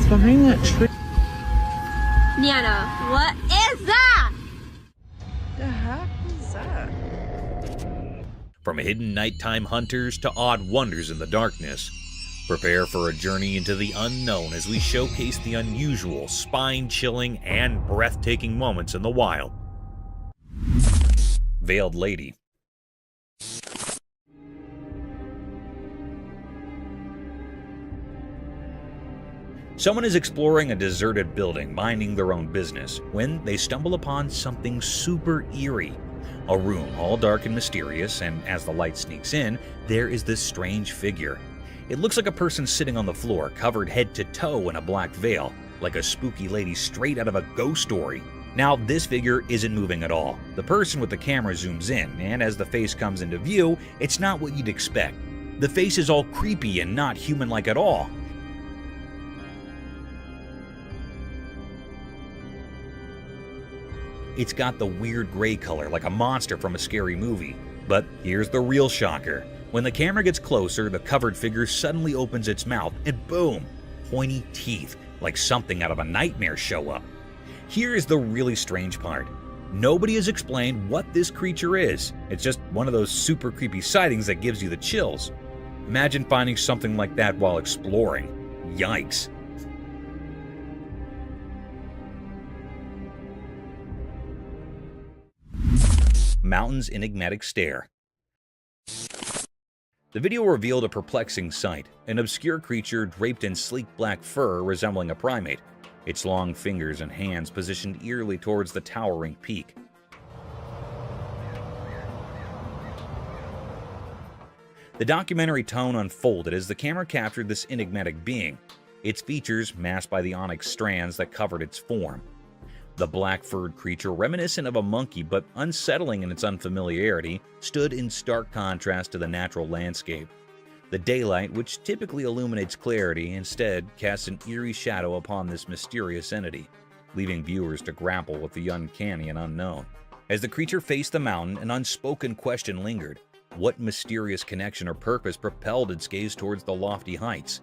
behind that tree. Nana, what is that? The heck is that? From hidden nighttime hunters to odd wonders in the darkness, prepare for a journey into the unknown as we showcase the unusual, spine-chilling, and breathtaking moments in the wild. Veiled Lady. Someone is exploring a deserted building, minding their own business, when they stumble upon something super eerie. A room all dark and mysterious, and as the light sneaks in, there is this strange figure. It looks like a person sitting on the floor, covered head to toe in a black veil, like a spooky lady straight out of a ghost story. Now, this figure isn't moving at all. The person with the camera zooms in, and as the face comes into view, it's not what you'd expect. The face is all creepy and not human-like at all. It's got the weird gray color like a monster from a scary movie. But here's the real shocker. When the camera gets closer, the covered figure suddenly opens its mouth and boom, pointy teeth like something out of a nightmare show up. Here is the really strange part. Nobody has explained what this creature is. It's just one of those super creepy sightings that gives you the chills. Imagine finding something like that while exploring. Yikes. Mountain's enigmatic stare. The video revealed a perplexing sight, an obscure creature draped in sleek black fur resembling a primate, its long fingers and hands positioned eerily towards the towering peak. The documentary tone unfolded as the camera captured this enigmatic being, its features masked by the onyx strands that covered its form. The black-furred creature, reminiscent of a monkey but unsettling in its unfamiliarity, stood in stark contrast to the natural landscape. The daylight, which typically illuminates clarity, instead casts an eerie shadow upon this mysterious entity, leaving viewers to grapple with the uncanny and unknown. As the creature faced the mountain, an unspoken question lingered. What mysterious connection or purpose propelled its gaze towards the lofty heights?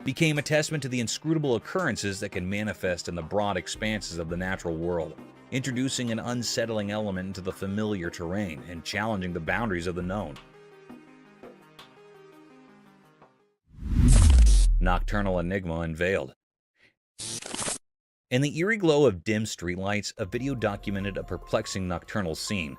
Became a testament to the inscrutable occurrences that can manifest in the broad expanses of the natural world, introducing an unsettling element into the familiar terrain and challenging the boundaries of the known. Nocturnal enigma unveiled. In the eerie glow of dim streetlights, a video documented a perplexing nocturnal scene.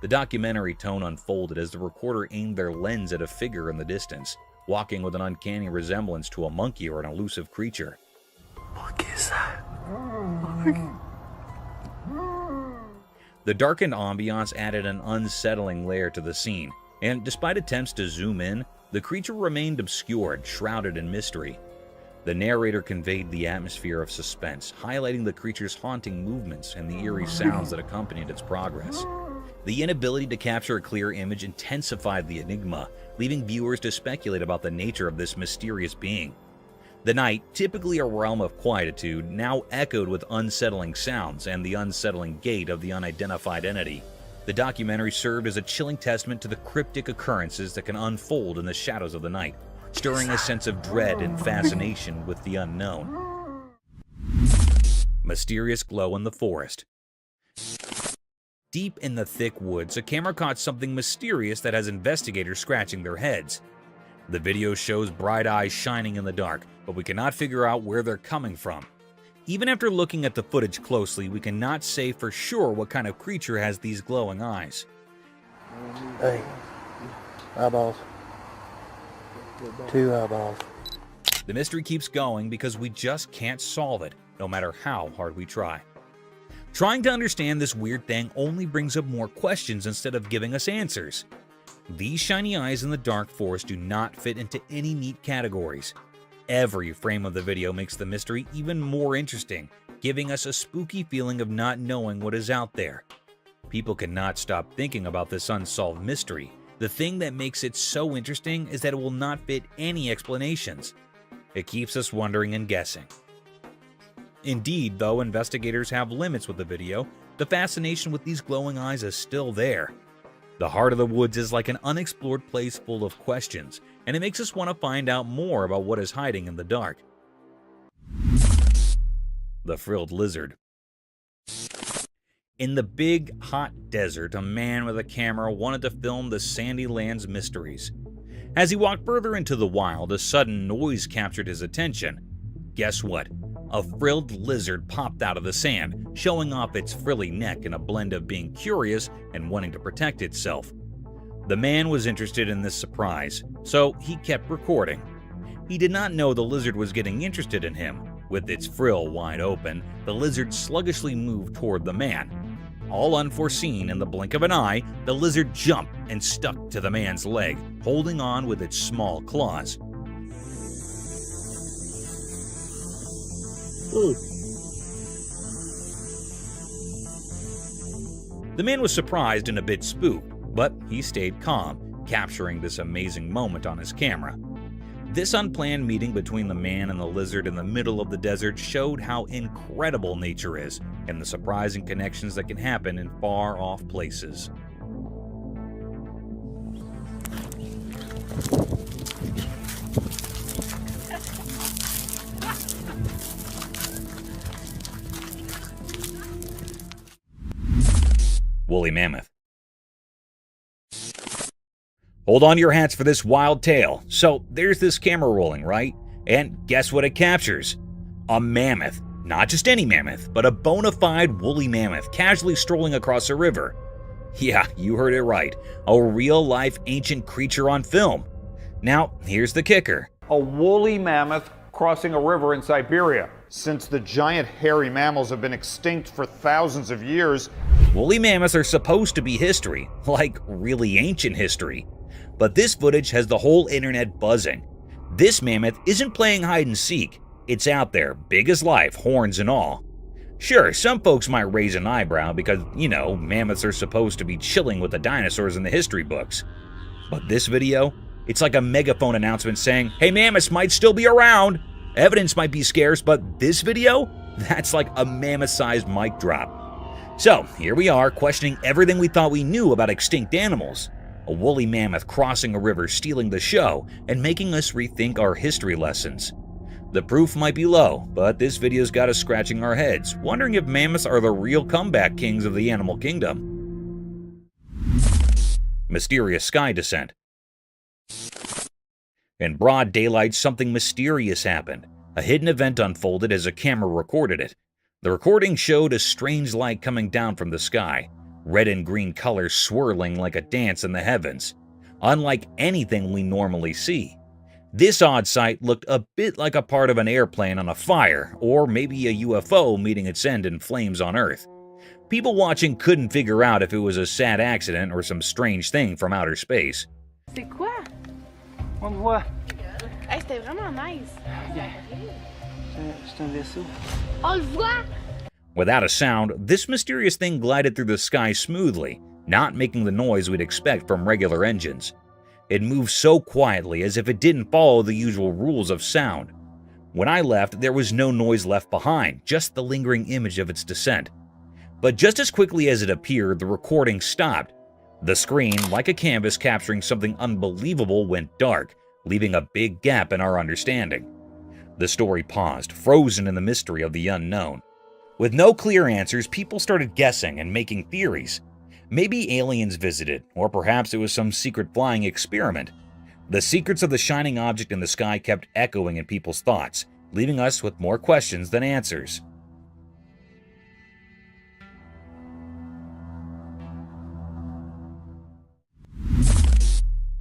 The documentary tone unfolded as the recorder aimed their lens at a figure in the distance, walking with an uncanny resemblance to a monkey or an elusive creature. What is that? The darkened ambiance added an unsettling layer to the scene, and despite attempts to zoom in, the creature remained obscured, shrouded in mystery. The narrator conveyed the atmosphere of suspense, highlighting the creature's haunting movements and the eerie sounds that accompanied its progress. The inability to capture a clear image intensified the enigma, leaving viewers to speculate about the nature of this mysterious being. The night, typically a realm of quietude, now echoed with unsettling sounds and the unsettling gait of the unidentified entity. The documentary served as a chilling testament to the cryptic occurrences that can unfold in the shadows of the night, stirring a sense of dread and fascination with the unknown. Mysterious glow in the forest. Deep in the thick woods, a camera caught something mysterious that has investigators scratching their heads. The video shows bright eyes shining in the dark, but we cannot figure out where they're coming from. Even after looking at the footage closely, we cannot say for sure what kind of creature has these glowing eyes. Hey, eyeballs. 2 eyeballs. The mystery keeps going because we just can't solve it, no matter how hard we try. Trying to understand this weird thing only brings up more questions instead of giving us answers. These shiny eyes in the dark forest do not fit into any neat categories. Every frame of the video makes the mystery even more interesting, giving us a spooky feeling of not knowing what is out there. People cannot stop thinking about this unsolved mystery. The thing that makes it so interesting is that it will not fit any explanations. It keeps us wondering and guessing. Indeed, though investigators have limits with the video, the fascination with these glowing eyes is still there. The heart of the woods is like an unexplored place full of questions, and it makes us want to find out more about what is hiding in the dark. The frilled lizard. In the big, hot desert, a man with a camera wanted to film the sandy land's mysteries. As he walked further into the wild, a sudden noise captured his attention. Guess what? A frilled lizard popped out of the sand, showing off its frilly neck in a blend of being curious and wanting to protect itself. The man was interested in this surprise, so he kept recording. He did not know the lizard was getting interested in him. With its frill wide open, the lizard sluggishly moved toward the man. All unforeseen, in the blink of an eye, the lizard jumped and stuck to the man's leg, holding on with its small claws. The man was surprised and a bit spooked, but he stayed calm, capturing this amazing moment on his camera. This unplanned meeting between the man and the lizard in the middle of the desert showed how incredible nature is and the surprising connections that can happen in far-off places. Woolly mammoth. Hold on to your hats for this wild tale. So there's this camera rolling, right? And guess what it captures? A mammoth. Not just any mammoth, but a bona fide woolly mammoth casually strolling across a river. Yeah, you heard it right. A real-life ancient creature on film. Now, here's the kicker. A woolly mammoth crossing a river in Siberia. Since the giant hairy mammals have been extinct for thousands of years, woolly mammoths are supposed to be history, like really ancient history. But this footage has the whole internet buzzing. This mammoth isn't playing hide and seek. It's out there, big as life, horns and all. Sure, some folks might raise an eyebrow because, mammoths are supposed to be chilling with the dinosaurs in the history books. But this video, it's like a megaphone announcement saying, hey, mammoths might still be around. Evidence might be scarce, but this video, that's like a mammoth-sized mic drop. So, here we are, questioning everything we thought we knew about extinct animals. A woolly mammoth crossing a river, stealing the show, and making us rethink our history lessons. The proof might be low, but this video's got us scratching our heads, wondering if mammoths are the real comeback kings of the animal kingdom. Mysterious sky descent. In broad daylight, something mysterious happened. A hidden event unfolded as a camera recorded it. The recording showed a strange light coming down from the sky, red and green colors swirling like a dance in the heavens, unlike anything we normally see. This odd sight looked a bit like a part of an airplane on a fire, or maybe a UFO meeting its end in flames on Earth. People watching couldn't figure out if it was a sad accident or some strange thing from outer space. C'est quoi? On le voit. Hey, c'était vraiment nice. C'est un vaisseau. On le voit! Without a sound, this mysterious thing glided through the sky smoothly, not making the noise we'd expect from regular engines. It moved so quietly as if it didn't follow the usual rules of sound. When I left, there was no noise left behind, just the lingering image of its descent. But just as quickly as it appeared, the recording stopped. The screen, like a canvas capturing something unbelievable, went dark, leaving a big gap in our understanding. The story paused, frozen in the mystery of the unknown. With no clear answers, people started guessing and making theories. Maybe aliens visited, or perhaps it was some secret flying experiment. The secrets of the shining object in the sky kept echoing in people's thoughts, leaving us with more questions than answers.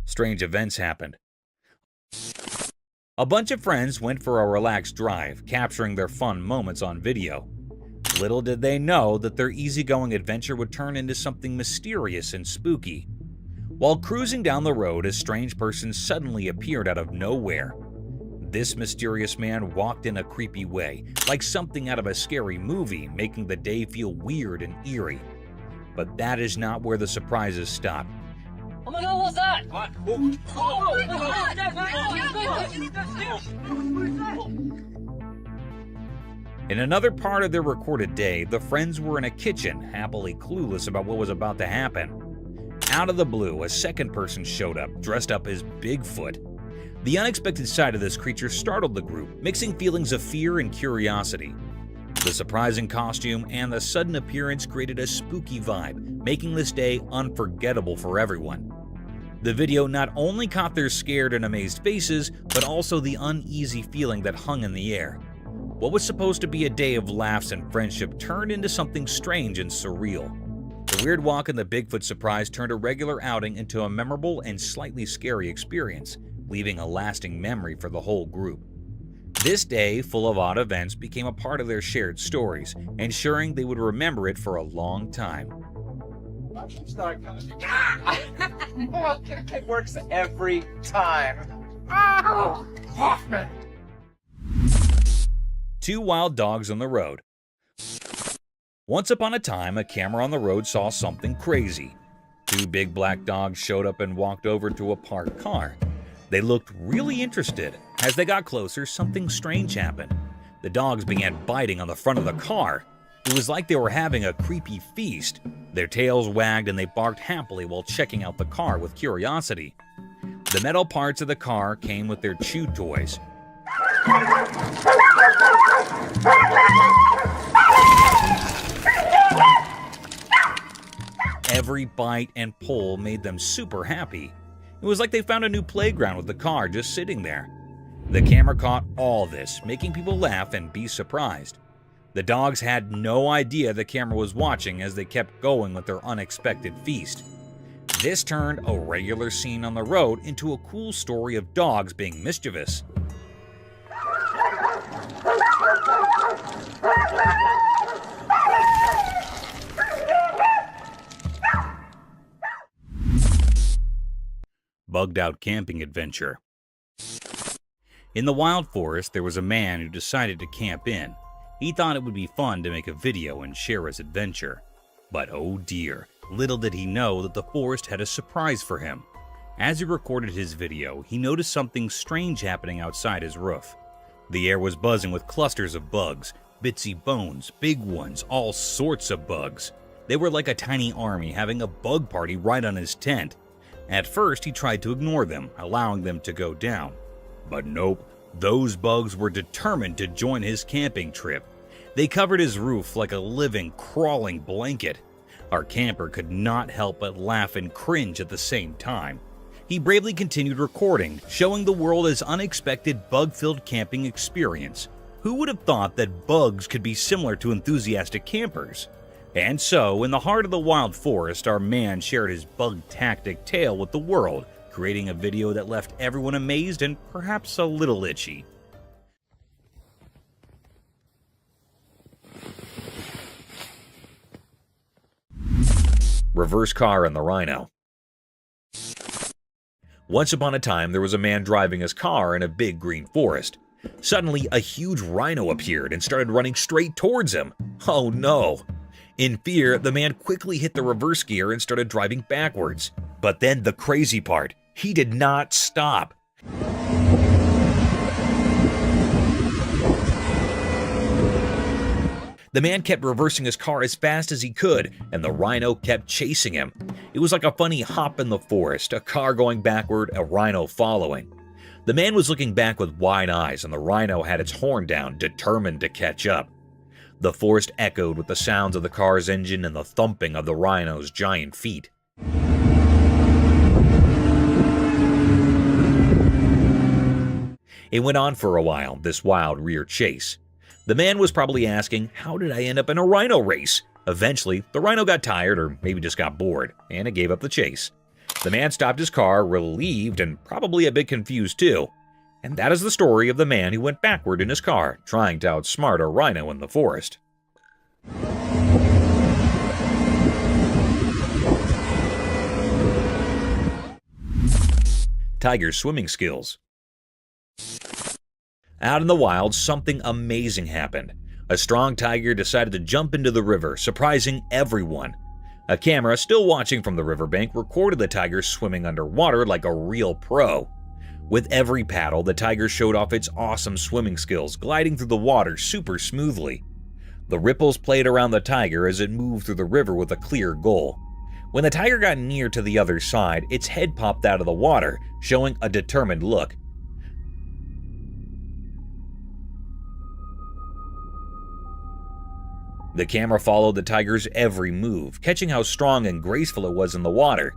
Strange events happened. A bunch of friends went for a relaxed drive, capturing their fun moments on video. Little did they know that their easygoing adventure would turn into something mysterious and spooky. While cruising down the road, a strange person suddenly appeared out of nowhere. This mysterious man walked in a creepy way, like something out of a scary movie, making the day feel weird and eerie. But that is not where the surprises stop. Oh my god, what's that? What? In another part of their recorded day, the friends were in a kitchen, happily clueless about what was about to happen. Out of the blue, a second person showed up, dressed up as Bigfoot. The unexpected sight of this creature startled the group, mixing feelings of fear and curiosity. The surprising costume and the sudden appearance created a spooky vibe, making this day unforgettable for everyone. The video not only caught their scared and amazed faces, but also the uneasy feeling that hung in the air. What was supposed to be a day of laughs and friendship turned into something strange and surreal. The weird walk and the Bigfoot surprise turned a regular outing into a memorable and slightly scary experience, leaving a lasting memory for the whole group. This day, full of odd events, became a part of their shared stories, ensuring they would remember it for a long time. It works every time. Hoffman! Two wild dogs on the road. Once upon a time, a camera on the road saw something crazy. Two big black dogs showed up and walked over to a parked car. They looked really interested. As they got closer, something strange happened. The dogs began biting on the front of the car. It was like they were having a creepy feast. Their tails wagged and they barked happily while checking out the car with curiosity. The metal parts of the car came with their chew toys. Every bite and pull made them super happy. It was like they found a new playground with the car just sitting there. The camera caught all this, making people laugh and be surprised. The dogs had no idea the camera was watching as they kept going with their unexpected feast. This turned a regular scene on the road into a cool story of dogs being mischievous. Bugged out camping adventure. In the wild forest, there was a man who decided to camp in. He thought it would be fun to make a video and share his adventure. But oh dear, little did he know that the forest had a surprise for him. As he recorded his video, he noticed something strange happening outside his roof. The air was buzzing with clusters of bugs, bitsy bones, big ones, all sorts of bugs. They were like a tiny army having a bug party right on his tent. At first, he tried to ignore them, allowing them to go down. But nope, those bugs were determined to join his camping trip. They covered his roof like a living, crawling blanket. Our camper could not help but laugh and cringe at the same time. He bravely continued recording, showing the world his unexpected bug-filled camping experience. Who would have thought that bugs could be similar to enthusiastic campers? And so, in the heart of the wild forest, our man shared his bug-tactic tale with the world, creating a video that left everyone amazed and perhaps a little itchy. Reverse car and the rhino. Once upon a time, there was a man driving his car in a big green forest. Suddenly, a huge rhino appeared and started running straight towards him. Oh no! In fear, the man quickly hit the reverse gear and started driving backwards. But then the crazy part, he did not stop. The man kept reversing his car as fast as he could, and the rhino kept chasing him. It was like a funny hop in the forest, a car going backward, a rhino following. The man was looking back with wide eyes, and the rhino had its horn down, determined to catch up. The forest echoed with the sounds of the car's engine and the thumping of the rhino's giant feet. It went on for a while, this wild rear chase. The man was probably asking, how did I end up in a rhino race? Eventually, the rhino got tired or maybe just got bored, and it gave up the chase. The man stopped his car, relieved and probably a bit confused too. And that is the story of the man who went backward in his car, trying to outsmart a rhino in the forest. Tiger's swimming skills. Out in the wild, something amazing happened. A strong tiger decided to jump into the river, surprising everyone. A camera, still watching from the riverbank, recorded the tiger swimming underwater like a real pro. With every paddle, the tiger showed off its awesome swimming skills, gliding through the water super smoothly. The ripples played around the tiger as it moved through the river with a clear goal. When the tiger got near to the other side, its head popped out of the water, showing a determined look. The camera followed the tiger's every move, catching how strong and graceful it was in the water.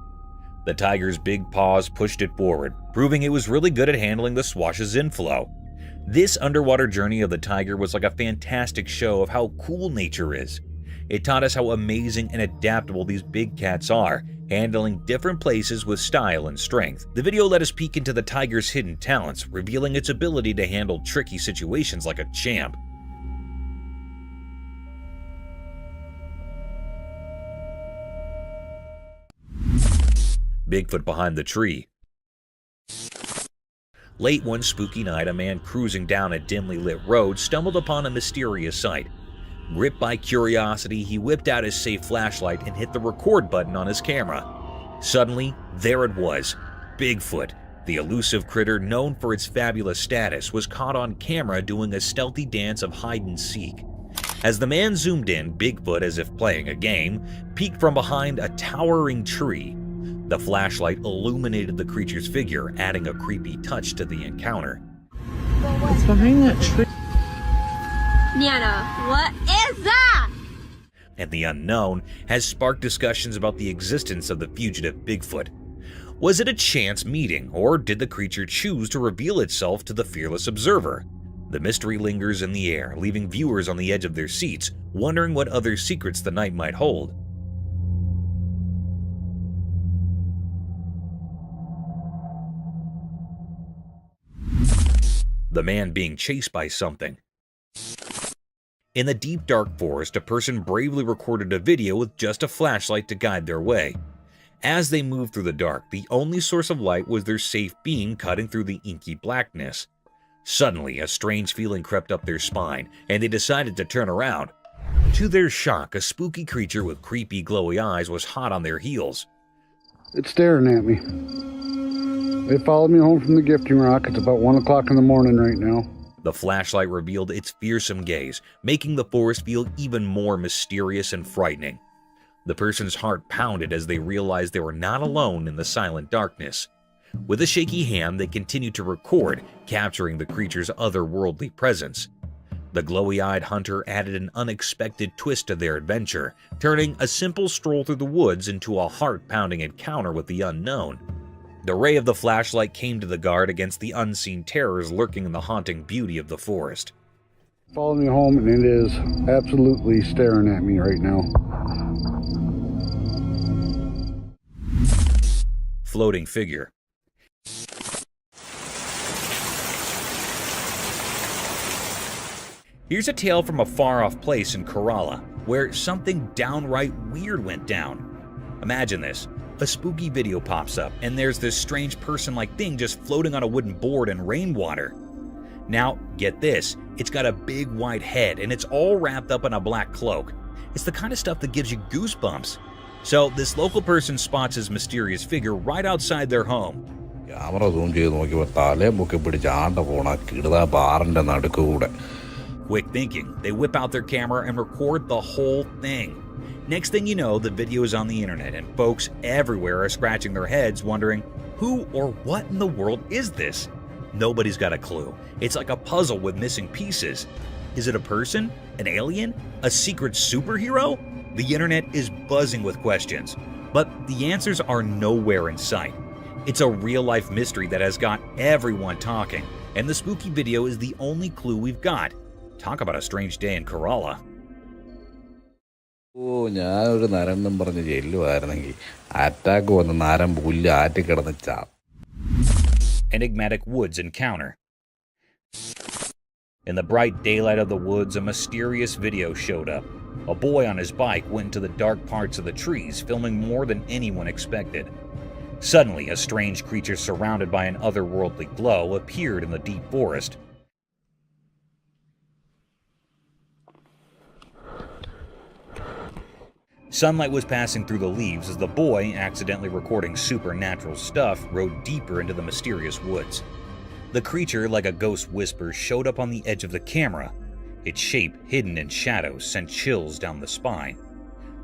The tiger's big paws pushed it forward, proving it was really good at handling the swash's inflow. This underwater journey of the tiger was like a fantastic show of how cool nature is. It taught us how amazing and adaptable these big cats are, handling different places with style and strength. The video let us peek into the tiger's hidden talents, revealing its ability to handle tricky situations like a champ. Bigfoot behind the tree. Late one spooky night, a man cruising down a dimly lit road stumbled upon a mysterious sight. Gripped by curiosity, he whipped out his safe flashlight and hit the record button on his camera. Suddenly, there it was. Bigfoot, the elusive critter known for its fabulous status, was caught on camera doing a stealthy dance of hide and seek. As the man zoomed in, Bigfoot, as if playing a game, peeked from behind a towering tree. The flashlight illuminated the creature's figure, adding a creepy touch to the encounter. What's behind that tree? Nana, what is that? And the unknown has sparked discussions about the existence of the fugitive Bigfoot. Was it a chance meeting, or did the creature choose to reveal itself to the fearless observer? The mystery lingers in the air, leaving viewers on the edge of their seats, wondering what other secrets the night might hold. The man being chased by something. In the deep dark forest, a person bravely recorded a video with just a flashlight to guide their way. As they moved through the dark, the only source of light was their safe beam cutting through the inky blackness. Suddenly, a strange feeling crept up their spine, and they decided to turn around. To their shock, a spooky creature with creepy glowy eyes was hot on their heels. It's staring at me. They followed me home from the gifting rock. It's about 1 o'clock in the morning right now. The flashlight revealed its fearsome gaze, making the forest feel even more mysterious and frightening. The person's heart pounded as they realized they were not alone in the silent darkness. With a shaky hand, they continued to record, capturing the creature's otherworldly presence. The glowy-eyed hunter added an unexpected twist to their adventure, turning a simple stroll through the woods into a heart-pounding encounter with the unknown. The ray of the flashlight came to the guard against the unseen terrors lurking in the haunting beauty of the forest. Followed me home, and it is absolutely staring at me right now. Floating figure. Here's a tale from a far-off place in Kerala, where something downright weird went down. Imagine this. A spooky video pops up, and there's this strange person-like thing just floating on a wooden board in rainwater. Now, get this, it's got a big white head, and it's all wrapped up in a black cloak. It's the kind of stuff that gives you goosebumps. So, this local person spots his mysterious figure right outside their home. Quick thinking, they whip out their camera and record the whole thing. Next thing you know, the video is on the internet, and folks everywhere are scratching their heads wondering, who or what in the world is this? Nobody's got a clue. It's like a puzzle with missing pieces. Is it a person? An alien? A secret superhero? The internet is buzzing with questions, but the answers are nowhere in sight. It's a real-life mystery that has got everyone talking, and the spooky video is the only clue we've got. Talk about a strange day in Kerala. Enigmatic woods encounter. In the bright daylight of the woods, a mysterious video showed up. A boy on his bike went into the dark parts of the trees, filming more than anyone expected. Suddenly, a strange creature surrounded by an otherworldly glow appeared in the deep forest. Sunlight was passing through the leaves as the boy, accidentally recording supernatural stuff, rode deeper into the mysterious woods. The creature, like a ghost whisper, showed up on the edge of the camera. Its shape, hidden in shadows, sent chills down the spine.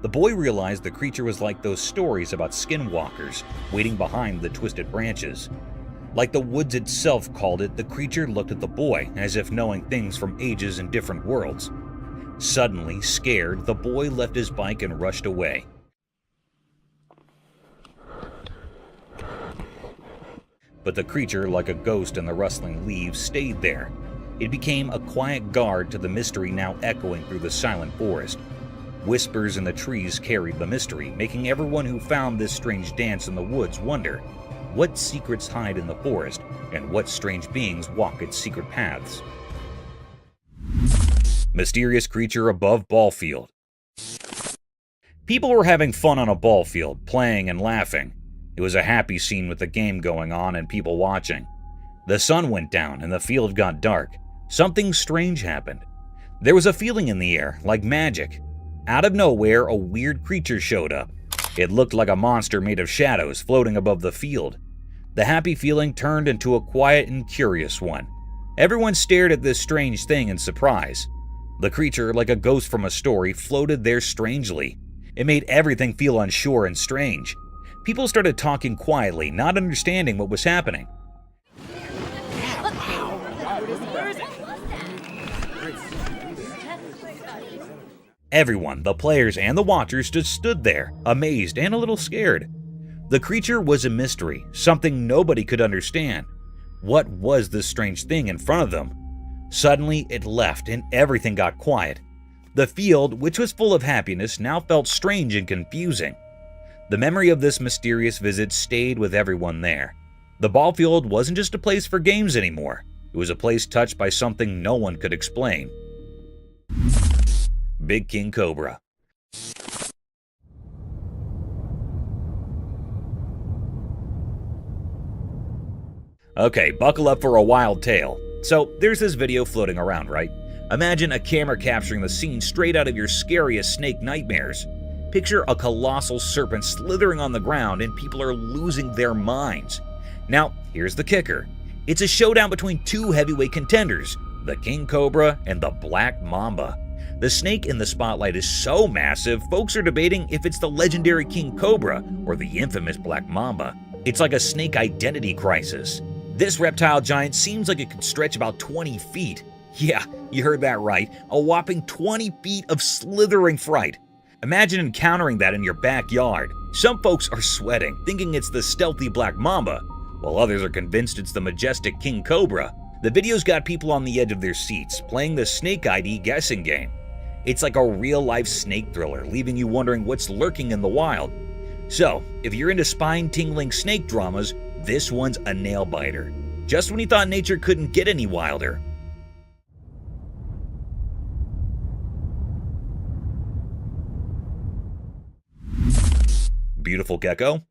The boy realized the creature was like those stories about skinwalkers waiting behind the twisted branches. Like the woods itself called it, the creature looked at the boy as if knowing things from ages and different worlds. Suddenly, scared, the boy left his bike and rushed away. But the creature, like a ghost in the rustling leaves, stayed there. It became a quiet guard to the mystery now echoing through the silent forest. Whispers in the trees carried the mystery, making everyone who found this strange dance in the woods wonder what secrets hide in the forest and what strange beings walk its secret paths. Mysterious creature above ball field. People were having fun on a ball field, playing and laughing. It was a happy scene with the game going on and people watching. The sun went down and the field got dark. Something strange happened. There was a feeling in the air, like magic. Out of nowhere, a weird creature showed up. It looked like a monster made of shadows floating above the field. The happy feeling turned into a quiet and curious one. Everyone stared at this strange thing in surprise. The creature, like a ghost from a story, floated there strangely. It made everything feel unsure and strange. People started talking quietly, not understanding what was happening. Everyone, the players and the watchers, just stood there, amazed and a little scared. The creature was a mystery, something nobody could understand. What was this strange thing in front of them? Suddenly, it left and everything got quiet. The field, which was full of happiness, now felt strange and confusing. The memory of this mysterious visit stayed with everyone there. The ball field wasn't just a place for games anymore. It was a place touched by something no one could explain. Big King Cobra. Okay, buckle up for a wild tale. So, there's this video floating around, right? Imagine a camera capturing the scene straight out of your scariest snake nightmares. Picture a colossal serpent slithering on the ground and people are losing their minds. Now, here's the kicker. It's a showdown between two heavyweight contenders, the King Cobra and the Black Mamba. The snake in the spotlight is so massive, folks are debating if it's the legendary King Cobra or the infamous Black Mamba. It's like a snake identity crisis. This reptile giant seems like it could stretch about 20 feet. Yeah, you heard that right, a whopping 20 feet of slithering fright. Imagine encountering that in your backyard. Some folks are sweating, thinking it's the stealthy Black Mamba, while others are convinced it's the majestic King Cobra. The video's got people on the edge of their seats, playing the Snake ID guessing game. It's like a real-life snake thriller, leaving you wondering what's lurking in the wild. So, if you're into spine-tingling snake dramas, this one's a nail-biter. Just when you thought nature couldn't get any wilder. Beautiful gecko?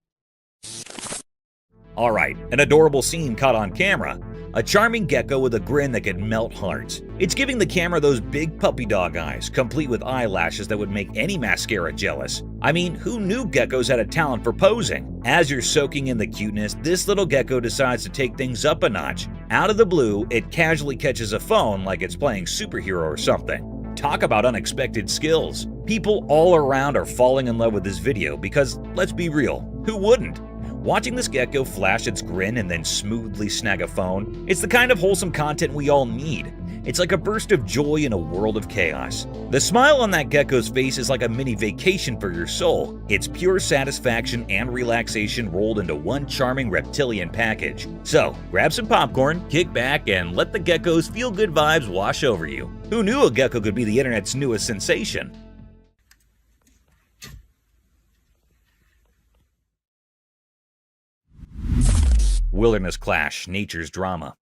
Alright, an adorable scene caught on camera. A charming gecko with a grin that could melt hearts. It's giving the camera those big puppy dog eyes, complete with eyelashes that would make any mascara jealous. I mean, who knew geckos had a talent for posing? As you're soaking in the cuteness, this little gecko decides to take things up a notch. Out of the blue, it casually catches a phone like it's playing superhero or something. Talk about unexpected skills. People all around are falling in love with this video because, let's be real, who wouldn't? Watching this gecko flash its grin and then smoothly snag a phone, it's the kind of wholesome content we all need. It's like a burst of joy in a world of chaos. The smile on that gecko's face is like a mini vacation for your soul. It's pure satisfaction and relaxation rolled into one charming reptilian package. So, grab some popcorn, kick back, and let the gecko's feel-good vibes wash over you. Who knew a gecko could be the internet's newest sensation? Wilderness clash, nature's drama.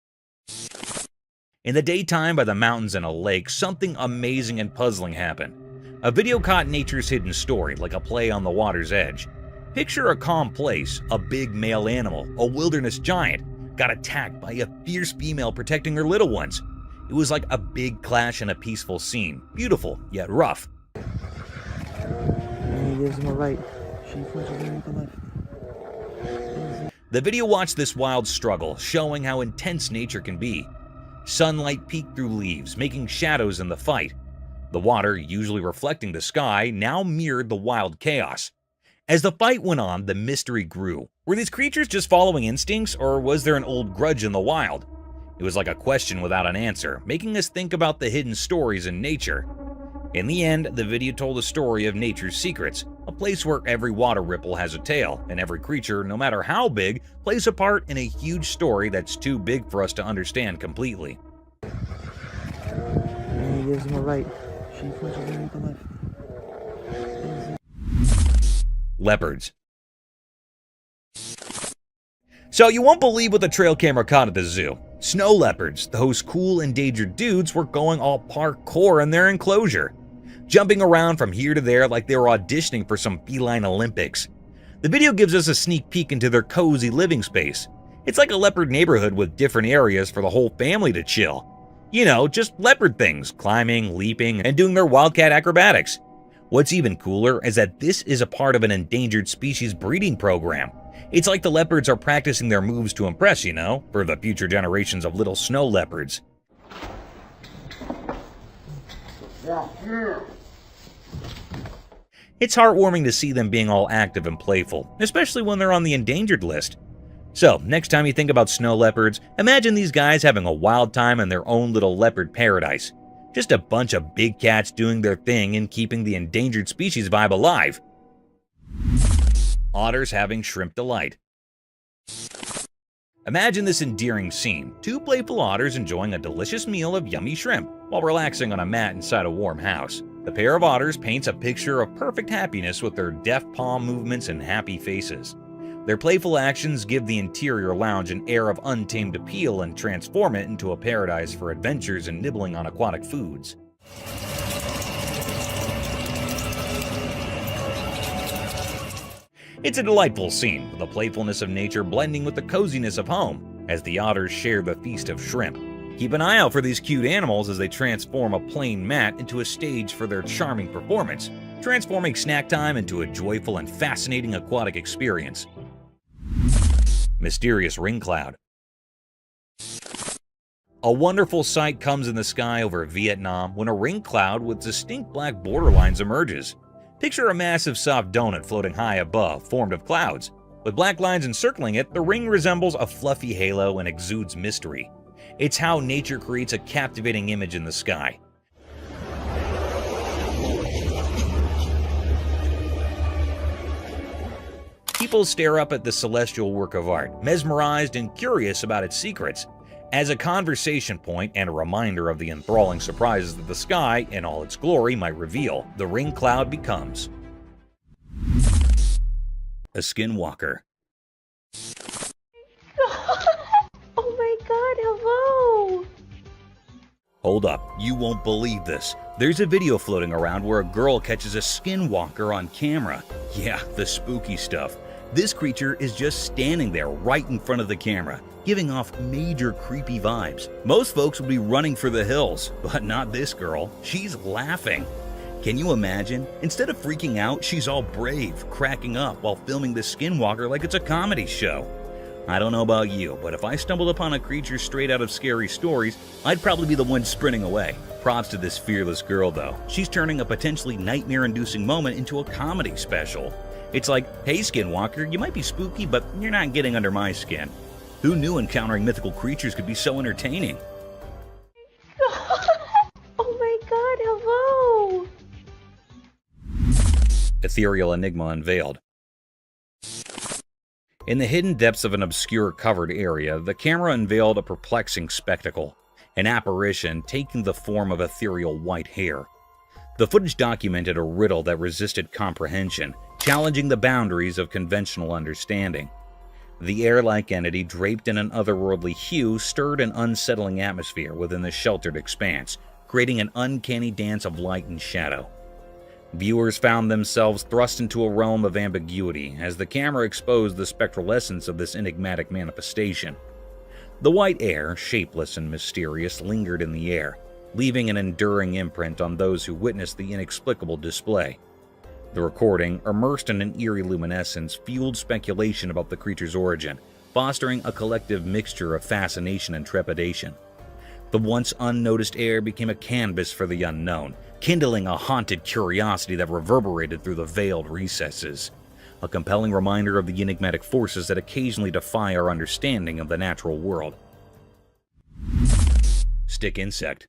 In the daytime by the mountains and a lake, something amazing and puzzling happened. A video caught nature's hidden story, like a play on the water's edge. Picture a calm place, a big male animal, a wilderness giant, got attacked by a fierce female protecting her little ones. It was like a big clash in a peaceful scene, beautiful yet rough. He gives him a right. She punches him with the left. The video watched this wild struggle, showing how intense nature can be. Sunlight peeked through leaves, making shadows in the fight. The water, usually reflecting the sky, now mirrored the wild chaos. As the fight went on, the mystery grew. Were these creatures just following instincts, or was there an old grudge in the wild? It was like a question without an answer, making us think about the hidden stories in nature. In the end, the video told a story of nature's secrets, a place where every water ripple has a tale, and every creature, no matter how big, plays a part in a huge story that's too big for us to understand completely. And he gives him a right. She flips over to the left. Leopards. So you won't believe what the trail camera caught at the zoo. Snow leopards, those cool endangered dudes, were going all parkour in their enclosure, jumping around from here to there like they were auditioning for some feline Olympics. The video gives us a sneak peek into their cozy living space. It's like a leopard neighborhood with different areas for the whole family to chill. You know, just leopard things, climbing, leaping, and doing their wildcat acrobatics. What's even cooler is that this is a part of an endangered species breeding program. It's like the leopards are practicing their moves to impress, you know, for the future generations of little snow leopards. It's heartwarming to see them being all active and playful, especially when they're on the endangered list. So, next time you think about snow leopards, imagine these guys having a wild time in their own little leopard paradise. Just a bunch of big cats doing their thing and keeping the endangered species vibe alive. Otters having shrimp delight. Imagine this endearing scene. Two playful otters enjoying a delicious meal of yummy shrimp while relaxing on a mat inside a warm house. The pair of otters paints a picture of perfect happiness with their deft palm movements and happy faces. Their playful actions give the interior lounge an air of untamed appeal and transform it into a paradise for adventures and nibbling on aquatic foods. It's a delightful scene, with the playfulness of nature blending with the coziness of home, as the otters share the feast of shrimp. Keep an eye out for these cute animals as they transform a plain mat into a stage for their charming performance, transforming snack time into a joyful and fascinating aquatic experience. Mysterious ring cloud. A wonderful sight comes in the sky over Vietnam when a ring cloud with distinct black borderlines emerges. Picture a massive soft donut floating high above, formed of clouds. With black lines encircling it, the ring resembles a fluffy halo and exudes mystery. It's how nature creates a captivating image in the sky. People stare up at the celestial work of art, mesmerized and curious about its secrets. As a conversation point and a reminder of the enthralling surprises that the sky, in all its glory, might reveal, the ring cloud becomes a skinwalker. Oh my god, hello! Hold up, you won't believe this. There's a video floating around where a girl catches a skinwalker on camera. Yeah, the spooky stuff. This creature is just standing there right in front of the camera, giving off major creepy vibes. Most folks would be running for the hills, but not this girl. She's laughing. Can you imagine? Instead of freaking out, she's all brave, cracking up while filming the skinwalker like it's a comedy show. I don't know about you, but if I stumbled upon a creature straight out of scary stories, I'd probably be the one sprinting away. Props to this fearless girl though. She's turning a potentially nightmare-inducing moment into a comedy special. It's like, hey skinwalker, you might be spooky, but you're not getting under my skin. Who knew encountering mythical creatures could be so entertaining? Oh my god, hello! Ethereal enigma unveiled. In the hidden depths of an obscure covered area, the camera unveiled a perplexing spectacle, an apparition taking the form of ethereal white hair. The footage documented a riddle that resisted comprehension, challenging the boundaries of conventional understanding. The air-like entity, draped in an otherworldly hue, stirred an unsettling atmosphere within the sheltered expanse, creating an uncanny dance of light and shadow. Viewers found themselves thrust into a realm of ambiguity as the camera exposed the spectral essence of this enigmatic manifestation. The white air, shapeless and mysterious, lingered in the air, leaving an enduring imprint on those who witnessed the inexplicable display. The recording, immersed in an eerie luminescence, fueled speculation about the creature's origin, fostering a collective mixture of fascination and trepidation. The once unnoticed air became a canvas for the unknown, kindling a haunted curiosity that reverberated through the veiled recesses. A compelling reminder of the enigmatic forces that occasionally defy our understanding of the natural world. Stick insect.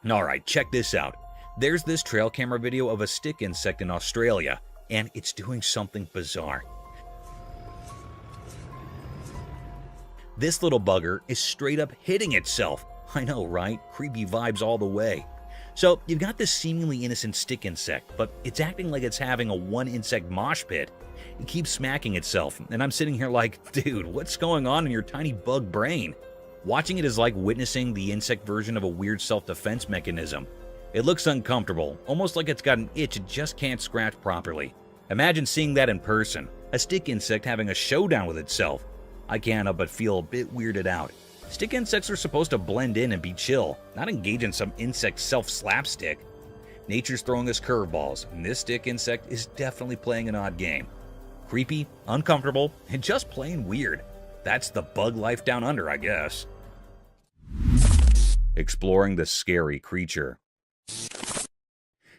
Alright, check this out. There's this trail camera video of a stick insect in Australia, and it's doing something bizarre. This little bugger is straight up hitting itself. I know, right? Creepy vibes all the way. So, you've got this seemingly innocent stick insect, but it's acting like it's having a one-insect mosh pit. It keeps smacking itself, and I'm sitting here like, dude, what's going on in your tiny bug brain? Watching it is like witnessing the insect version of a weird self-defense mechanism. It looks uncomfortable, almost like it's got an itch it just can't scratch properly. Imagine seeing that in person, a stick insect having a showdown with itself. I can't help but feel a bit weirded out. Stick insects are supposed to blend in and be chill, not engage in some insect self-slapstick. Nature's throwing us curveballs, and this stick insect is definitely playing an odd game. Creepy, uncomfortable, and just plain weird. That's the bug life down under, I guess. Exploring the scary creature.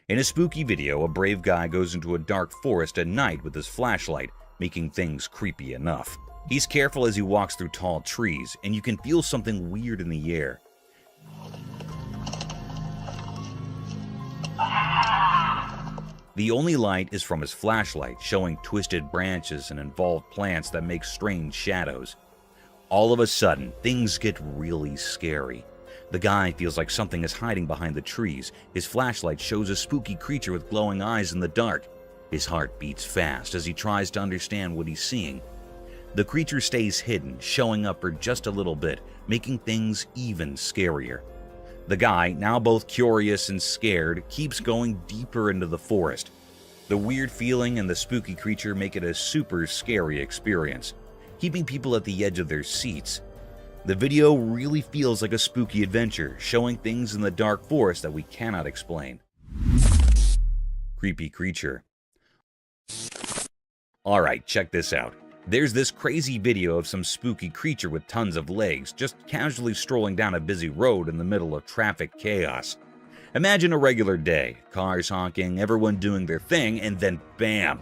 In a spooky video, a brave guy goes into a dark forest at night with his flashlight, making things creepy enough. He's careful as he walks through tall trees, and you can feel something weird in the air. The only light is from his flashlight, showing twisted branches and involved plants that make strange shadows. All of a sudden, things get really scary. The guy feels like something is hiding behind the trees. His flashlight shows a spooky creature with glowing eyes in the dark. His heart beats fast as he tries to understand what he's seeing. The creature stays hidden, showing up for just a little bit, making things even scarier. The guy, now both curious and scared, keeps going deeper into the forest. The weird feeling and the spooky creature make it a super scary experience, keeping people at the edge of their seats. The video really feels like a spooky adventure, showing things in the dark forest that we cannot explain. Creepy creature. Alright, check this out. There's this crazy video of some spooky creature with tons of legs just casually strolling down a busy road in the middle of traffic chaos. Imagine a regular day, cars honking, everyone doing their thing, and then bam!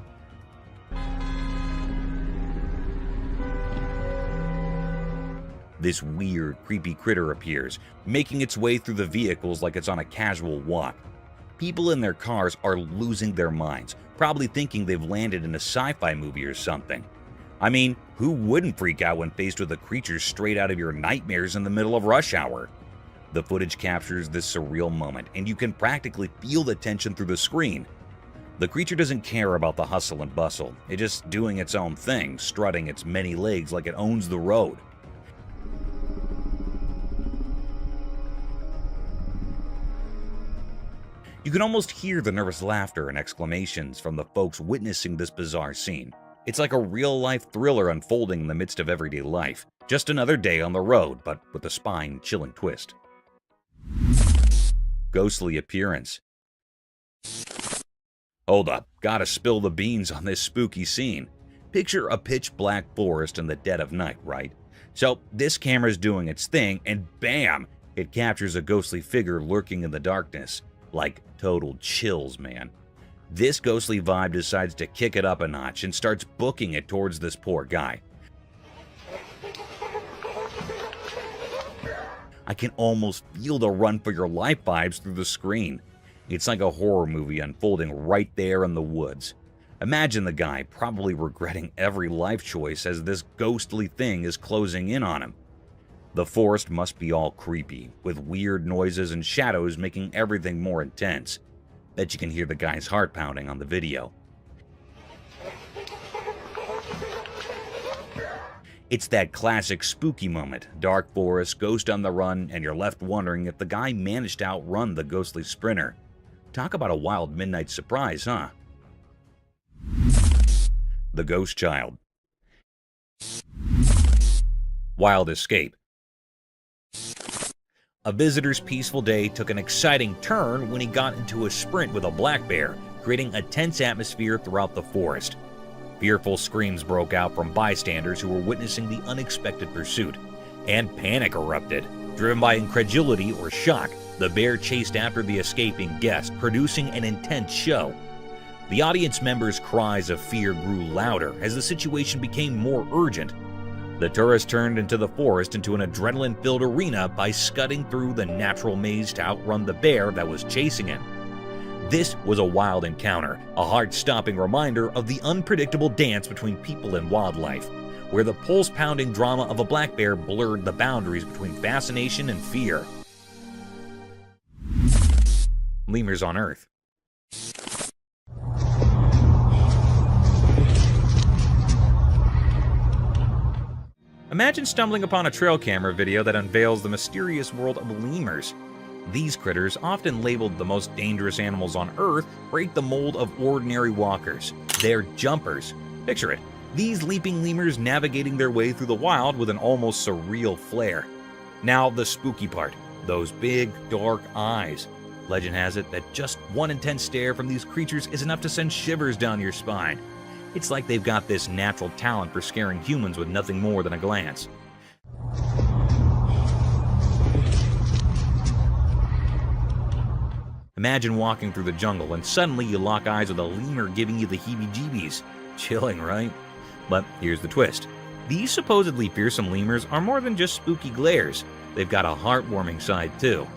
This weird, creepy critter appears, making its way through the vehicles like it's on a casual walk. People in their cars are losing their minds, probably thinking they've landed in a sci-fi movie or something. I mean, who wouldn't freak out when faced with a creature straight out of your nightmares in the middle of rush hour? The footage captures this surreal moment, and you can practically feel the tension through the screen. The creature doesn't care about the hustle and bustle. It's just doing its own thing, strutting its many legs like it owns the road. You can almost hear the nervous laughter and exclamations from the folks witnessing this bizarre scene. It's like a real-life thriller unfolding in the midst of everyday life. Just another day on the road, but with a spine-chilling twist. Ghostly appearance. Hold up, gotta spill the beans on this spooky scene. Picture a pitch-black forest in the dead of night, right? So this camera's doing its thing, and bam! It captures a ghostly figure lurking in the darkness. Like total chills, man. This ghostly vibe decides to kick it up a notch and starts booking it towards this poor guy. I can almost feel the run for your life vibes through the screen. It's like a horror movie unfolding right there in the woods. Imagine the guy probably regretting every life choice as this ghostly thing is closing in on him. The forest must be all creepy, with weird noises and shadows making everything more intense. Bet you can hear the guy's heart pounding on the video. It's that classic spooky moment, dark forest, ghost on the run, and you're left wondering if the guy managed to outrun the ghostly sprinter. Talk about a wild midnight surprise, huh? The Ghost Child. Wild escape. A visitor's peaceful day took an exciting turn when he got into a sprint with a black bear, creating a tense atmosphere throughout the forest. Fearful screams broke out from bystanders who were witnessing the unexpected pursuit. and panic erupted. Driven by incredulity or shock, the bear chased after the escaping guest, producing an intense show. The audience members' cries of fear grew louder as the situation became more urgent. The tourist turned into the forest into an adrenaline-filled arena by scudding through the natural maze to outrun the bear that was chasing him. This was a wild encounter, a heart-stopping reminder of the unpredictable dance between people and wildlife, where the pulse-pounding drama of a black bear blurred the boundaries between fascination and fear. Lemurs on Earth. Imagine stumbling upon a trail camera video that unveils the mysterious world of lemurs. These critters, often labeled the most dangerous animals on Earth, break the mold of ordinary walkers. They're jumpers. Picture it. These leaping lemurs navigating their way through the wild with an almost surreal flair. Now the spooky part, those big, dark eyes. Legend has it that just one intense stare from these creatures is enough to send shivers down your spine. It's like they've got this natural talent for scaring humans with nothing more than a glance. Imagine walking through the jungle and suddenly you lock eyes with a lemur giving you the heebie-jeebies. Chilling, right? But here's the twist. These supposedly fearsome lemurs are more than just spooky glares. They've got a heartwarming side too.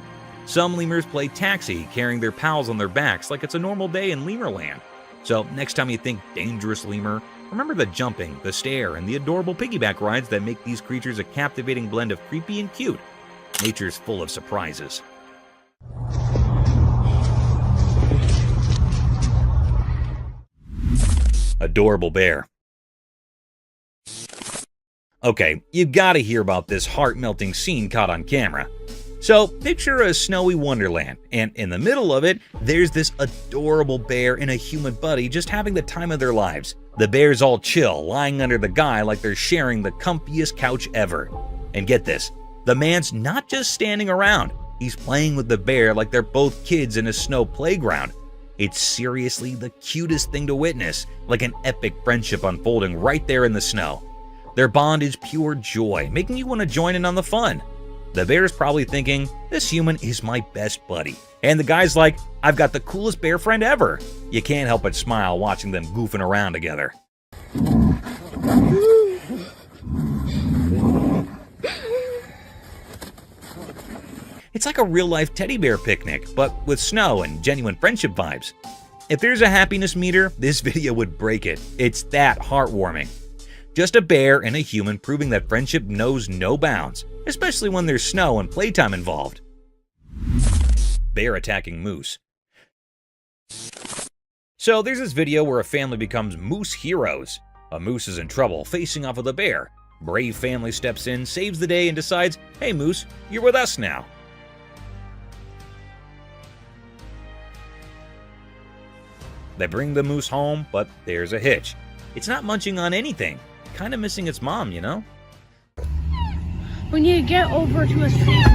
Some lemurs play taxi, carrying their pals on their backs like it's a normal day in Lemurland. So next time you think dangerous lemur, remember the jumping, the stare, and the adorable piggyback rides that make these creatures a captivating blend of creepy and cute. Nature's full of surprises. Adorable bear. Okay, you gotta hear about this heart-melting scene caught on camera. So, picture a snowy wonderland, and in the middle of it, there's this adorable bear and a human buddy just having the time of their lives. The bear's all chill, lying under the guy like they're sharing the comfiest couch ever. And get this, the man's not just standing around, he's playing with the bear like they're both kids in a snow playground. It's seriously the cutest thing to witness, like an epic friendship unfolding right there in the snow. Their bond is pure joy, making you want to join in on the fun. The bear's probably thinking, this human is my best buddy. And the guy's like, I've got the coolest bear friend ever. You can't help but smile watching them goofing around together. It's like a real-life teddy bear picnic, but with snow and genuine friendship vibes. If there's a happiness meter, this video would break it. It's that heartwarming. Just a bear and a human proving that friendship knows no bounds, especially when there's snow and playtime involved. Bear attacking moose. So there's this video where a family becomes moose heroes. A moose is in trouble, facing off with a bear. Brave family steps in, saves the day, and decides, hey moose, you're with us now. They bring the moose home, but there's a hitch. It's not munching on anything. Kind of missing its mom, you know? We need to get over to a street.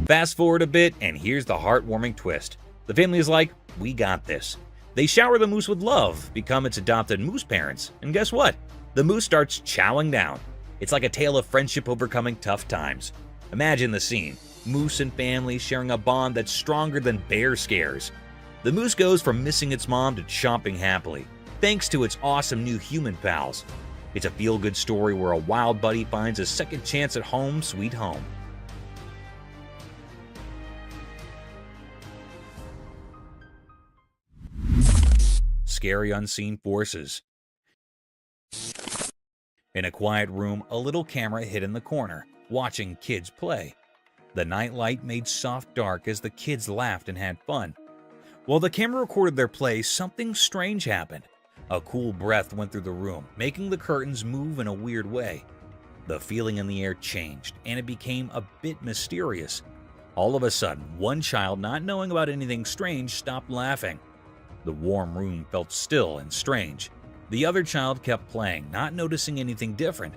Fast forward a bit, and here's the heartwarming twist. The family is like, we got this. They shower the moose with love, become its adopted moose parents, and guess what? The moose starts chowing down. It's like a tale of friendship overcoming tough times. Imagine the scene. Moose and family sharing a bond that's stronger than bear scares. The moose goes from missing its mom to chomping happily, thanks to its awesome new human pals. It's a feel-good story where a wild buddy finds a second chance at home sweet home. Scary unseen forces. In a quiet room, a little camera hid in the corner, watching kids play. The nightlight made soft dark as the kids laughed and had fun. While the camera recorded their play, something strange happened. A cool breath went through the room, making the curtains move in a weird way. The feeling in the air changed, and it became a bit mysterious. All of a sudden, one child, not knowing about anything strange, stopped laughing. The warm room felt still and strange. The other child kept playing, not noticing anything different.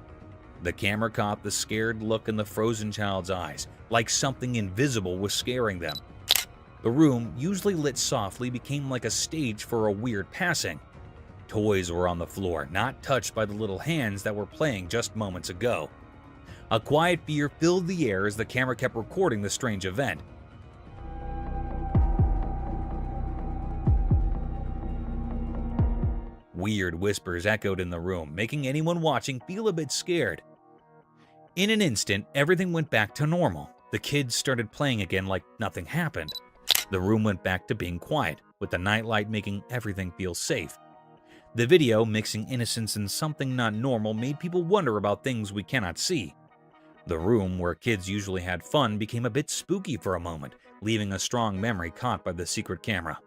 The camera caught the scared look in the frozen child's eyes, like something invisible was scaring them. The room, usually lit softly, became like a stage for a weird passing. Toys were on the floor, not touched by the little hands that were playing just moments ago. A quiet fear filled the air as the camera kept recording the strange event. Weird whispers echoed in the room, making anyone watching feel a bit scared. In an instant, everything went back to normal. The kids started playing again like nothing happened. The room went back to being quiet, with the nightlight making everything feel safe. The video, mixing innocence and something not normal, made people wonder about things we cannot see. The room where kids usually had fun became a bit spooky for a moment, leaving a strong memory caught by the secret camera.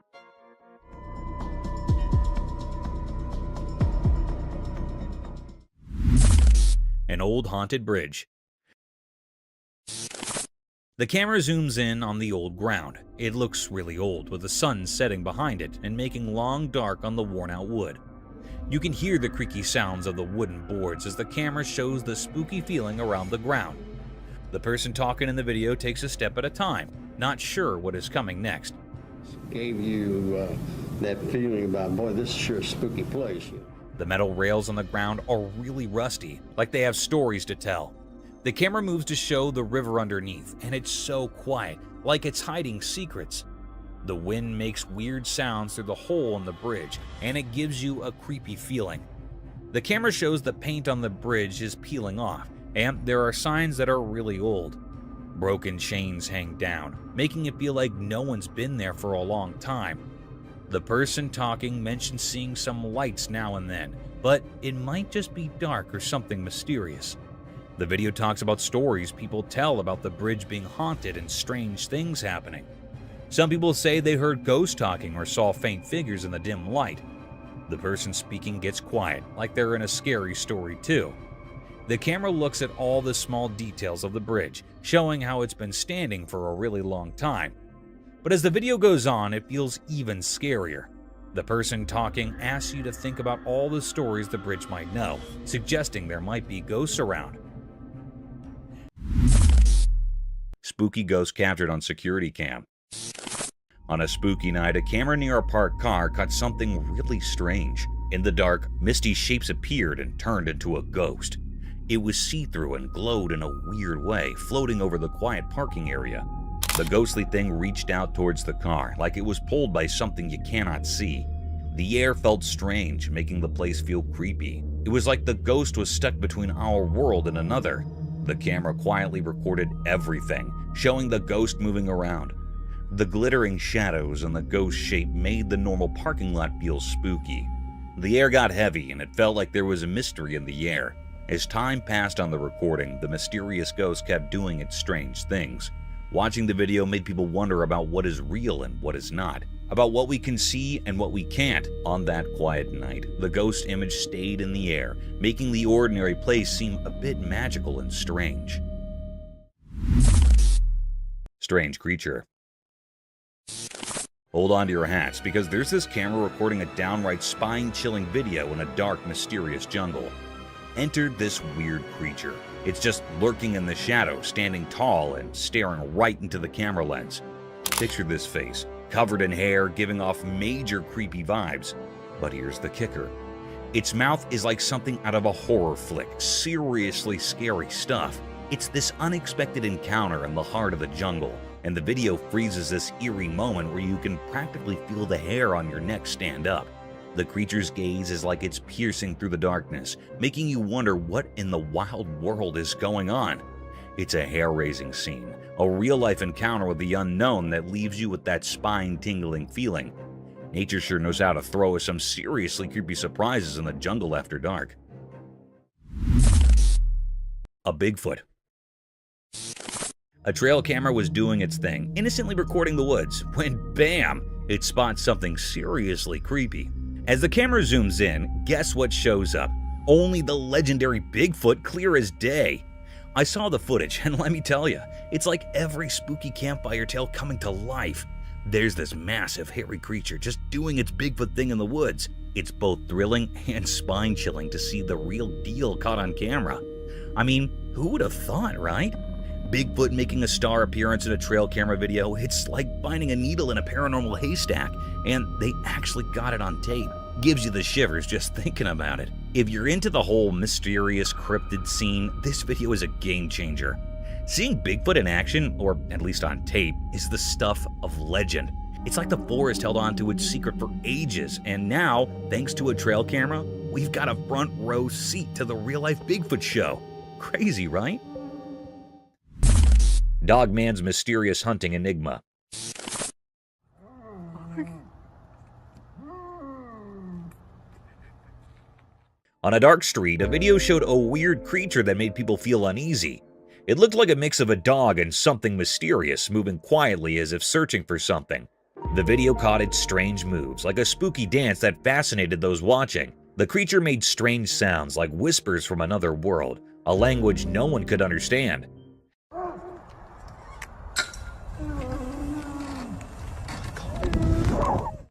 An old haunted bridge. The camera zooms in on the old ground. It looks really old, with the sun setting behind it and making long dark on the worn-out wood. You can hear the creaky sounds of the wooden boards as the camera shows the spooky feeling around the ground. The person talking in the video takes a step at a time, not sure what is coming next. Gave you that feeling about, boy, this is sure a spooky place. The metal rails on the ground are really rusty, like they have stories to tell. The camera moves to show the river underneath, and it's so quiet, like it's hiding secrets. The wind makes weird sounds through the hole in the bridge, and it gives you a creepy feeling. The camera shows the paint on the bridge is peeling off, and there are signs that are really old. Broken chains hang down, making it feel like no one's been there for a long time. The person talking mentions seeing some lights now and then, but it might just be dark or something mysterious. The video talks about stories people tell about the bridge being haunted and strange things happening. Some people say they heard ghosts talking or saw faint figures in the dim light. The person speaking gets quiet, like they're in a scary story too. The camera looks at all the small details of the bridge, showing how it's been standing for a really long time. But as the video goes on, it feels even scarier. The person talking asks you to think about all the stories the bridge might know, suggesting there might be ghosts around. Spooky ghost captured on security cam. On a spooky night, a camera near a parked car caught something really strange. In the dark, misty shapes appeared and turned into a ghost. It was see-through and glowed in a weird way, floating over the quiet parking area. The ghostly thing reached out towards the car, like it was pulled by something you cannot see. The air felt strange, making the place feel creepy. It was like the ghost was stuck between our world and another. The camera quietly recorded everything, showing the ghost moving around. The glittering shadows and the ghost shape made the normal parking lot feel spooky. The air got heavy and it felt like there was a mystery in the air. As time passed on the recording, the mysterious ghost kept doing its strange things. Watching the video made people wonder about what is real and what is not, about what we can see and what we can't. On that quiet night, the ghost image stayed in the air, making the ordinary place seem a bit magical and strange. Strange creature. Hold on to your hats, because there's this camera recording a downright spine-chilling video in a dark, mysterious jungle. Enter this weird creature. It's just lurking in the shadow, standing tall and staring right into the camera lens. Picture this face, covered in hair, giving off major creepy vibes. But here's the kicker. Its mouth is like something out of a horror flick, seriously scary stuff. It's this unexpected encounter in the heart of the jungle, and the video freezes this eerie moment where you can practically feel the hair on your neck stand up. The creature's gaze is like it's piercing through the darkness, making you wonder what in the wild world is going on. It's a hair-raising scene, a real-life encounter with the unknown that leaves you with that spine-tingling feeling. Nature sure knows how to throw us some seriously creepy surprises in the jungle after dark. A Bigfoot. A trail camera was doing its thing, innocently recording the woods, when bam, it spots something seriously creepy. As the camera zooms in, guess what shows up? Only the legendary Bigfoot, clear as day. I saw the footage, and let me tell you, it's like every spooky campfire tale coming to life. There's this massive, hairy creature just doing its Bigfoot thing in the woods. It's both thrilling and spine-chilling to see the real deal caught on camera. I mean, who would have thought, right? Bigfoot making a star appearance in a trail camera video, it's like finding a needle in a paranormal haystack, and they actually got it on tape. Gives you the shivers just thinking about it. If you're into the whole mysterious cryptid scene, this video is a game changer. Seeing Bigfoot in action, or at least on tape, is the stuff of legend. It's like the forest held on to its secret for ages, and now, thanks to a trail camera, we've got a front row seat to the real-life Bigfoot show. Crazy, right? Dogman's mysterious hunting enigma. On a dark street, a video showed a weird creature that made people feel uneasy. It looked like a mix of a dog and something mysterious, moving quietly as if searching for something. The video caught its strange moves, like a spooky dance that fascinated those watching. The creature made strange sounds like whispers from another world, a language no one could understand.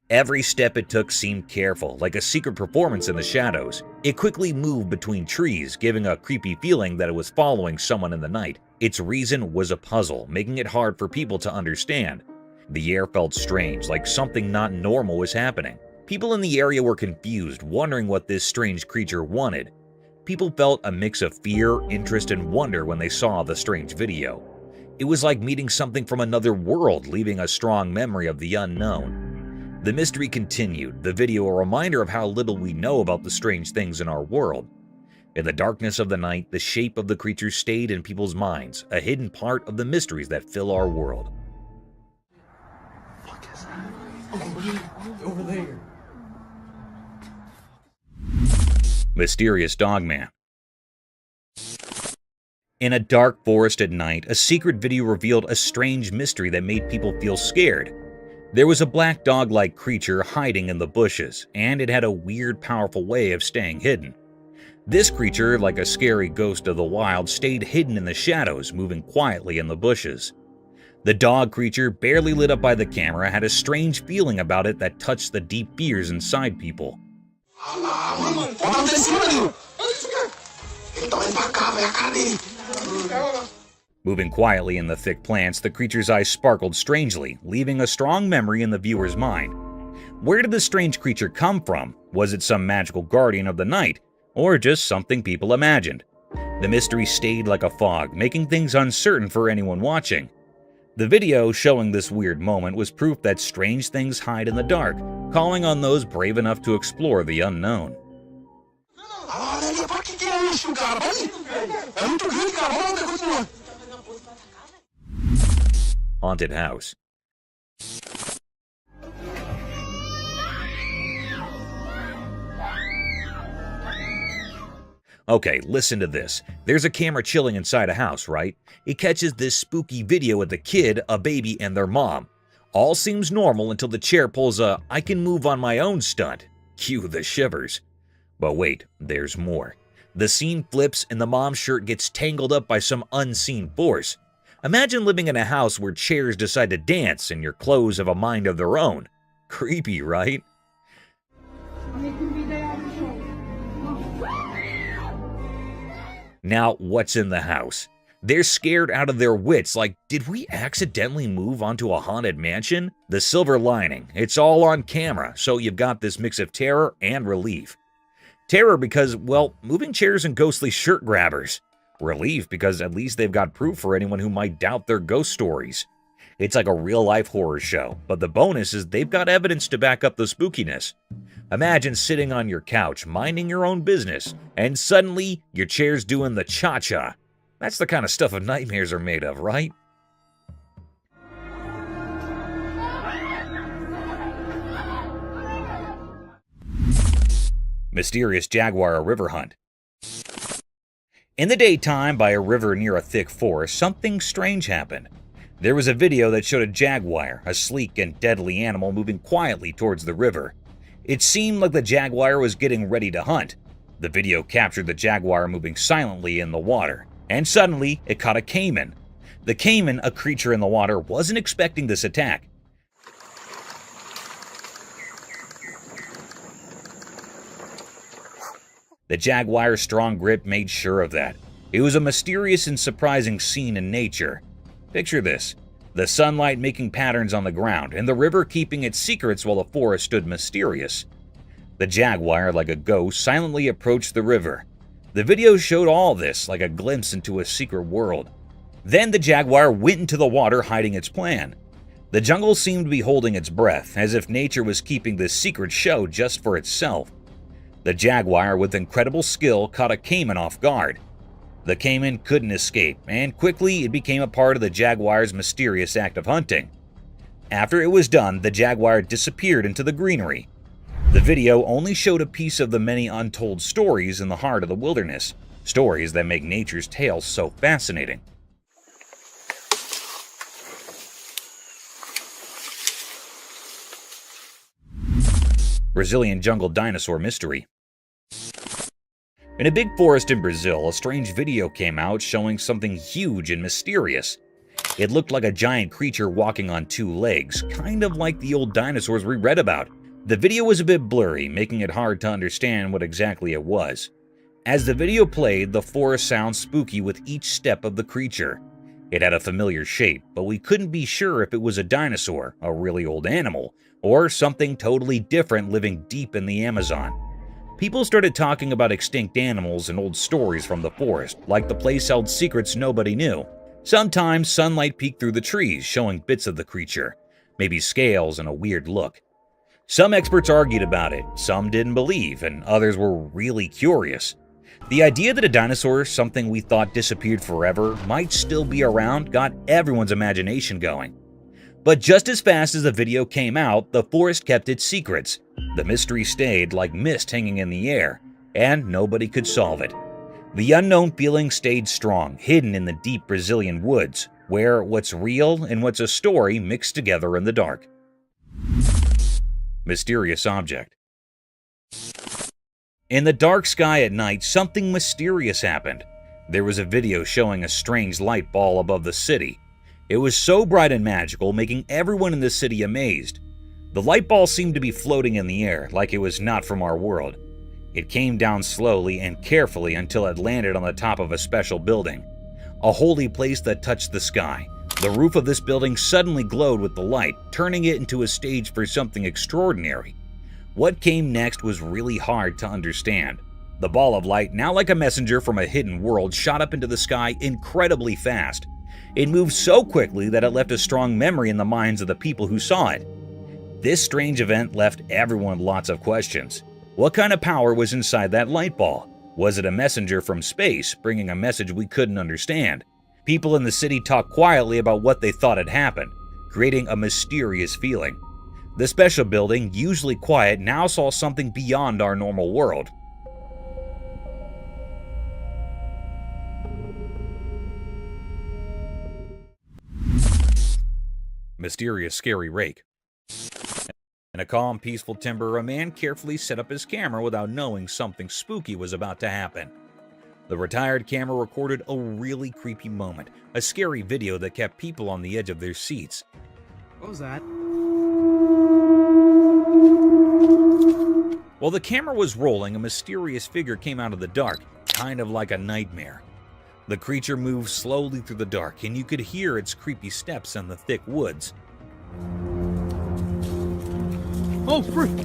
Every step it took seemed careful, like a secret performance in the shadows. It quickly moved between trees, giving a creepy feeling that it was following someone in the night. Its reason was a puzzle, making it hard for people to understand. The air felt strange, like something not normal was happening. People in the area were confused, wondering what this strange creature wanted. People felt a mix of fear, interest, and wonder when they saw the strange video. It was like meeting something from another world, leaving a strong memory of the unknown. The mystery continued, the video a reminder of how little we know about the strange things in our world. In the darkness of the night, the shape of the creature stayed in people's minds, a hidden part of the mysteries that fill our world. What is that? Over there. Mysterious Dogman. In a dark forest at night, a secret video revealed a strange mystery that made people feel scared. There was a black dog-like creature hiding in the bushes, and it had a weird, powerful way of staying hidden. This creature, like a scary ghost of the wild, stayed hidden in the shadows, moving quietly in the bushes. The dog creature, barely lit up by the camera, had a strange feeling about it that touched the deep fears inside people. Moving quietly in the thick plants, the creature's eyes sparkled strangely, leaving a strong memory in the viewer's mind. Where did the strange creature come from? Was it some magical guardian of the night, or just something people imagined? The mystery stayed like a fog, making things uncertain for anyone watching. The video showing this weird moment was proof that strange things hide in the dark, calling on those brave enough to explore the unknown. Haunted house. Okay, listen to this. There's a camera chilling inside a house, right? It catches this spooky video with a kid, a baby, and their mom. All seems normal until the chair pulls a "I can move on my own" stunt. Cue the shivers. But wait, there's more. The scene flips and the mom's shirt gets tangled up by some unseen force. Imagine living in a house where chairs decide to dance and your clothes have a mind of their own. Creepy, right? Now, what's in the house? They're scared out of their wits, like, did we accidentally move onto a haunted mansion? The silver lining, it's all on camera, so you've got this mix of terror and relief. Terror because, well, moving chairs and ghostly shirt grabbers. Relief because at least they've got proof for anyone who might doubt their ghost stories. It's like a real-life horror show, but the bonus is they've got evidence to back up the spookiness. Imagine sitting on your couch, minding your own business, and suddenly your chair's doing the cha-cha. That's the kind of stuff nightmares are made of, right? Mysterious jaguar river hunt. In the daytime, by a river near a thick forest, something strange happened. There was a video that showed a jaguar, a sleek and deadly animal, moving quietly towards the river. It seemed like the jaguar was getting ready to hunt. The video captured the jaguar moving silently in the water, and suddenly it caught a caiman. The caiman, a creature in the water, wasn't expecting this attack. The jaguar's strong grip made sure of that. It was a mysterious and surprising scene in nature. Picture this: the sunlight making patterns on the ground, and the river keeping its secrets while the forest stood mysterious. The jaguar, like a ghost, silently approached the river. The video showed all this like a glimpse into a secret world. Then the jaguar went into the water, hiding its plan. The jungle seemed to be holding its breath, as if nature was keeping this secret show just for itself. The jaguar, with incredible skill, caught a caiman off guard. The caiman couldn't escape, and quickly it became a part of the jaguar's mysterious act of hunting. After it was done, the jaguar disappeared into the greenery. The video only showed a piece of the many untold stories in the heart of the wilderness, stories that make nature's tales so fascinating. Brazilian jungle dinosaur mystery. In a big forest in Brazil, a strange video came out showing something huge and mysterious. It looked like a giant creature walking on two legs, kind of like the old dinosaurs we read about. The video was a bit blurry, making it hard to understand what exactly it was. As the video played, the forest sounded spooky with each step of the creature. It had a familiar shape, but we couldn't be sure if it was a dinosaur, a really old animal, or something totally different living deep in the Amazon. People started talking about extinct animals and old stories from the forest, like the place held secrets nobody knew. Sometimes sunlight peeked through the trees, showing bits of the creature, maybe scales and a weird look. Some experts argued about it, some didn't believe, and others were really curious. The idea that a dinosaur, something we thought disappeared forever, might still be around got everyone's imagination going. But just as fast as the video came out, the forest kept its secrets. The mystery stayed like mist hanging in the air, and nobody could solve it. The unknown feeling stayed strong, hidden in the deep Brazilian woods, where what's real and what's a story mixed together in the dark. Mysterious object. In the dark sky at night, something mysterious happened. There was a video showing a strange light ball above the city. It was so bright and magical, making everyone in the city amazed. The light ball seemed to be floating in the air, like it was not from our world. It came down slowly and carefully until it landed on the top of a special building, a holy place that touched the sky. The roof of this building suddenly glowed with the light, turning it into a stage for something extraordinary. What came next was really hard to understand. The ball of light, now like a messenger from a hidden world, shot up into the sky incredibly fast. It moved so quickly that it left a strong memory in the minds of the people who saw it. This strange event left everyone with lots of questions. What kind of power was inside that light ball? Was it a messenger from space, bringing a message we couldn't understand? People in the city talked quietly about what they thought had happened, creating a mysterious feeling. The special building, usually quiet, now saw something beyond our normal world. Mysterious scary rake. In a calm, peaceful timber, a man carefully set up his camera without knowing something spooky was about to happen. The retired camera recorded a really creepy moment, a scary video that kept people on the edge of their seats. What was that? While the camera was rolling, a mysterious figure came out of the dark, kind of like a nightmare. The creature moved slowly through the dark, and you could hear its creepy steps in the thick woods. Oh, frick!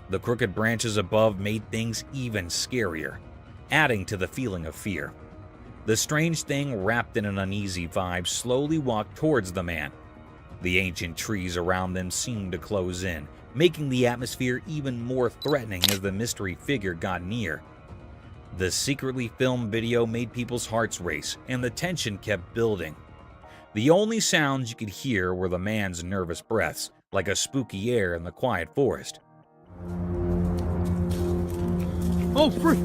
The crooked branches above made things even scarier, adding to the feeling of fear. The strange thing, wrapped in an uneasy vibe, slowly walked towards the man. The ancient trees around them seemed to close in, making the atmosphere even more threatening as the mystery figure got near. The secretly filmed video made people's hearts race, and the tension kept building. The only sounds you could hear were the man's nervous breaths, like a spooky air in the quiet forest. Oh, frick!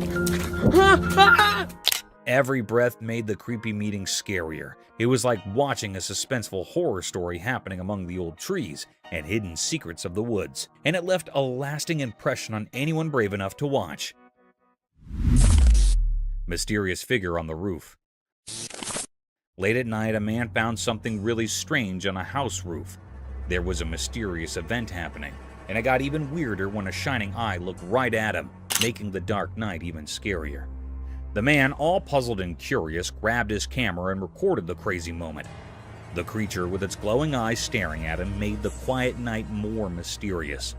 Every breath made the creepy meeting scarier. It was like watching a suspenseful horror story happening among the old trees and hidden secrets of the woods, and it left a lasting impression on anyone brave enough to watch. Mysterious figure on the roof. Late at night, a man found something really strange on a house roof. There was a mysterious event happening, and it got even weirder when a shining eye looked right at him, making the dark night even scarier. The man, all puzzled and curious, grabbed his camera and recorded the crazy moment. The creature, with its glowing eyes staring at him, made the quiet night more mysterious.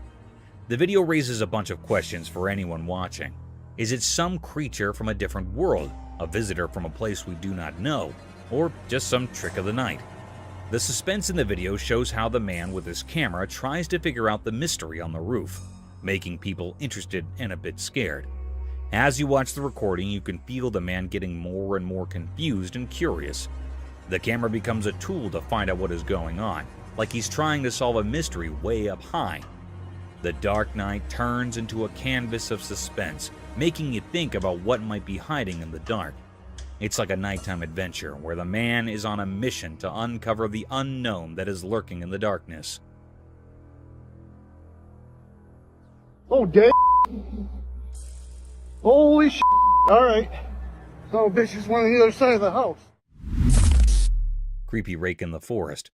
The video raises a bunch of questions for anyone watching. Is it some creature from a different world, a visitor from a place we do not know, or just some trick of the night? The suspense in the video shows how the man with his camera tries to figure out the mystery on the roof, making people interested and a bit scared. As you watch the recording, you can feel the man getting more and more confused and curious. The camera becomes a tool to find out what is going on, like he's trying to solve a mystery way up high. The dark night turns into a canvas of suspense, making you think about what might be hiding in the dark. It's like a nighttime adventure where the man is on a mission to uncover the unknown that is lurking in the darkness. Oh, damn. Holy shit. Alright. Oh, bitch is one on the other side of the house. Creepy rake in the forest.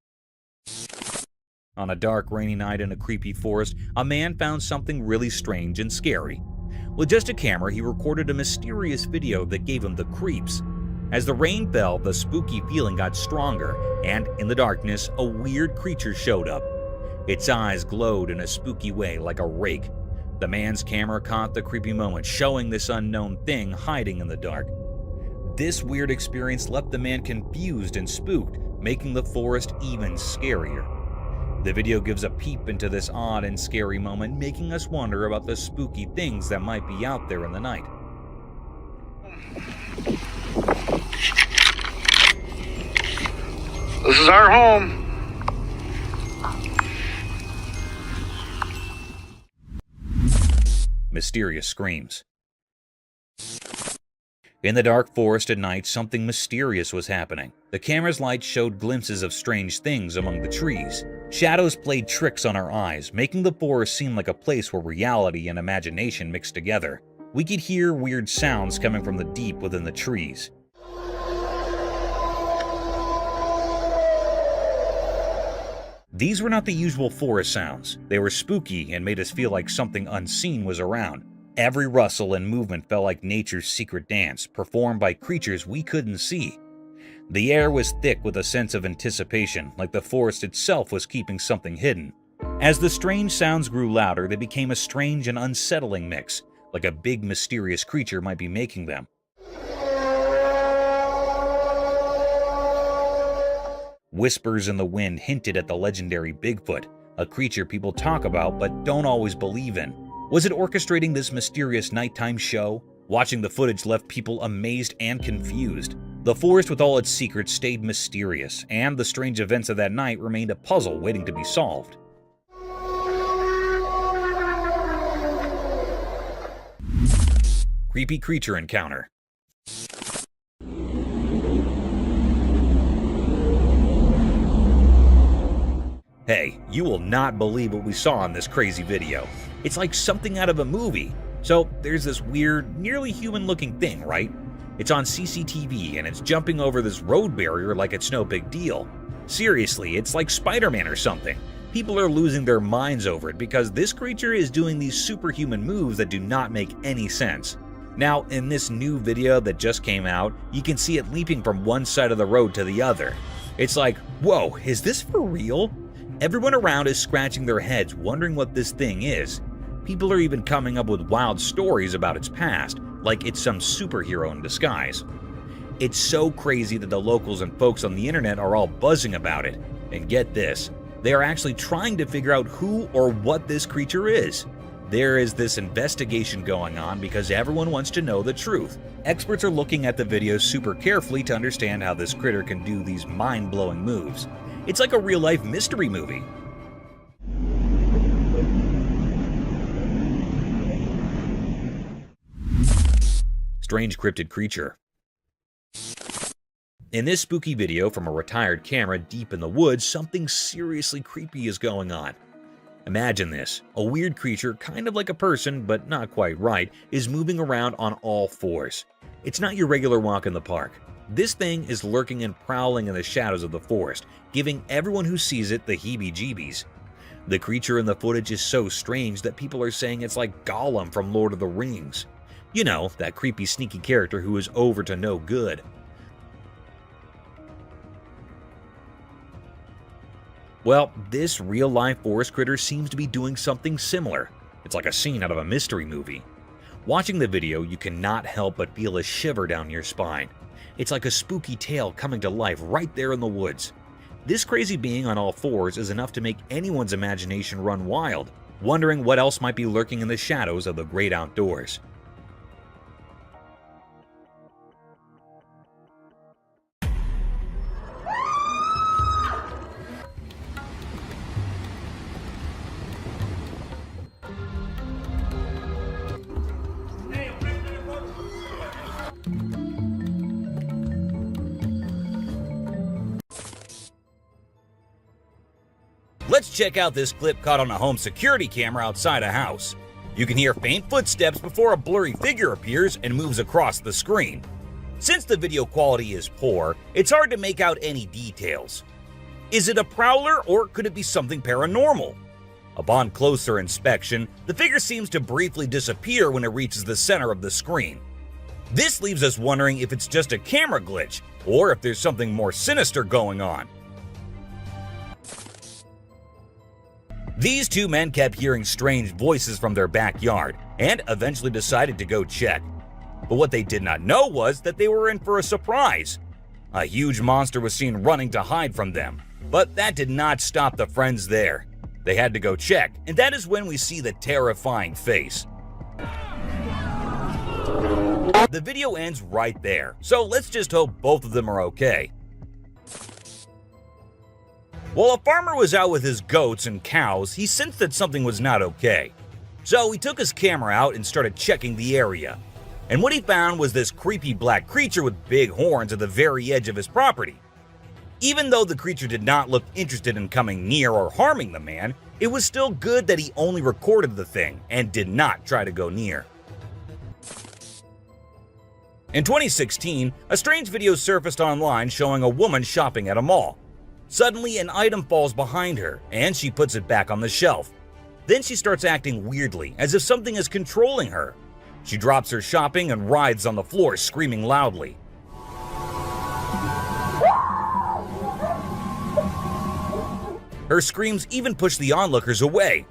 On a dark, rainy night in a creepy forest, a man found something really strange and scary. With just a camera, he recorded a mysterious video that gave him the creeps. As the rain fell, the spooky feeling got stronger, and in the darkness, a weird creature showed up. Its eyes glowed in a spooky way like a rake. The man's camera caught the creepy moment, showing this unknown thing hiding in the dark. This weird experience left the man confused and spooked, making the forest even scarier. The video gives a peep into this odd and scary moment, making us wonder about the spooky things that might be out there in the night. This is our home. Mysterious screams. In the dark forest at night, something mysterious was happening. The camera's light showed glimpses of strange things among the trees. Shadows played tricks on our eyes, making the forest seem like a place where reality and imagination mixed together. We could hear weird sounds coming from the deep within the trees. These were not the usual forest sounds. They were spooky and made us feel like something unseen was around. Every rustle and movement felt like nature's secret dance, performed by creatures we couldn't see. The air was thick with a sense of anticipation, like the forest itself was keeping something hidden. As the strange sounds grew louder, they became a strange and unsettling mix, like a big mysterious creature might be making them. Whispers in the wind hinted at the legendary Bigfoot, a creature people talk about but don't always believe in. Was it orchestrating this mysterious nighttime show? Watching the footage left people amazed and confused. The forest with all its secrets stayed mysterious, and the strange events of that night remained a puzzle waiting to be solved. Creepy creature encounter. Hey, you will not believe what we saw in this crazy video. It's like something out of a movie. So there's this weird, nearly human-looking thing, right? It's on CCTV and it's jumping over this road barrier like it's no big deal. Seriously, it's like Spider-Man or something. People are losing their minds over it because this creature is doing these superhuman moves that do not make any sense. Now, in this new video that just came out, you can see it leaping from one side of the road to the other. It's like, whoa, is this for real? Everyone around is scratching their heads wondering what this thing is. People are even coming up with wild stories about its past, like it's some superhero in disguise. It's so crazy that the locals and folks on the internet are all buzzing about it. And get this, they are actually trying to figure out who or what this creature is. There is this investigation going on because everyone wants to know the truth. Experts are looking at the videos super carefully to understand how this critter can do these mind-blowing moves. It's like a real-life mystery movie. Strange cryptid creature. In this spooky video from a retired camera deep in the woods, something seriously creepy is going on. Imagine this. A weird creature, kind of like a person, but not quite right, is moving around on all fours. It's not your regular walk in the park. This thing is lurking and prowling in the shadows of the forest, giving everyone who sees it the heebie-jeebies. The creature in the footage is so strange that people are saying it's like Gollum from Lord of the Rings. You know, that creepy sneaky character who is over to no good. Well, this real-life forest critter seems to be doing something similar. It's like a scene out of a mystery movie. Watching the video, you cannot help but feel a shiver down your spine. It's like a spooky tale coming to life right there in the woods. This crazy being on all fours is enough to make anyone's imagination run wild, wondering what else might be lurking in the shadows of the great outdoors. Let's check out this clip caught on a home security camera outside a house. You can hear faint footsteps before a blurry figure appears and moves across the screen. Since the video quality is poor, it's hard to make out any details. Is it a prowler or could it be something paranormal? Upon closer inspection, the figure seems to briefly disappear when it reaches the center of the screen. This leaves us wondering if it's just a camera glitch or if there's something more sinister going on. These two men kept hearing strange voices from their backyard and eventually decided to go check. But what they did not know was that they were in for a surprise. A huge monster was seen running to hide from them, but that did not stop the friends there. They had to go check, and that is when we see the terrifying face. The video ends right there, so let's just hope both of them are okay. While a farmer was out with his goats and cows, he sensed that something was not okay. So he took his camera out and started checking the area. And what he found was this creepy black creature with big horns at the very edge of his property. Even though the creature did not look interested in coming near or harming the man, it was still good that he only recorded the thing and did not try to go near. In 2016, a strange video surfaced online showing a woman shopping at a mall. Suddenly, an item falls behind her, and she puts it back on the shelf. Then she starts acting weirdly, as if something is controlling her. She drops her shopping and writhes on the floor, screaming loudly. Her screams even push the onlookers away.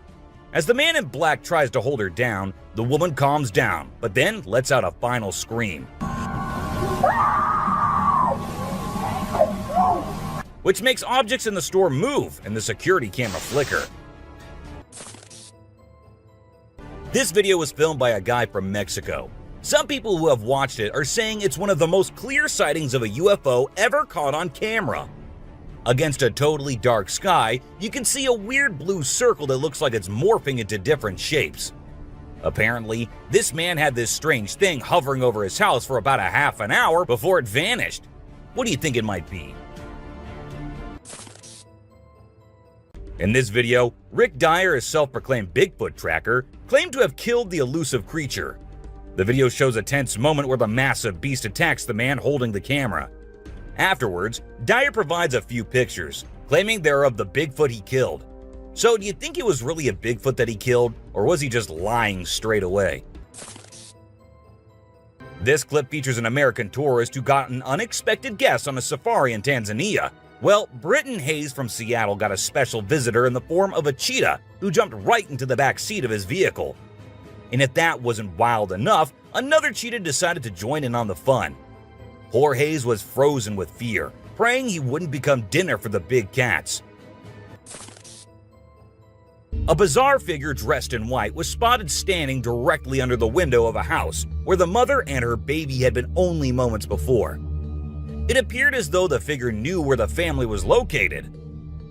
As the man in black tries to hold her down, the woman calms down, but then lets out a final scream, which makes objects in the store move and the security camera flicker. This video was filmed by a guy from Mexico. Some people who have watched it are saying it's one of the most clear sightings of a UFO ever caught on camera. Against a totally dark sky, you can see a weird blue circle that looks like it's morphing into different shapes. Apparently, this man had this strange thing hovering over his house for about a half an hour before it vanished. What do you think it might be? In this video, Rick Dyer, a self-proclaimed Bigfoot tracker, claimed to have killed the elusive creature. The video shows a tense moment where the massive beast attacks the man holding the camera. Afterwards, Dyer provides a few pictures, claiming they're of the Bigfoot he killed. So do you think it was really a Bigfoot that he killed, or was he just lying straight away? This clip features an American tourist who got an unexpected guest on a safari in Tanzania. Well, Britton Hayes from Seattle got a special visitor in the form of a cheetah who jumped right into the back seat of his vehicle. And if that wasn't wild enough, another cheetah decided to join in on the fun. Poor Hayes was frozen with fear, praying he wouldn't become dinner for the big cats. A bizarre figure dressed in white was spotted standing directly under the window of a house where the mother and her baby had been only moments before. It appeared as though the figure knew where the family was located.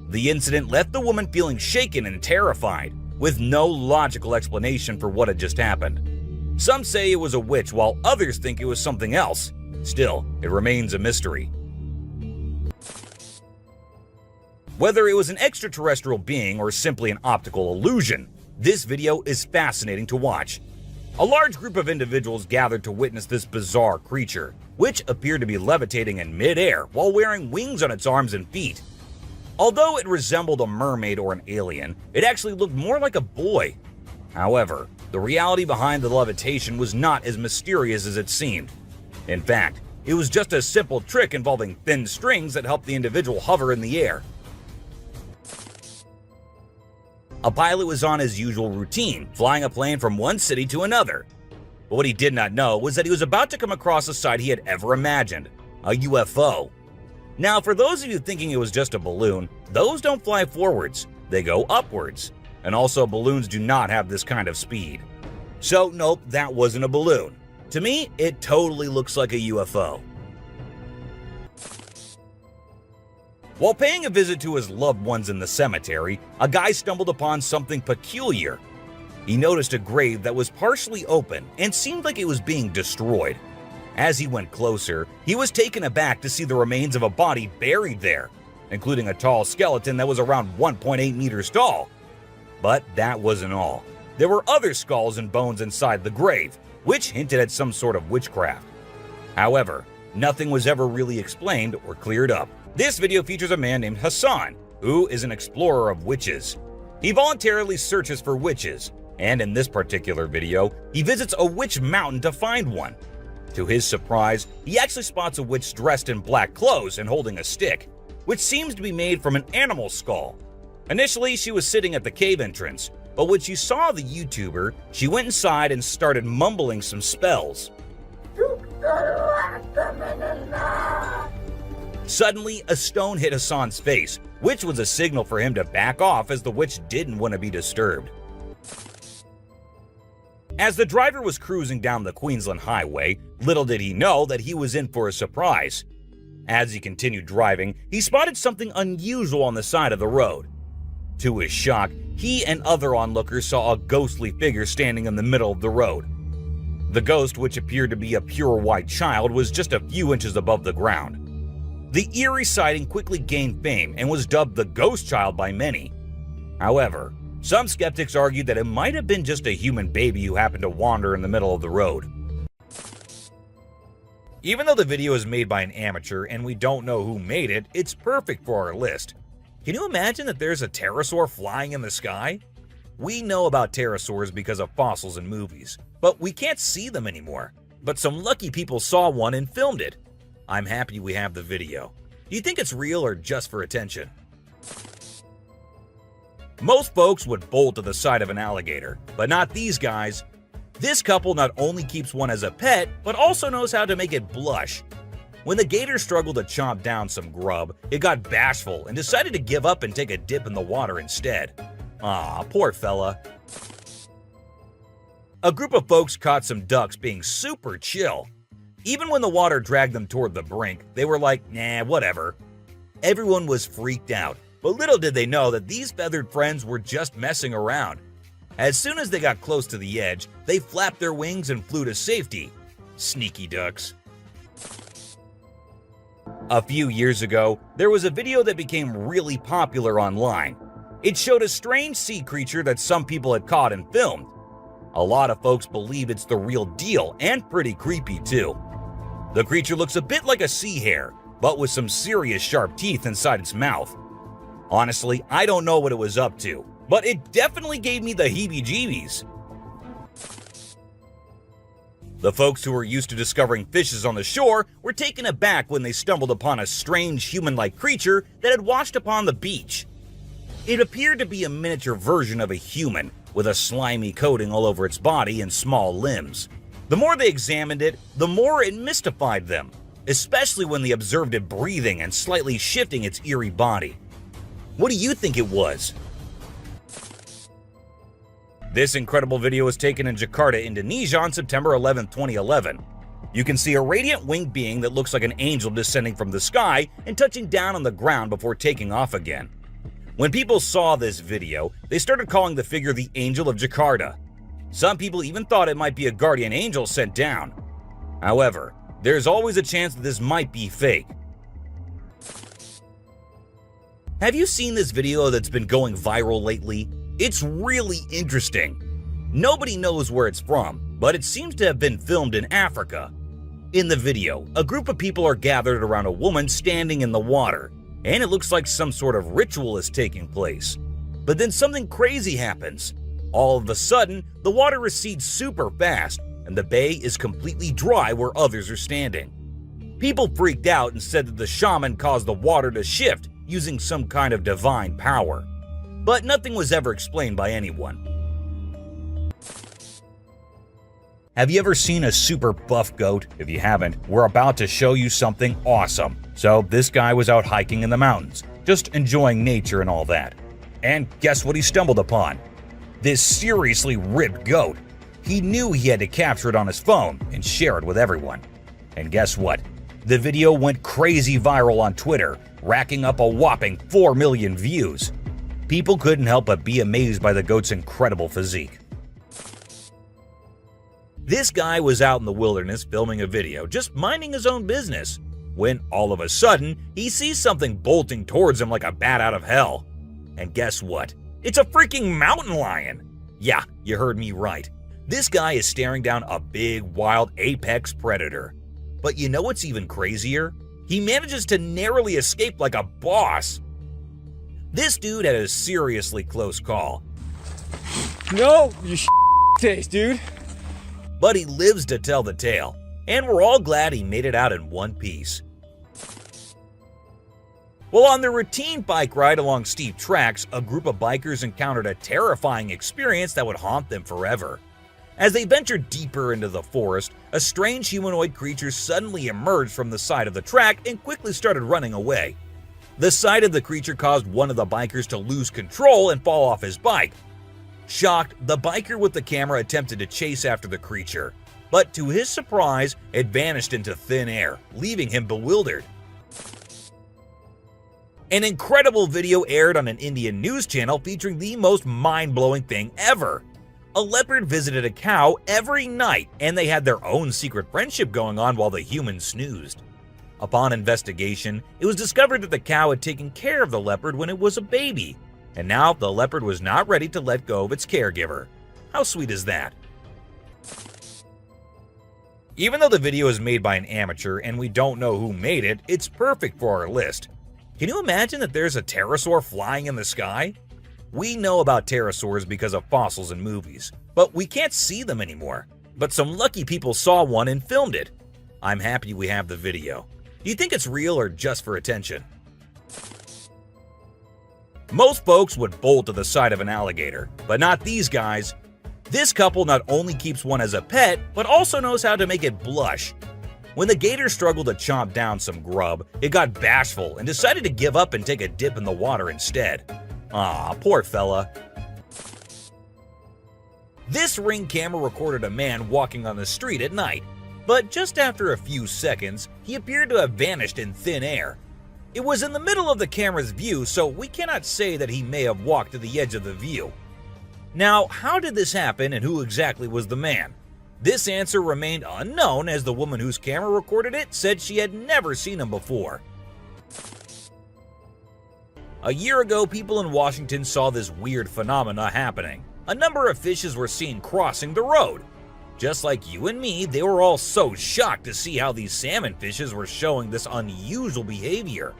The incident left the woman feeling shaken and terrified, with no logical explanation for what had just happened. Some say it was a witch, while others think it was something else. Still, it remains a mystery. Whether it was an extraterrestrial being or simply an optical illusion, this video is fascinating to watch. A large group of individuals gathered to witness this bizarre creature, which appeared to be levitating in midair while wearing wings on its arms and feet. Although it resembled a mermaid or an alien, it actually looked more like a boy. However, the reality behind the levitation was not as mysterious as it seemed. In fact, it was just a simple trick involving thin strings that helped the individual hover in the air. A pilot was on his usual routine, flying a plane from one city to another. But what he did not know was that he was about to come across a sight he had ever imagined, a UFO. Now, for those of you thinking it was just a balloon, those don't fly forwards, they go upwards. And also, balloons do not have this kind of speed. So, nope, that wasn't a balloon. To me, it totally looks like a UFO. While paying a visit to his loved ones in the cemetery, a guy stumbled upon something peculiar. He noticed a grave that was partially open and seemed like it was being destroyed. As he went closer, he was taken aback to see the remains of a body buried there, including a tall skeleton that was around 1.8 meters tall. But that wasn't all. There were other skulls and bones inside the grave, which hinted at some sort of witchcraft. However, nothing was ever really explained or cleared up. This video features a man named Hassan, who is an explorer of witches. He voluntarily searches for witches, and in this particular video, he visits a witch mountain to find one. To his surprise, he actually spots a witch dressed in black clothes and holding a stick, which seems to be made from an animal skull. Initially, she was sitting at the cave entrance, but when she saw the YouTuber, she went inside and started mumbling some spells. Suddenly, a stone hit Hassan's face, which was a signal for him to back off as the witch didn't want to be disturbed. As the driver was cruising down the Queensland Highway, little did he know that he was in for a surprise. As he continued driving, he spotted something unusual on the side of the road. To his shock, he and other onlookers saw a ghostly figure standing in the middle of the road. The ghost, which appeared to be a pure white child, was just a few inches above the ground. The eerie sighting quickly gained fame and was dubbed the Ghost Child by many. However, some skeptics argued that it might have been just a human baby who happened to wander in the middle of the road. Even though the video is made by an amateur and we don't know who made it, it's perfect for our list. Can you imagine that there's a pterosaur flying in the sky? We know about pterosaurs because of fossils in movies, but we can't see them anymore. But some lucky people saw one and filmed it. I'm happy we have the video. Do you think it's real or just for attention? Most folks would bolt to the side of an alligator, but not these guys. This couple not only keeps one as a pet, but also knows how to make it blush. When the gator struggled to chomp down some grub, it got bashful and decided to give up and take a dip in the water instead. Aw, poor fella. A group of folks caught some ducks being super chill. Even when the water dragged them toward the brink, they were like, nah, whatever. Everyone was freaked out, but little did they know that these feathered friends were just messing around. As soon as they got close to the edge, they flapped their wings and flew to safety. Sneaky ducks. A few years ago, there was a video that became really popular online. It showed a strange sea creature that some people had caught and filmed. A lot of folks believe it's the real deal and pretty creepy too. The creature looks a bit like a sea hare, but with some serious sharp teeth inside its mouth. Honestly, I don't know what it was up to, but it definitely gave me the heebie-jeebies. The folks who were used to discovering fishes on the shore were taken aback when they stumbled upon a strange human-like creature that had washed upon the beach. It appeared to be a miniature version of a human, with a slimy coating all over its body and small limbs. The more they examined it, the more it mystified them, especially when they observed it breathing and slightly shifting its eerie body. What do you think it was? This incredible video was taken in Jakarta, Indonesia on September 11, 2011. You can see a radiant winged being that looks like an angel descending from the sky and touching down on the ground before taking off again. When people saw this video, they started calling the figure the Angel of Jakarta. Some people even thought it might be a guardian angel sent down. However, there's always a chance that this might be fake. Have you seen this video that's been going viral lately? It's really interesting. Nobody knows where it's from, but it seems to have been filmed in Africa. In the video, a group of people are gathered around a woman standing in the water, and it looks like some sort of ritual is taking place. But then something crazy happens. All of a sudden, the water recedes super fast, and the bay is completely dry where others are standing. People freaked out and said that the shaman caused the water to shift using some kind of divine power. but nothing was ever explained by anyone. Have you ever seen a super buff goat? If you haven't, we're about to show you something awesome. So this guy was out hiking in the mountains, just enjoying nature and all that. And guess what he stumbled upon? This seriously ripped goat. He knew he had to capture it on his phone and share it with everyone. And guess what? The video went crazy viral on Twitter, racking up a whopping 4 million views. People couldn't help but be amazed by the goat's incredible physique. This guy was out in the wilderness filming a video, just minding his own business, when all of a sudden, he sees something bolting towards him like a bat out of hell. And guess what? It's a freaking mountain lion! Yeah, you heard me right. This guy is staring down a big, wild apex predator. But you know what's even crazier? He manages to narrowly escape like a boss. This dude had a seriously close call. No, you taste, dude. But he lives to tell the tale, and we're all glad he made it out in one piece. Well, on their routine bike ride along steep tracks, a group of bikers encountered a terrifying experience that would haunt them forever. As they ventured deeper into the forest, a strange humanoid creature suddenly emerged from the side of the track and quickly started running away. The sight of the creature caused one of the bikers to lose control and fall off his bike. Shocked, the biker with the camera attempted to chase after the creature, but to his surprise, it vanished into thin air, leaving him bewildered. An incredible video aired on an Indian news channel featuring the most mind-blowing thing ever. A leopard visited a cow every night, and they had their own secret friendship going on while the human snoozed. Upon investigation, it was discovered that the cow had taken care of the leopard when it was a baby, and now the leopard was not ready to let go of its caregiver. How sweet is that? Even though the video is made by an amateur and we don't know who made it, it's perfect for our list. Can you imagine that there's a pterosaur flying in the sky? We know about pterosaurs because of fossils in movies, but we can't see them anymore. But some lucky people saw one and filmed it. I'm happy we have the video. Do you think it's real or just for attention? Most folks would bolt to the side of an alligator, but not these guys. This couple not only keeps one as a pet, but also knows how to make it blush. When the gator struggled to chomp down some grub, it got bashful and decided to give up and take a dip in the water instead. Aw, poor fella. This Ring camera recorded a man walking on the street at night, but just after a few seconds, he appeared to have vanished in thin air. It was in the middle of the camera's view, so we cannot say that he may have walked to the edge of the view. Now, how did this happen and who exactly was the man? This answer remained unknown as the woman whose camera recorded it said she had never seen him before. A year ago, people in Washington saw this weird phenomena happening. A number of fishes were seen crossing the road. Just like you and me, they were all so shocked to see how these salmon fishes were showing this unusual behavior.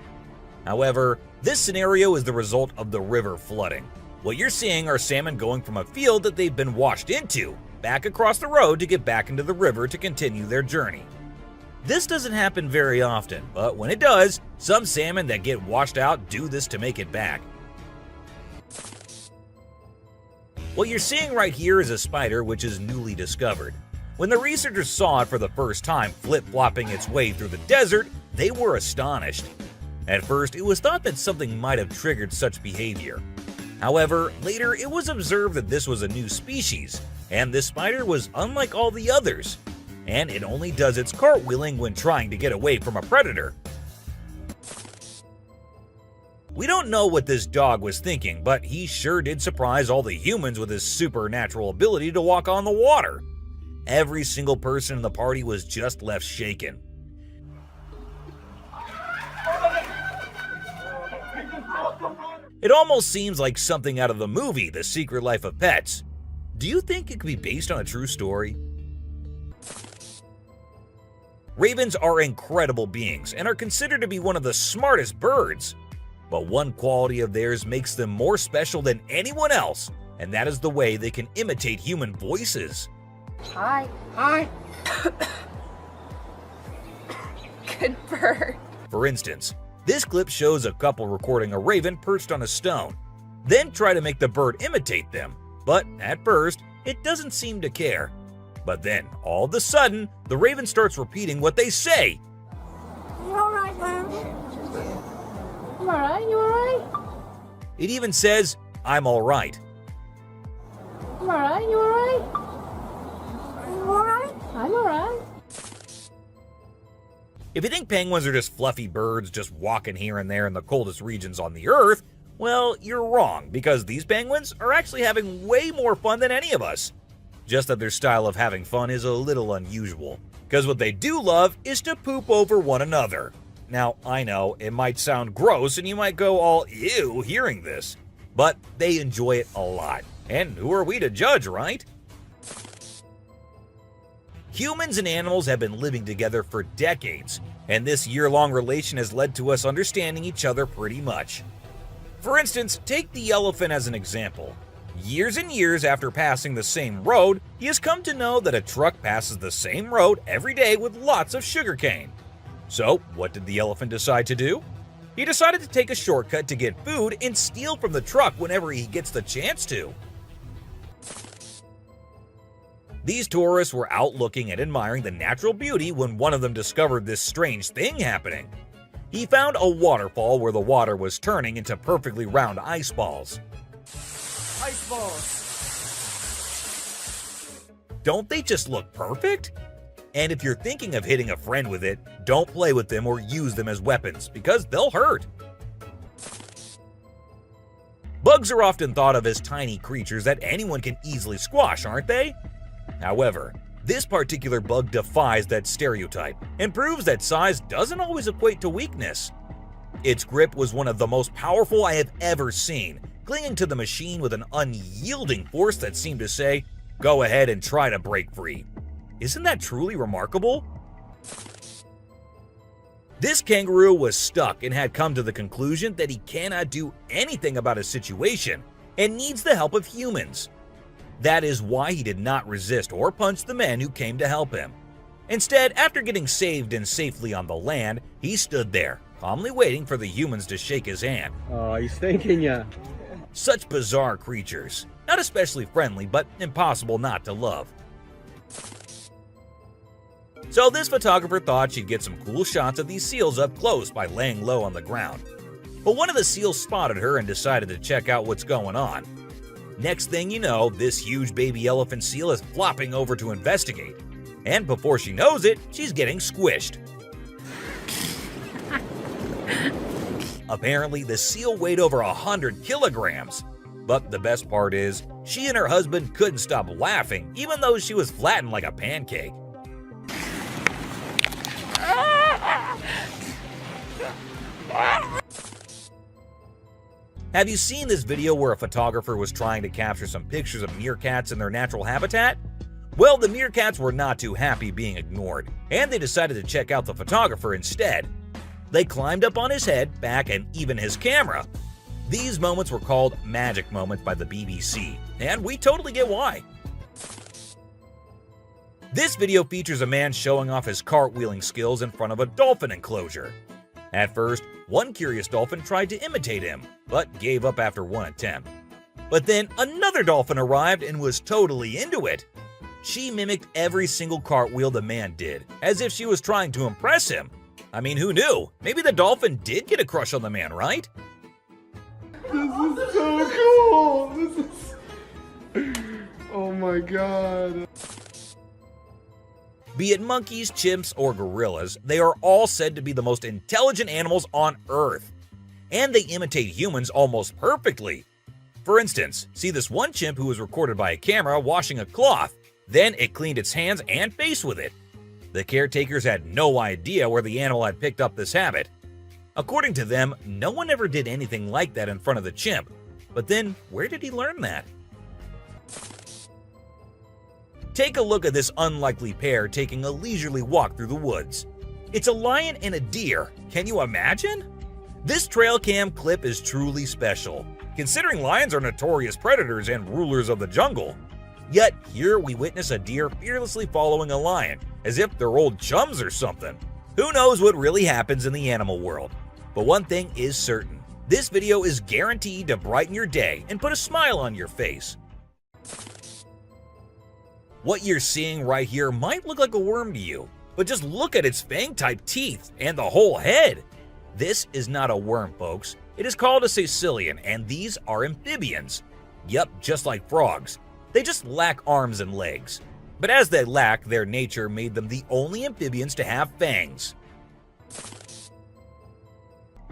However, this scenario is the result of the river flooding. What you're seeing are salmon going from a field that they've been washed into, back across the road to get back into the river to continue their journey. This doesn't happen very often, but when it does, some salmon that get washed out do this to make it back. What you're seeing right here is a spider which is newly discovered. When the researchers saw it for the first time flip-flopping its way through the desert, they were astonished. At first, it was thought that something might have triggered such behavior. However, later it was observed that this was a new species, and this spider was unlike all the others, and it only does its cartwheeling when trying to get away from a predator. We don't know what this dog was thinking, but he sure did surprise all the humans with his supernatural ability to walk on the water. Every single person in the party was just left shaken. It almost seems like something out of the movie The Secret Life of Pets. Do you think it could be based on a true story? Ravens are incredible beings and are considered to be one of the smartest birds. But one quality of theirs makes them more special than anyone else, and that is the way they can imitate human voices. Hi. Hi. Good bird. For instance, this clip shows a couple recording a raven perched on a stone. then try to make the bird imitate them. But at first, it doesn't seem to care. But then, all of a sudden, the raven starts repeating what they say. You alright, love? You alright? You alright? It even says, I'm alright. You alright? You alright? You alright? I'm alright. If you think penguins are just fluffy birds just walking here and there in the coldest regions on the Earth, well, you're wrong, because these penguins are actually having way more fun than any of us. Just that their style of having fun is a little unusual, because what they do love is to poop over one another. Now, I know, it might sound gross and you might go all ew hearing this, but they enjoy it a lot. And who are we to judge, right? Humans and animals have been living together for decades, and this year-long relation has led to us understanding each other pretty much. For instance, take the elephant as an example. Years and years after passing the same road, he has come to know that a truck passes the same road every day with lots of sugarcane. So, what did the elephant decide to do? He decided to take a shortcut to get food and steal from the truck whenever he gets the chance to. These tourists were out looking and admiring the natural beauty when one of them discovered this strange thing happening. He found a waterfall where the water was turning into perfectly round ice balls. Ice balls. Don't they just look perfect? And if you're thinking of hitting a friend with it, don't play with them or use them as weapons, because they'll hurt. Bugs are often thought of as tiny creatures that anyone can easily squash, aren't they? However, this particular bug defies that stereotype and proves that size doesn't always equate to weakness. Its grip was one of the most powerful I have ever seen, clinging to the machine with an unyielding force that seemed to say, "Go ahead and try to break free." Isn't that truly remarkable? This kangaroo was stuck and had come to the conclusion that he cannot do anything about his situation and needs the help of humans. That is why he did not resist or punch the men who came to help him. Instead, after getting saved and safely on the land, he stood there, calmly waiting for the humans to shake his hand. Oh, he's thanking ya. Such bizarre creatures. Not especially friendly, but impossible not to love. So this photographer thought she'd get some cool shots of these seals up close by laying low on the ground. But one of the seals spotted her and decided to check out what's going on. Next thing you know, this huge baby elephant seal is flopping over to investigate. And before she knows it, she's getting squished. Apparently, the seal weighed over 100 kilograms. But the best part is, she and her husband couldn't stop laughing, even though she was flattened like a pancake. Have you seen this video where a photographer was trying to capture some pictures of meerkats in their natural habitat? Well, the meerkats were not too happy being ignored, and they decided to check out the photographer instead. They climbed up on his head, back, and even his camera. These moments were called magic moments by the BBC, and we totally get why. This video features a man showing off his cartwheeling skills in front of a dolphin enclosure. At first, one curious dolphin tried to imitate him, but gave up after one attempt. But then another dolphin arrived and was totally into it. She mimicked every single cartwheel the man did, as if she was trying to impress him. I mean, who knew? Maybe the dolphin did get a crush on the man, right? This is so cool. This is... Oh my god. Be it monkeys, chimps, or gorillas, they are all said to be the most intelligent animals on Earth. And they imitate humans almost perfectly. For instance, see this one chimp who was recorded by a camera washing a cloth. Then it cleaned its hands and face with it. The caretakers had no idea where the animal had picked up this habit. According to them, no one ever did anything like that in front of the chimp. But then, where did he learn that? Take a look at this unlikely pair taking a leisurely walk through the woods. It's a lion and a deer. Can you imagine? This trail cam clip is truly special, considering lions are notorious predators and rulers of the jungle. Yet here we witness a deer fearlessly following a lion, as if they're old chums or something. Who knows what really happens in the animal world? But one thing is certain, This video is guaranteed to brighten your day and put a smile on your face. What you're seeing right here might look like a worm to you, but just look at its fang-type teeth and the whole head. This is not a worm, folks. It is called a caecilian, and these are amphibians. Yup, just like frogs. They just lack arms and legs. But as they lack, their nature made them the only amphibians to have fangs.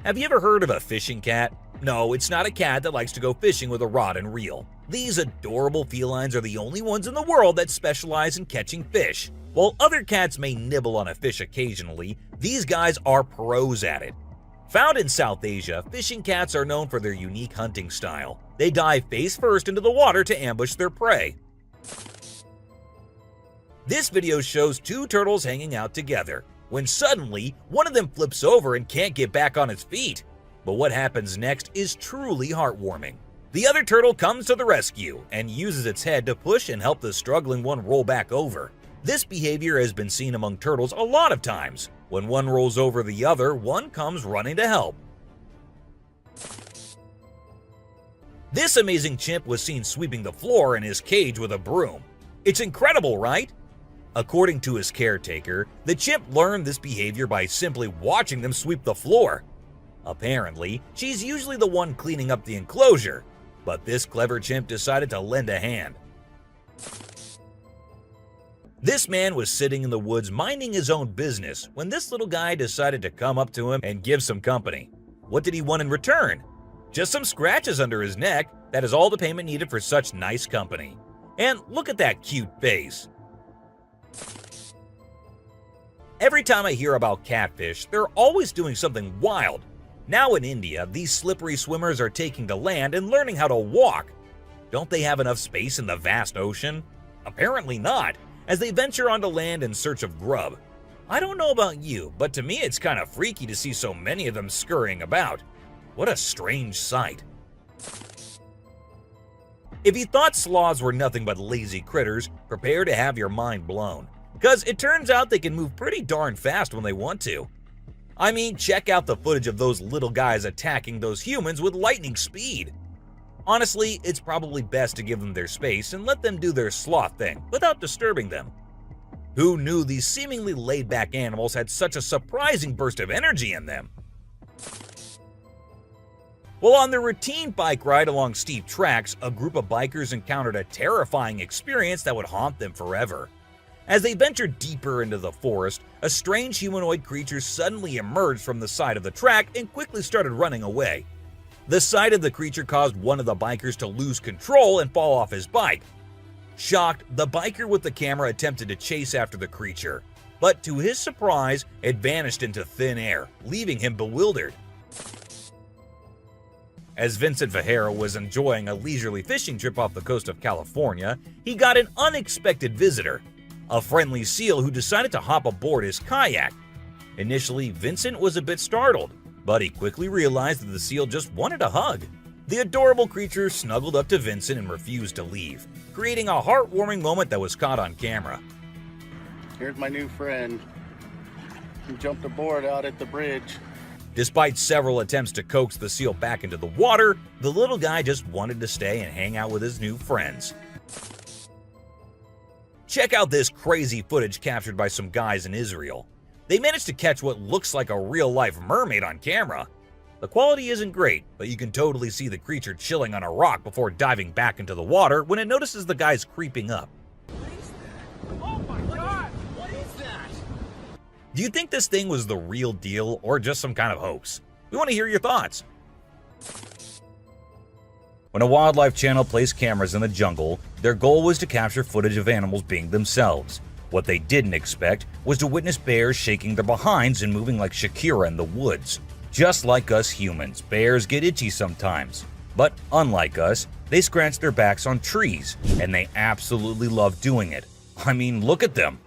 Have you ever heard of a fishing cat? No, it's not a cat that likes to go fishing with a rod and reel. These adorable felines are the only ones in the world that specialize in catching fish. While other cats may nibble on a fish occasionally, these guys are pros at it. Found in South Asia, fishing cats are known for their unique hunting style. They dive face first into the water to ambush their prey. This video shows two turtles hanging out together, when suddenly one of them flips over and can't get back on its feet. But what happens next is truly heartwarming. The other turtle comes to the rescue and uses its head to push and help the struggling one roll back over. This behavior has been seen among turtles a lot of times. When one rolls over the other, one comes running to help. This amazing chimp was seen sweeping the floor in his cage with a broom. It's incredible, right? According to his caretaker, the chimp learned this behavior by simply watching them sweep the floor. Apparently, she's usually the one cleaning up the enclosure, but this clever chimp decided to lend a hand. This man was sitting in the woods minding his own business when this little guy decided to come up to him and give some company. What did he want in return? Just some scratches under his neck. That is all the payment needed for such nice company. And look at that cute face. Every time I hear about catfish, they're always doing something wild. Now in India, these slippery swimmers are taking to land and learning how to walk. Don't they have enough space in the vast ocean? Apparently not, as they venture onto land in search of grub. I don't know about you, but to me it's kind of freaky to see so many of them scurrying about. What a strange sight. If you thought sloths were nothing but lazy critters, prepare to have your mind blown. Because it turns out they can move pretty darn fast when they want to. I mean, check out the footage of those little guys attacking those humans with lightning speed. Honestly, it's probably best to give them their space and let them do their sloth thing without disturbing them. Who knew these seemingly laid-back animals had such a surprising burst of energy in them? While on their routine bike ride along steep tracks, a group of bikers encountered a terrifying experience that would haunt them forever. As they ventured deeper into the forest, a strange humanoid creature suddenly emerged from the side of the track and quickly started running away. The sight of the creature caused one of the bikers to lose control and fall off his bike. Shocked, the biker with the camera attempted to chase after the creature, but to his surprise, it vanished into thin air, leaving him bewildered. As Vincent Vajera was enjoying a leisurely fishing trip off the coast of California, he got an unexpected visitor. A friendly seal who decided to hop aboard his kayak. Initially, Vincent was a bit startled, but he quickly realized that the seal just wanted a hug. The adorable creature snuggled up to Vincent and refused to leave, creating a heartwarming moment that was caught on camera. Here's my new friend. He jumped aboard out at the bridge. Despite several attempts to coax the seal back into the water, the little guy just wanted to stay and hang out with his new friends. Check out this crazy footage captured by some guys in Israel. They managed to catch what looks like a real-life mermaid on camera. The quality isn't great, but you can totally see the creature chilling on a rock before diving back into the water when it notices the guys creeping up. Oh my god! What is that? Do you think this thing was the real deal or just some kind of hoax? We want to hear your thoughts. When a wildlife channel placed cameras in the jungle, their goal was to capture footage of animals being themselves. What they didn't expect was to witness bears shaking their behinds and moving like Shakira in the woods. Just like us humans, bears get itchy sometimes. But unlike us, they scratch their backs on trees, and they absolutely love doing it. I mean, look at them.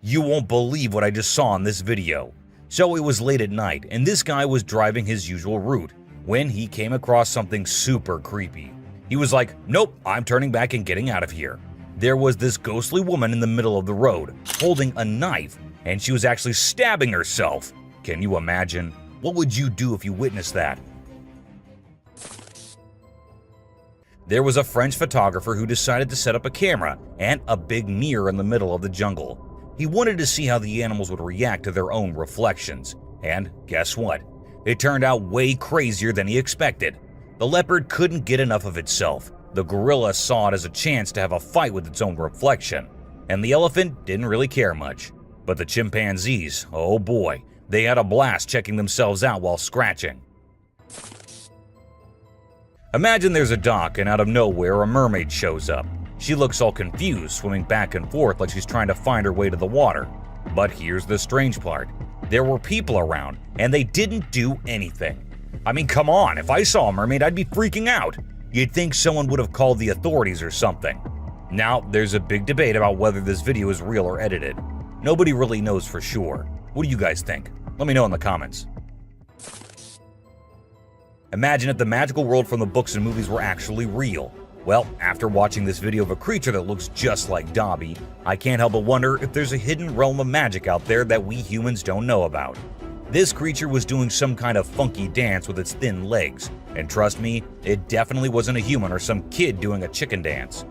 You won't believe what I just saw in this video. So it was late at night, and this guy was driving his usual route when he came across something super creepy. He was like, nope, I'm turning back and getting out of here. There was this ghostly woman in the middle of the road, holding a knife, and she was actually stabbing herself. Can you imagine? What would you do if you witnessed that? There was a French photographer who decided to set up a camera and a big mirror in the middle of the jungle. He wanted to see how the animals would react to their own reflections. And guess what? It turned out way crazier than he expected. The leopard couldn't get enough of itself. The gorilla saw it as a chance to have a fight with its own reflection. And the elephant didn't really care much. But the chimpanzees, oh boy, they had a blast checking themselves out while scratching. Imagine there's a dock and out of nowhere a mermaid shows up. She looks all confused, swimming back and forth like she's trying to find her way to the water. But here's the strange part. There were people around, and they didn't do anything. I mean, come on, if I saw a mermaid, I'd be freaking out. You'd think someone would have called the authorities or something. Now, there's a big debate about whether this video is real or edited. Nobody really knows for sure. What do you guys think? Let me know in the comments. Imagine if the magical world from the books and movies were actually real. Well, after watching this video of a creature that looks just like Dobby, I can't help but wonder if there's a hidden realm of magic out there that we humans don't know about. This creature was doing some kind of funky dance with its thin legs, and trust me, it definitely wasn't a human or some kid doing a chicken dance.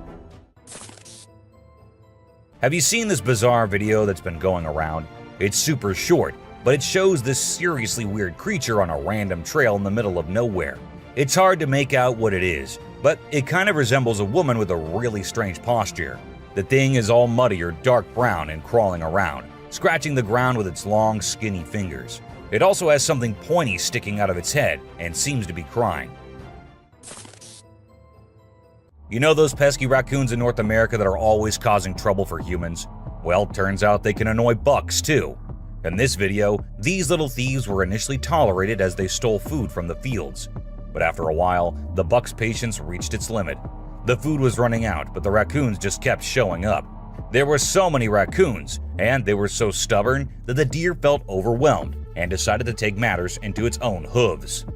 Have you seen this bizarre video that's been going around? It's super short, but it shows this seriously weird creature on a random trail in the middle of nowhere. It's hard to make out what it is, but it kind of resembles a woman with a really strange posture. The thing is all muddy or dark brown and crawling around, scratching the ground with its long, skinny fingers. It also has something pointy sticking out of its head and seems to be crying. You know those pesky raccoons in North America that are always causing trouble for humans? Well, turns out they can annoy bucks too. In this video, these little thieves were initially tolerated as they stole food from the fields. But after a while, the buck's patience reached its limit. The food was running out, but the raccoons just kept showing up. There were so many raccoons, and they were so stubborn that the deer felt overwhelmed and decided to take matters into its own hooves.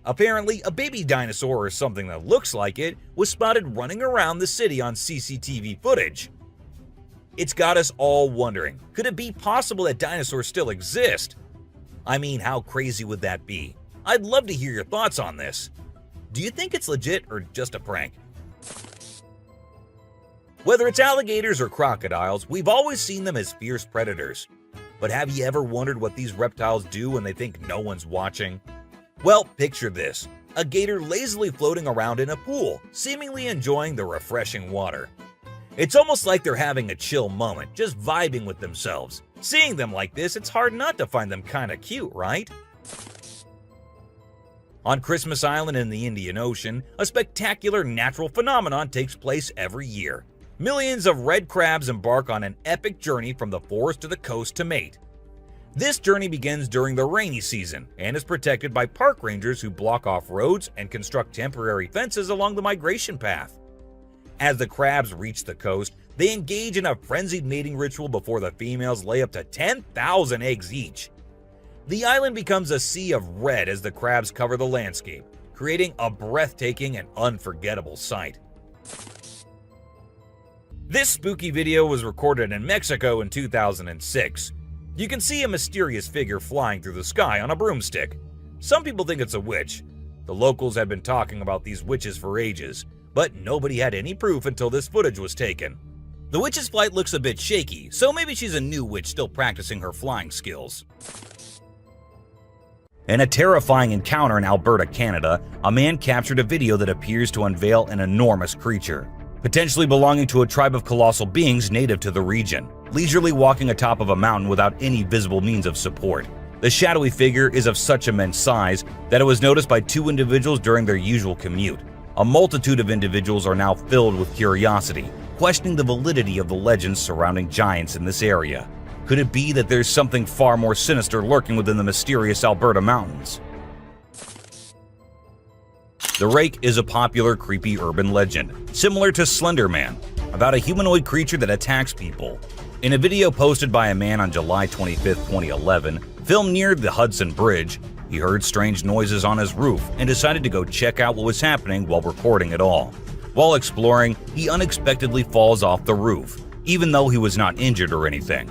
Apparently, a baby dinosaur or something that looks like it was spotted running around the city on CCTV footage. It's got us all wondering, could it be possible that dinosaurs still exist? I mean, how crazy would that be? I'd love to hear your thoughts on this. Do you think it's legit or just a prank? Whether it's alligators or crocodiles, we've always seen them as fierce predators. But have you ever wondered what these reptiles do when they think no one's watching? Well, picture this. A gator lazily floating around in a pool, seemingly enjoying the refreshing water. It's almost like they're having a chill moment, just vibing with themselves. Seeing them like this, it's hard not to find them kinda cute, right? On Christmas Island in the Indian Ocean, a spectacular natural phenomenon takes place every year. Millions of red crabs embark on an epic journey from the forest to the coast to mate. This journey begins during the rainy season and is protected by park rangers who block off roads and construct temporary fences along the migration path. As the crabs reach the coast, they engage in a frenzied mating ritual before the females lay up to 10,000 eggs each. The island becomes a sea of red as the crabs cover the landscape, creating a breathtaking and unforgettable sight. This spooky video was recorded in Mexico in 2006. You can see a mysterious figure flying through the sky on a broomstick. Some people think it's a witch. The locals had been talking about these witches for ages, but nobody had any proof until this footage was taken. The witch's flight looks a bit shaky, so maybe she's a new witch still practicing her flying skills. In a terrifying encounter in Alberta, Canada, a man captured a video that appears to unveil an enormous creature, potentially belonging to a tribe of colossal beings native to the region, leisurely walking atop of a mountain without any visible means of support. The shadowy figure is of such immense size that it was noticed by two individuals during their usual commute. A multitude of individuals are now filled with curiosity, questioning the validity of the legends surrounding giants in this area. Could it be that there's something far more sinister lurking within the mysterious Alberta mountains? The Rake is a popular creepy urban legend, similar to Slender Man, about a humanoid creature that attacks people. In a video posted by a man on July 25, 2011, filmed near the Hudson Bridge, he heard strange noises on his roof and decided to go check out what was happening while recording it all. While exploring, he unexpectedly falls off the roof, even though he was not injured or anything.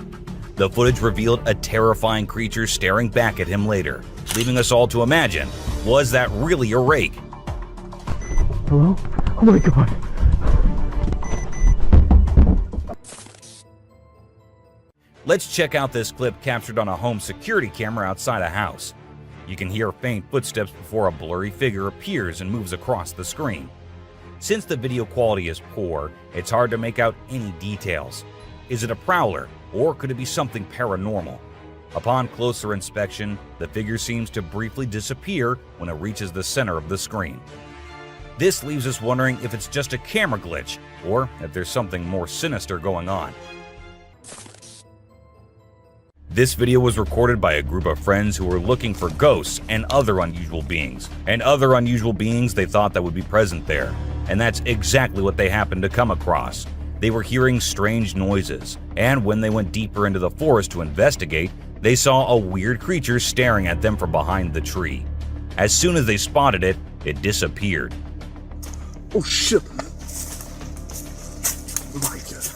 The footage revealed a terrifying creature staring back at him later, leaving us all to imagine, was that really a rake? Hello? Oh my god. Let's check out this clip captured on a home security camera outside a house. You can hear faint footsteps before a blurry figure appears and moves across the screen. Since the video quality is poor, it's hard to make out any details. Is it a prowler, or could it be something paranormal? Upon closer inspection, the figure seems to briefly disappear when it reaches the center of the screen. This leaves us wondering if it's just a camera glitch, or if there's something more sinister going on. This video was recorded by a group of friends who were looking for ghosts and other unusual beings they thought that would be present there. And that's exactly what they happened to come across. They were hearing strange noises, and when they went deeper into the forest to investigate, they saw a weird creature staring at them from behind the tree. As soon as they spotted it, it disappeared. Oh shit! Oh my god.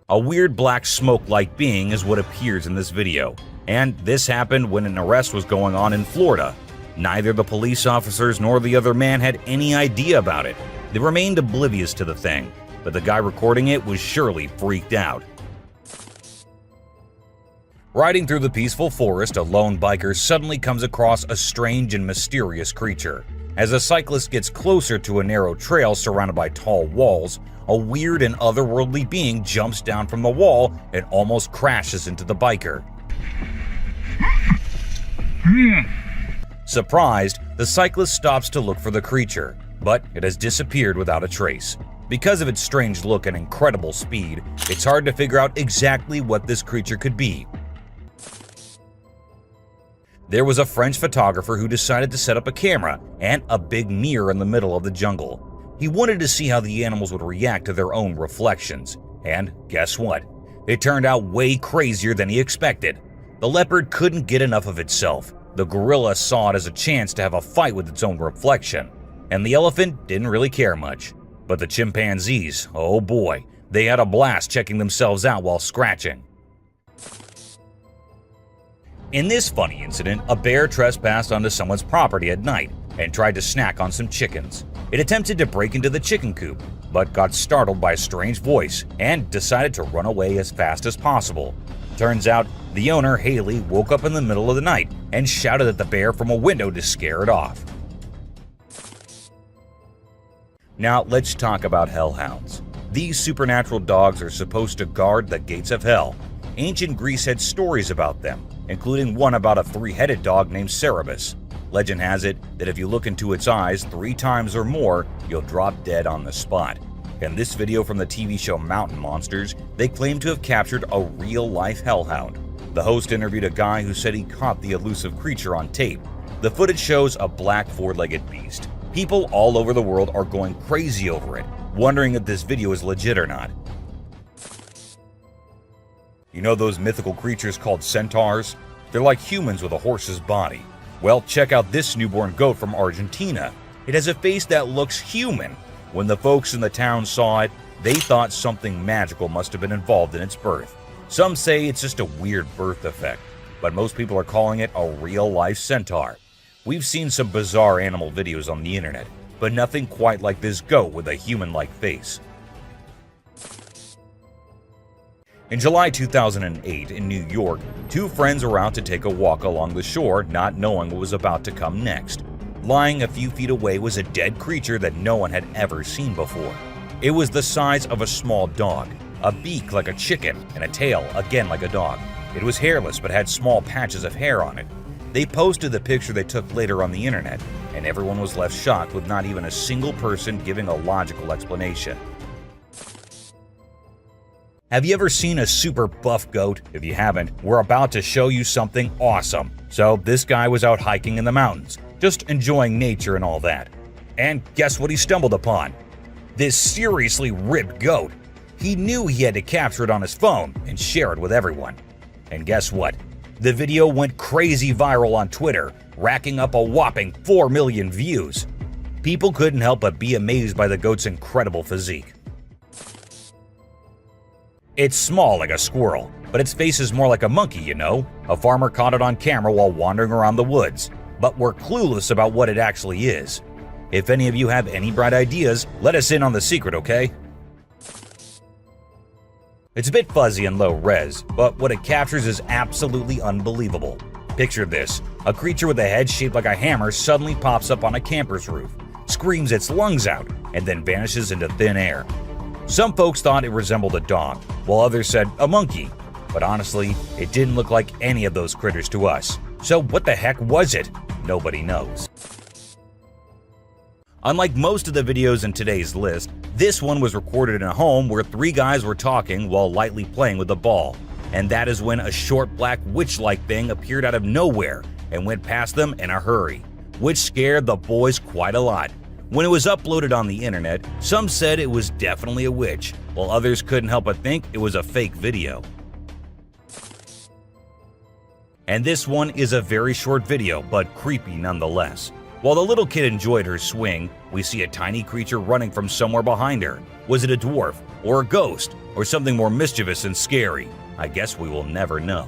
A weird black smoke-like being is what appears in this video, and this happened when an arrest was going on in Florida. Neither the police officers nor the other man had any idea about it. They remained oblivious to the thing, but the guy recording it was surely freaked out. Riding through the peaceful forest, a lone biker suddenly comes across a strange and mysterious creature. As a cyclist gets closer to a narrow trail surrounded by tall walls, a weird and otherworldly being jumps down from the wall and almost crashes into the biker. Surprised, the cyclist stops to look for the creature, but it has disappeared without a trace. Because of its strange look and incredible speed, it's hard to figure out exactly what this creature could be. There was a French photographer who decided to set up a camera and a big mirror in the middle of the jungle. He wanted to see how the animals would react to their own reflections. And guess what? It turned out way crazier than he expected. The leopard couldn't get enough of itself. The gorilla saw it as a chance to have a fight with its own reflection. And the elephant didn't really care much. But the chimpanzees, oh boy, they had a blast checking themselves out while scratching. In this funny incident, a bear trespassed onto someone's property at night and tried to snack on some chickens. It attempted to break into the chicken coop, but got startled by a strange voice and decided to run away as fast as possible. Turns out, the owner, Haley, woke up in the middle of the night and shouted at the bear from a window to scare it off. Now let's talk about hellhounds. These supernatural dogs are supposed to guard the gates of hell. Ancient Greece had stories about them, including one about a three-headed dog named Cerberus. Legend has it that if you look into its eyes 3 times or more, you'll drop dead on the spot. In this video from the TV show Mountain Monsters, they claim to have captured a real-life hellhound. The host interviewed a guy who said he caught the elusive creature on tape. The footage shows a black 4-legged beast. People all over the world are going crazy over it, wondering if this video is legit or not. You know those mythical creatures called centaurs? They're like humans with a horse's body. Well, check out this newborn goat from Argentina. It has a face that looks human. When the folks in the town saw it, they thought something magical must have been involved in its birth. Some say it's just a weird birth defect, but most people are calling it a real-life centaur. We've seen some bizarre animal videos on the internet, but nothing quite like this goat with a human-like face. In July 2008 in New York, 2 friends were out to take a walk along the shore, not knowing what was about to come next. Lying a few feet away was a dead creature that no one had ever seen before. It was the size of a small dog, a beak like a chicken, and a tail again like a dog. It was hairless but had small patches of hair on it. They posted the picture they took later on the internet, and everyone was left shocked with not even a single person giving a logical explanation. Have you ever seen a super buff goat? If you haven't, we're about to show you something awesome. So this guy was out hiking in the mountains, just enjoying nature and all that. And guess what he stumbled upon? This seriously ripped goat. He knew he had to capture it on his phone and share it with everyone. And guess what? The video went crazy viral on Twitter, racking up a whopping 4 million views. People couldn't help but be amazed by the goat's incredible physique. It's small like a squirrel, but its face is more like a monkey, you know? A farmer caught it on camera while wandering around the woods, but we're clueless about what it actually is. If any of you have any bright ideas, let us in on the secret, okay? It's a bit fuzzy and low res, but what it captures is absolutely unbelievable. Picture this: a creature with a head shaped like a hammer suddenly pops up on a camper's roof, screams its lungs out, and then vanishes into thin air. Some folks thought it resembled a dog, while others said a monkey, but honestly, it didn't look like any of those critters to us. So what the heck was it? Nobody knows. Unlike most of the videos in today's list, this one was recorded in a home where 3 guys were talking while lightly playing with a ball. And that is when a short black witch-like thing appeared out of nowhere and went past them in a hurry, which scared the boys quite a lot. When it was uploaded on the internet, some said it was definitely a witch, while others couldn't help but think it was a fake video. And this one is a very short video, but creepy nonetheless. While the little kid enjoyed her swing, we see a tiny creature running from somewhere behind her. Was it a dwarf, or a ghost, or something more mischievous and scary? I guess we will never know.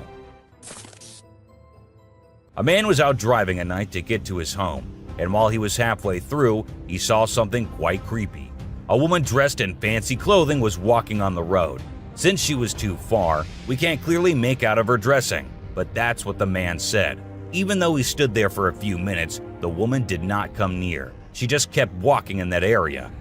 A man was out driving at night to get to his home, and while he was halfway through, he saw something quite creepy. A woman dressed in fancy clothing was walking on the road. Since she was too far, we can't clearly make out of her dressing, but that's what the man said. Even though he stood there for a few minutes, the woman did not come near. She just kept walking in that area.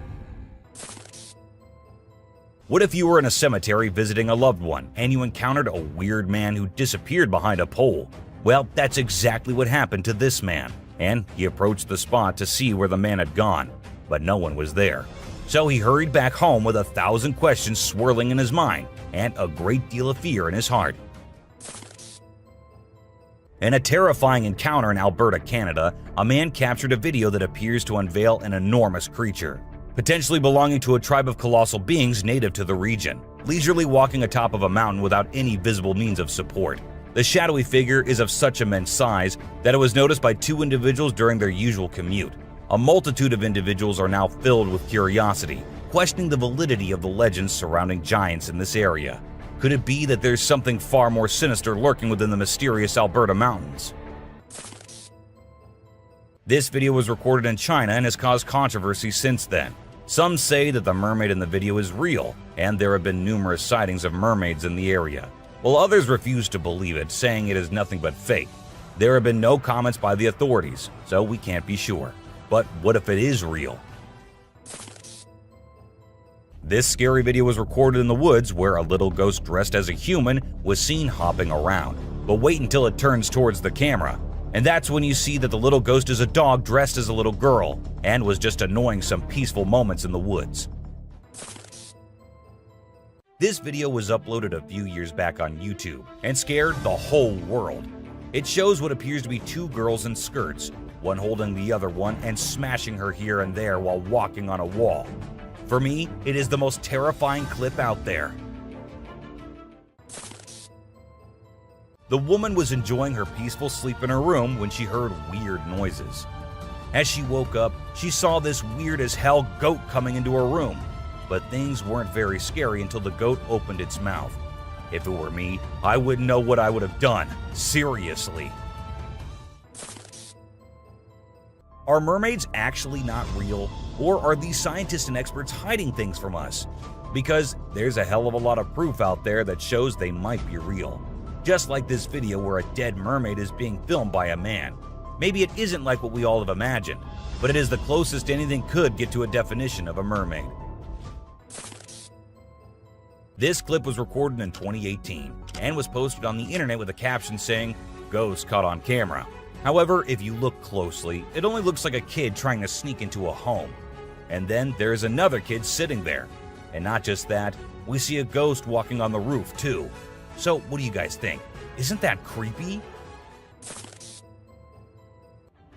What if you were in a cemetery visiting a loved one and you encountered a weird man who disappeared behind a pole? Well, that's exactly what happened to this man, and he approached the spot to see where the man had gone, but no one was there. So he hurried back home with 1,000 questions swirling in his mind and a great deal of fear in his heart. In a terrifying encounter in Alberta, Canada, a man captured a video that appears to unveil an enormous creature, potentially belonging to a tribe of colossal beings native to the region, leisurely walking atop of a mountain without any visible means of support. The shadowy figure is of such immense size that it was noticed by 2 individuals during their usual commute. A multitude of individuals are now filled with curiosity, questioning the validity of the legends surrounding giants in this area. Could it be that there's something far more sinister lurking within the mysterious Alberta mountains? This video was recorded in China and has caused controversy since then. Some say that the mermaid in the video is real, and there have been numerous sightings of mermaids in the area, while others refuse to believe it, saying it is nothing but fake. There have been no comments by the authorities, so we can't be sure. But what if it is real? This scary video was recorded in the woods where a little ghost dressed as a human was seen hopping around. But wait until it turns towards the camera, and that's when you see that the little ghost is a dog dressed as a little girl and was just annoying some peaceful moments in the woods. This video was uploaded a few years back on YouTube and scared the whole world. It shows what appears to be 2 girls in skirts, one holding the other one and smashing her here and there while walking on a wall. For me, it is the most terrifying clip out there. The woman was enjoying her peaceful sleep in her room when she heard weird noises. As she woke up, she saw this weird as hell goat coming into her room. But things weren't very scary until the goat opened its mouth. If it were me, I wouldn't know what I would have done. Seriously. Are mermaids actually not real? Or are these scientists and experts hiding things from us? Because there's a hell of a lot of proof out there that shows they might be real. Just like this video where a dead mermaid is being filmed by a man. Maybe it isn't like what we all have imagined, but it is the closest anything could get to a definition of a mermaid. This clip was recorded in 2018 and was posted on the internet with a caption saying, "Ghost caught on camera." However, if you look closely, it only looks like a kid trying to sneak into a home. And then there's another kid sitting there. And not just that, we see a ghost walking on the roof too. So what do you guys think? Isn't that creepy?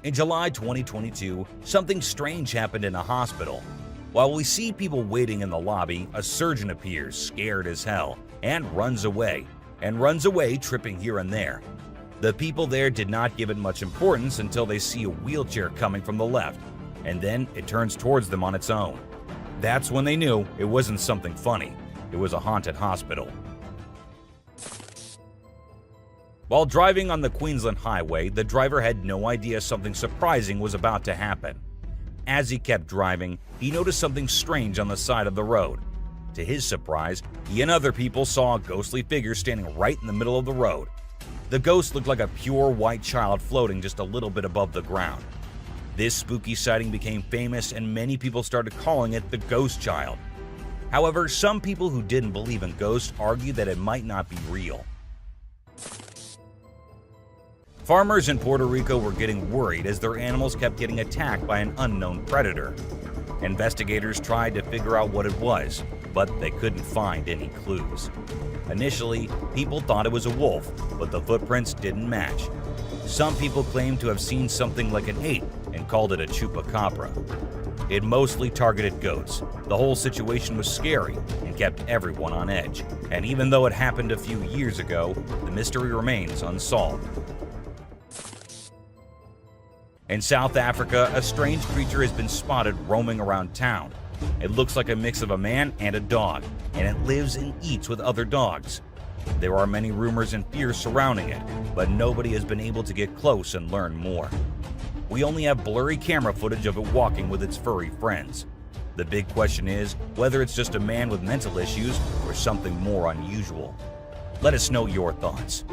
In July 2022, something strange happened in a hospital. While we see people waiting in the lobby, a surgeon appears, scared as hell, and runs away tripping here and there. The people there did not give it much importance until they see a wheelchair coming from the left, and then it turns towards them on its own. That's when they knew it wasn't something funny. it was a haunted hospital. While driving on the Queensland Highway, the driver had no idea something surprising was about to happen. As he kept driving, he noticed something strange on the side of the road. To his surprise, he and other people saw a ghostly figure standing right in the middle of the road. The ghost looked like a pure white child floating just a little bit above the ground. This spooky sighting became famous and many people started calling it the ghost child. However, some people who didn't believe in ghosts argued that it might not be real. Farmers in Puerto Rico were getting worried as their animals kept getting attacked by an unknown predator. Investigators tried to figure out what it was, but they couldn't find any clues. Initially, people thought it was a wolf, but the footprints didn't match. Some people claimed to have seen something like an ape and called it a chupacabra. It mostly targeted goats. The whole situation was scary and kept everyone on edge. And even though it happened a few years ago, the mystery remains unsolved. In South Africa, a strange creature has been spotted roaming around town. It looks like a mix of a man and a dog, and it lives and eats with other dogs. There are many rumors and fears surrounding it, but nobody has been able to get close and learn more. We only have blurry camera footage of it walking with its furry friends. The big question is whether it's just a man with mental issues or something more unusual. Let us know your thoughts.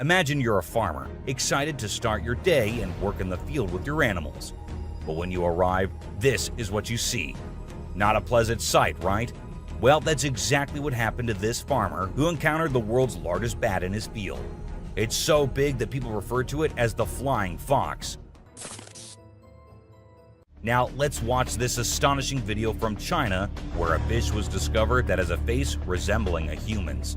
Imagine you're a farmer, excited to start your day and work in the field with your animals. But when you arrive, this is what you see. Not a pleasant sight, right? Well, that's exactly what happened to this farmer who encountered the world's largest bat in his field. It's so big that people refer to it as the flying fox. Now, let's watch this astonishing video from China where a fish was discovered that has a face resembling a human's.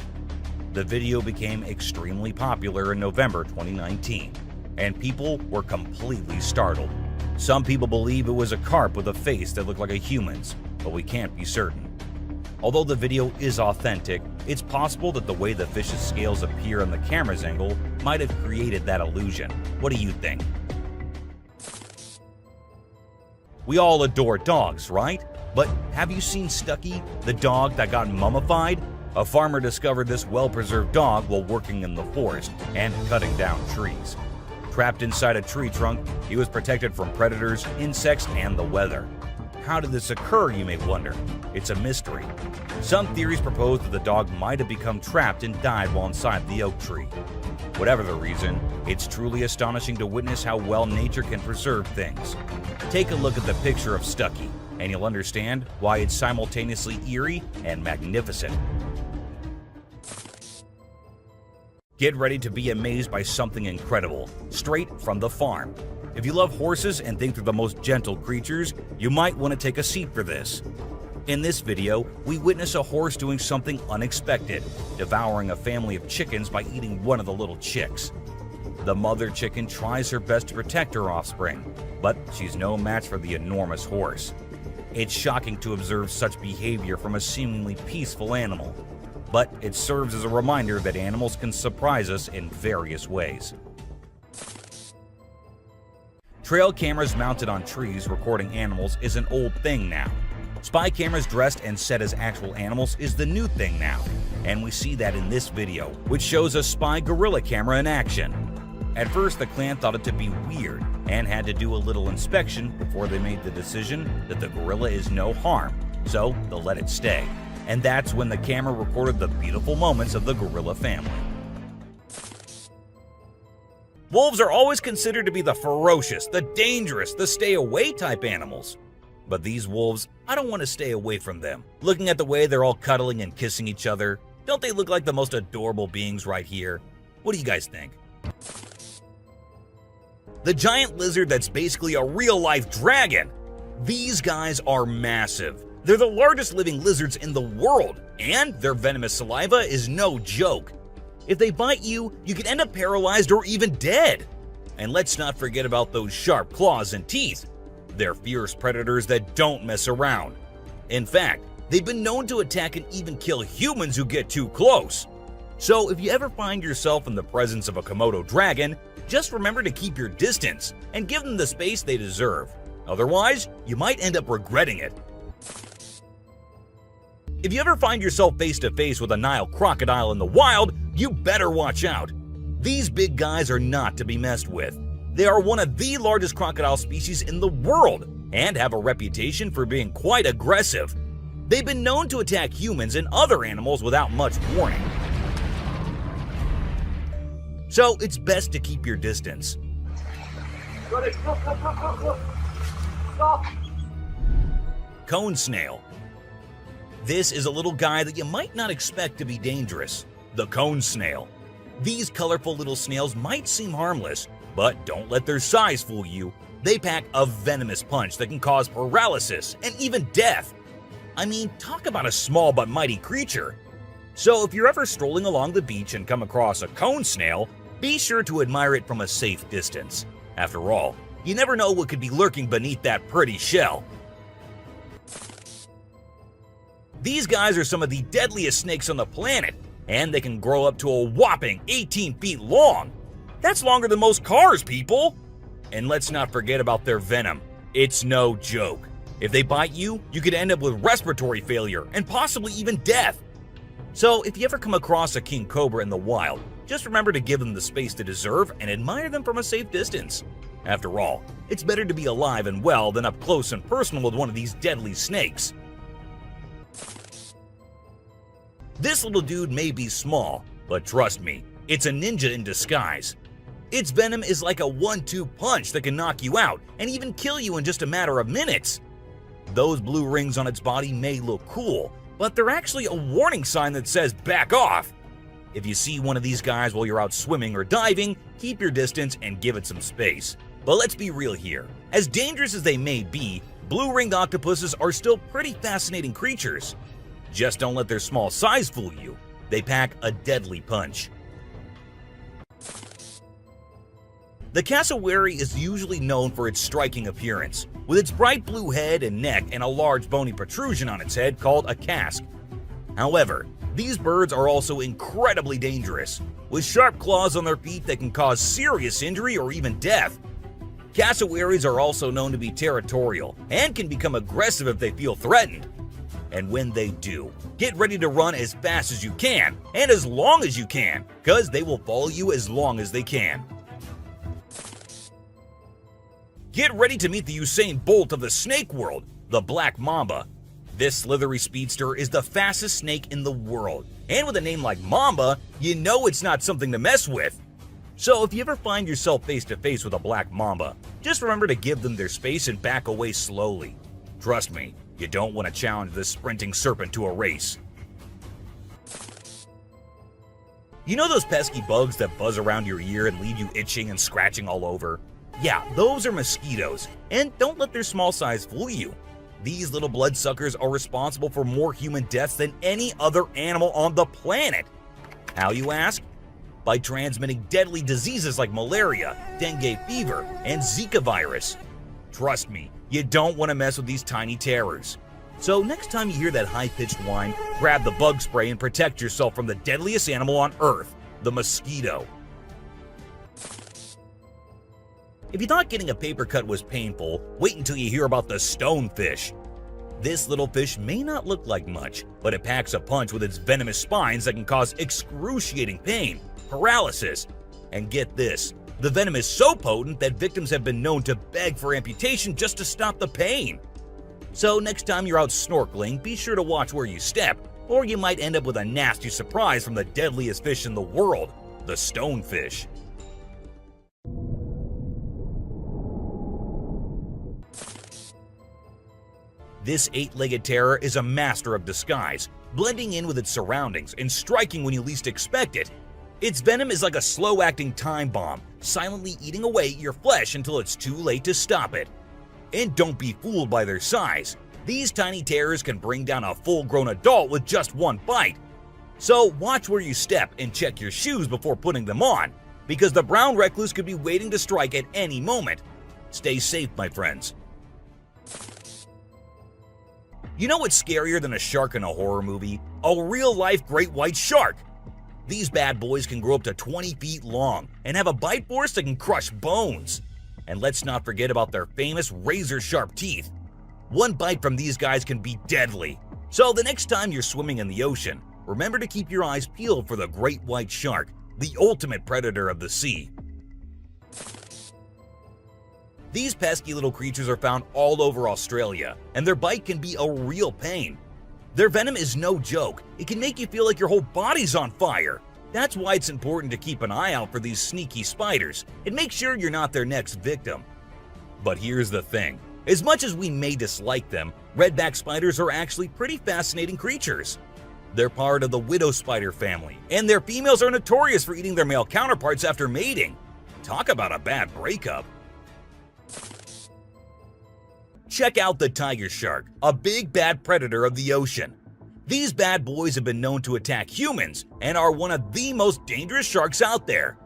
The video became extremely popular in November 2019, and people were completely startled. Some people believe it was a carp with a face that looked like a human's, but we can't be certain. Although the video is authentic, it's possible that the way the fish's scales appear on the camera's angle might have created that illusion. What do you think? We all adore dogs, right? But have you seen Stucky, the dog that got mummified? A farmer discovered this well-preserved dog while working in the forest and cutting down trees. Trapped inside a tree trunk, he was protected from predators, insects, and the weather. How did this occur, you may wonder? It's a mystery. Some theories propose that the dog might have become trapped and died while inside the oak tree. Whatever the reason, it's truly astonishing to witness how well nature can preserve things. Take a look at the picture of Stucky, and you'll understand why it's simultaneously eerie and magnificent. Get ready to be amazed by something incredible, straight from the farm. If you love horses and think they're the most gentle creatures, you might want to take a seat for this. In this video, we witness a horse doing something unexpected, devouring a family of chickens by eating one of the little chicks. The mother chicken tries her best to protect her offspring, but she's no match for the enormous horse. It's shocking to observe such behavior from a seemingly peaceful animal, but it serves as a reminder that animals can surprise us in various ways. Trail cameras mounted on trees recording animals is an old thing now. Spy cameras dressed and set as actual animals is the new thing now, and we see that in this video, which shows a spy gorilla camera in action. At first, the clan thought it to be weird and had to do a little inspection before they made the decision that the gorilla is no harm, so they'll let it stay. And that's when the camera recorded the beautiful moments of the gorilla family. Wolves are always considered to be the ferocious, the dangerous, the stay-away type animals. But these wolves, I don't want to stay away from them. Looking at the way they're all cuddling and kissing each other, don't they look like the most adorable beings right here? What do you guys think? The giant lizard that's basically a real-life dragon. These guys are massive. They're the largest living lizards in the world, and their venomous saliva is no joke. If they bite you, you could end up paralyzed or even dead. And let's not forget about those sharp claws and teeth. They're fierce predators that don't mess around. In fact, they've been known to attack and even kill humans who get too close. So if you ever find yourself in the presence of a Komodo dragon, just remember to keep your distance and give them the space they deserve. Otherwise, you might end up regretting it. If you ever find yourself face to face with a Nile crocodile in the wild, you better watch out. These big guys are not to be messed with. They are one of the largest crocodile species in the world and have a reputation for being quite aggressive. They've been known to attack humans and other animals without much warning. So it's best to keep your distance. Stop. Cone snail. This is a little guy that you might not expect to be dangerous. The cone snail. These colorful little snails might seem harmless, but don't let their size fool you. They pack a venomous punch that can cause paralysis and even death. I mean, talk about a small but mighty creature. So if you're ever strolling along the beach and come across a cone snail, be sure to admire it from a safe distance. After all, you never know what could be lurking beneath that pretty shell. These guys are some of the deadliest snakes on the planet, and they can grow up to a whopping 18 feet long. That's longer than most cars, people! And let's not forget about their venom. It's no joke. If they bite you, you could end up with respiratory failure and possibly even death. So if you ever come across a king cobra in the wild, just remember to give them the space they deserve and admire them from a safe distance. After all, it's better to be alive and well than up close and personal with one of these deadly snakes. This little dude may be small, but trust me, it's a ninja in disguise. Its venom is like a 1-2 punch that can knock you out and even kill you in just a matter of minutes. Those blue rings on its body may look cool, but they're actually a warning sign that says back off. If you see one of these guys while you're out swimming or diving, keep your distance and give it some space. But let's be real here. As dangerous as they may be, blue-ringed octopuses are still pretty fascinating creatures. Just don't let their small size fool you. They pack a deadly punch. The cassowary is usually known for its striking appearance, with its bright blue head and neck and a large bony protrusion on its head called a casque. However, these birds are also incredibly dangerous, with sharp claws on their feet that can cause serious injury or even death. Cassowaries are also known to be territorial and can become aggressive if they feel threatened. And when they do, get ready to run as fast as you can and as long as you can, because they will follow you as long as they can. Get ready to meet the Usain Bolt of the snake world, the black mamba. This slithery speedster is the fastest snake in the world, and with a name like Mamba, you know it's not something to mess with. So if you ever find yourself face to face with a black mamba, just remember to give them their space and back away slowly. Trust me, you don't want to challenge this sprinting serpent to a race. You know those pesky bugs that buzz around your ear and leave you itching and scratching all over? Yeah, those are mosquitoes, and don't let their small size fool you. These little bloodsuckers are responsible for more human deaths than any other animal on the planet. How, you ask? By transmitting deadly diseases like malaria, dengue fever, and Zika virus. Trust me, you don't want to mess with these tiny terrors. So next time you hear that high-pitched whine, grab the bug spray and protect yourself from the deadliest animal on Earth, the mosquito. If you thought getting a paper cut was painful, wait until you hear about the stonefish. This little fish may not look like much, but it packs a punch with its venomous spines that can cause excruciating pain, paralysis, and get this, the venom is so potent that victims have been known to beg for amputation just to stop the pain. So next time you're out snorkeling, be sure to watch where you step, or you might end up with a nasty surprise from the deadliest fish in the world, the stonefish. This 8-legged terror is a master of disguise, blending in with its surroundings and striking when you least expect it. Its venom is like a slow-acting time bomb, silently eating away at your flesh until it's too late to stop it. And don't be fooled by their size. These tiny terrors can bring down a full-grown adult with just one bite. So watch where you step and check your shoes before putting them on, because the brown recluse could be waiting to strike at any moment. Stay safe, my friends. You know what's scarier than a shark in a horror movie? A real-life great white shark! These bad boys can grow up to 20 feet long and have a bite force that can crush bones. And let's not forget about their famous razor-sharp teeth. One bite from these guys can be deadly. So the next time you're swimming in the ocean, remember to keep your eyes peeled for the great white shark, the ultimate predator of the sea. These pesky little creatures are found all over Australia, and their bite can be a real pain. Their venom is no joke. It can make you feel like your whole body's on fire. That's why it's important to keep an eye out for these sneaky spiders and make sure you're not their next victim. But here's the thing. As much as we may dislike them, redback spiders are actually pretty fascinating creatures. They're part of the widow spider family, and their females are notorious for eating their male counterparts after mating. Talk about a bad breakup. Check out the tiger shark, a big bad predator of the ocean. These bad boys have been known to attack humans and are one of the most dangerous sharks out there.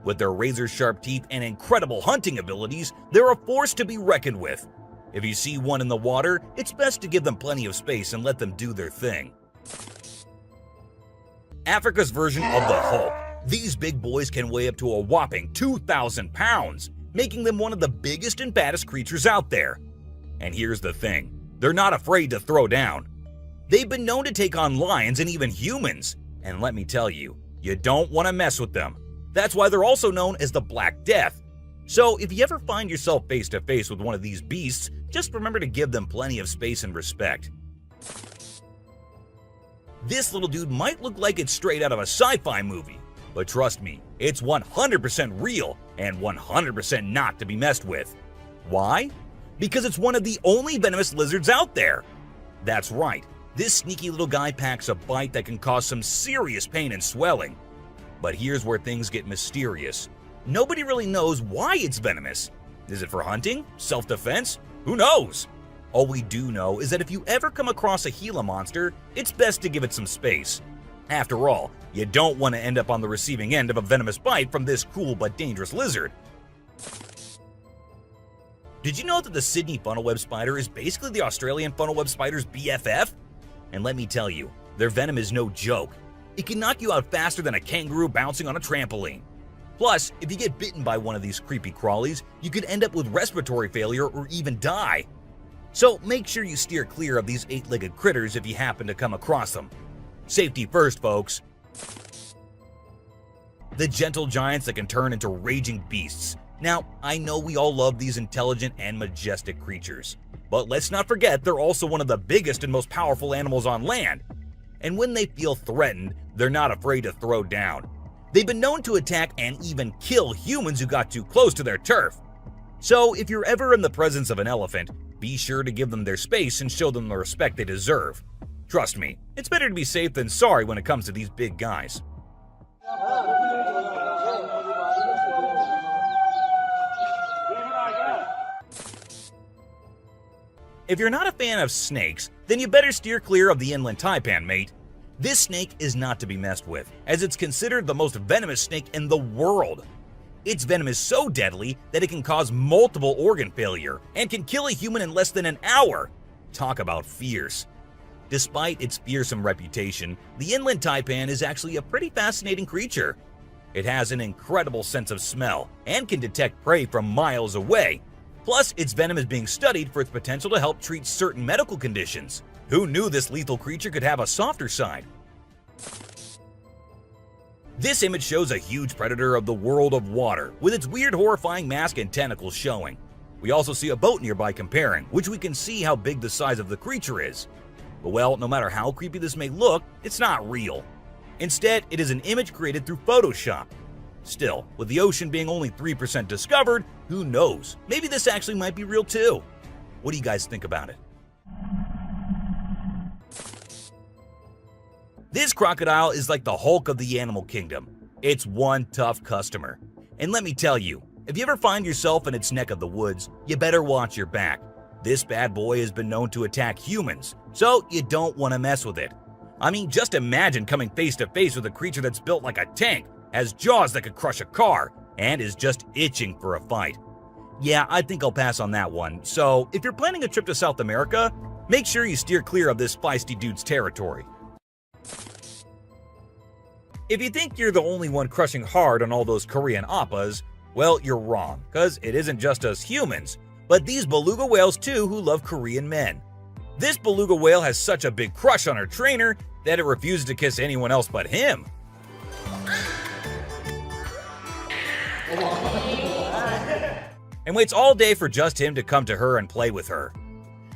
With their razor-sharp teeth and incredible hunting abilities, they're a force to be reckoned with. If you see one in the water, it's best to give them plenty of space and let them do their thing. Africa's version of the Hulk. These big boys can weigh up to a whopping 2,000 pounds, making them one of the biggest and baddest creatures out there. And here's the thing, they're not afraid to throw down. They've been known to take on lions and even humans, and let me tell you, you don't want to mess with them. That's why they're also known as the Black Death. So if you ever find yourself face to face with one of these beasts, just remember to give them plenty of space and respect. This little dude might look like it's straight out of a sci-fi movie, but trust me, it's 100% real and 100% not to be messed with. Why? Because it's one of the only venomous lizards out there. That's right, this sneaky little guy packs a bite that can cause some serious pain and swelling. But here's where things get mysterious. Nobody really knows why it's venomous. Is it for hunting? Self-defense? Who knows? All we do know is that if you ever come across a Gila monster, it's best to give it some space. After all, you don't want to end up on the receiving end of a venomous bite from this cool but dangerous lizard. Did you know that the Sydney funnel-web spider is basically the Australian funnel-web spider's BFF? And let me tell you, their venom is no joke. It can knock you out faster than a kangaroo bouncing on a trampoline. Plus, if you get bitten by one of these creepy crawlies, you could end up with respiratory failure or even die. So make sure you steer clear of these 8-legged critters if you happen to come across them. Safety first, folks. The gentle giants that can turn into raging beasts. Now, I know we all love these intelligent and majestic creatures, but let's not forget they're also one of the biggest and most powerful animals on land. And when they feel threatened, they're not afraid to throw down. They've been known to attack and even kill humans who got too close to their turf. So if you're ever in the presence of an elephant, be sure to give them their space and show them the respect they deserve. Trust me, it's better to be safe than sorry when it comes to these big guys. If you're not a fan of snakes, then you better steer clear of the inland taipan, mate. This snake is not to be messed with, as it's considered the most venomous snake in the world. Its venom is so deadly that it can cause multiple organ failure and can kill a human in less than an hour. Talk about fierce. Despite its fearsome reputation, the inland taipan is actually a pretty fascinating creature. It has an incredible sense of smell and can detect prey from miles away. Plus, its venom is being studied for its potential to help treat certain medical conditions. Who knew this lethal creature could have a softer side? This image shows a huge predator of the world of water, with its weird horrifying mask and tentacles showing. We also see a boat nearby comparing, which we can see how big the size of the creature is. But well, no matter how creepy this may look, it's not real. Instead, it is an image created through Photoshop. Still, with the ocean being only 3% discovered, who knows? Maybe this actually might be real too. What do you guys think about it? This crocodile is like the Hulk of the animal kingdom. It's one tough customer. And let me tell you, if you ever find yourself in its neck of the woods, you better watch your back. This bad boy has been known to attack humans, so you don't want to mess with it. I mean, just imagine coming face to face with a creature that's built like a tank, has jaws that could crush a car, and is just itching for a fight. Yeah, I think I'll pass on that one. So if you're planning a trip to South America, make sure you steer clear of this feisty dude's territory. If you think you're the only one crushing hard on all those Korean oppas, well, you're wrong, because it isn't just us humans, but these beluga whales too who love Korean men. This beluga whale has such a big crush on her trainer that it refuses to kiss anyone else but him. And waits all day for just him to come to her and play with her.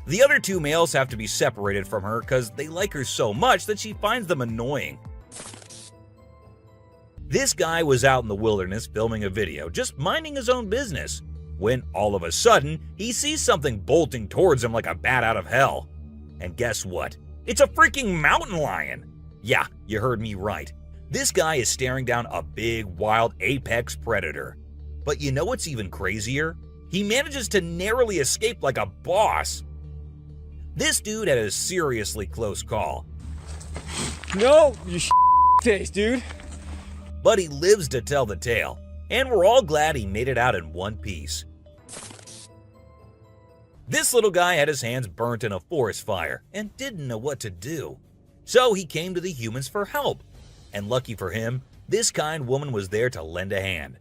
The other two males have to be separated from her because they like her so much that she finds them annoying. This guy was out in the wilderness filming a video, just minding his own business, when all of a sudden he sees something bolting towards him like a bat out of hell. And guess what? It's a freaking mountain lion! Yeah, you heard me right. This guy is staring down a big, wild apex predator. But you know what's even crazier? He manages to narrowly escape like a boss. This dude had a seriously close call. No, you taste, dude. But he lives to tell the tale, and we're all glad he made it out in one piece. This little guy had his hands burnt in a forest fire and didn't know what to do. So he came to the humans for help. And lucky for him, this kind woman was there to lend a hand.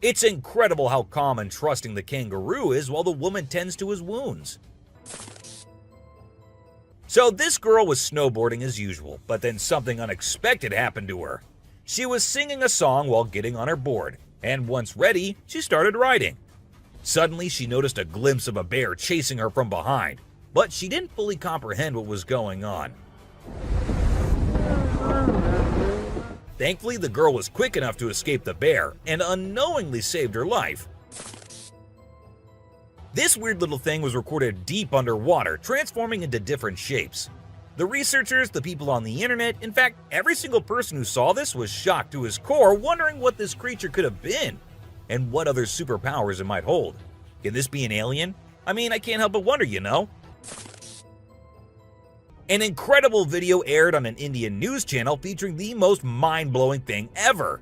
It's incredible how calm and trusting the kangaroo is while the woman tends to his wounds. So this girl was snowboarding as usual, but then something unexpected happened to her. She was singing a song while getting on her board, and once ready, she started riding. Suddenly, she noticed a glimpse of a bear chasing her from behind, but she didn't fully comprehend what was going on. Thankfully, the girl was quick enough to escape the bear and unknowingly saved her life. This weird little thing was recorded deep underwater, transforming into different shapes. The researchers, the people on the internet, in fact, every single person who saw this was shocked to his core, wondering what this creature could have been and what other superpowers it might hold. Can this be an alien? I mean, I can't help but wonder, you know? An incredible video aired on an Indian news channel featuring the most mind-blowing thing ever.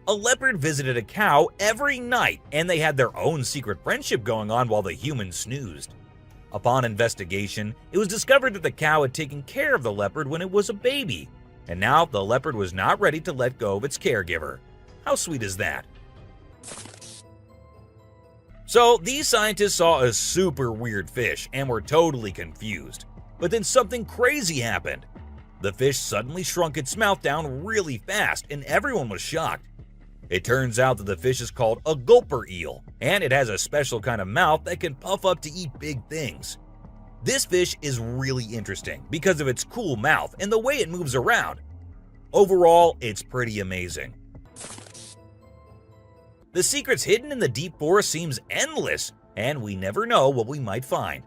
A leopard visited a cow every night, and they had their own secret friendship going on while the humans snoozed. Upon investigation, it was discovered that the cow had taken care of the leopard when it was a baby, and now the leopard was not ready to let go of its caregiver. How sweet is that? So these scientists saw a super weird fish and were totally confused. But then something crazy happened. The fish suddenly shrunk its mouth down really fast, and everyone was shocked. It turns out that the fish is called a gulper eel, and it has a special kind of mouth that can puff up to eat big things. This fish is really interesting because of its cool mouth and the way it moves around. Overall, it's pretty amazing. The secrets hidden in the deep forest seems endless, and we never know what we might find.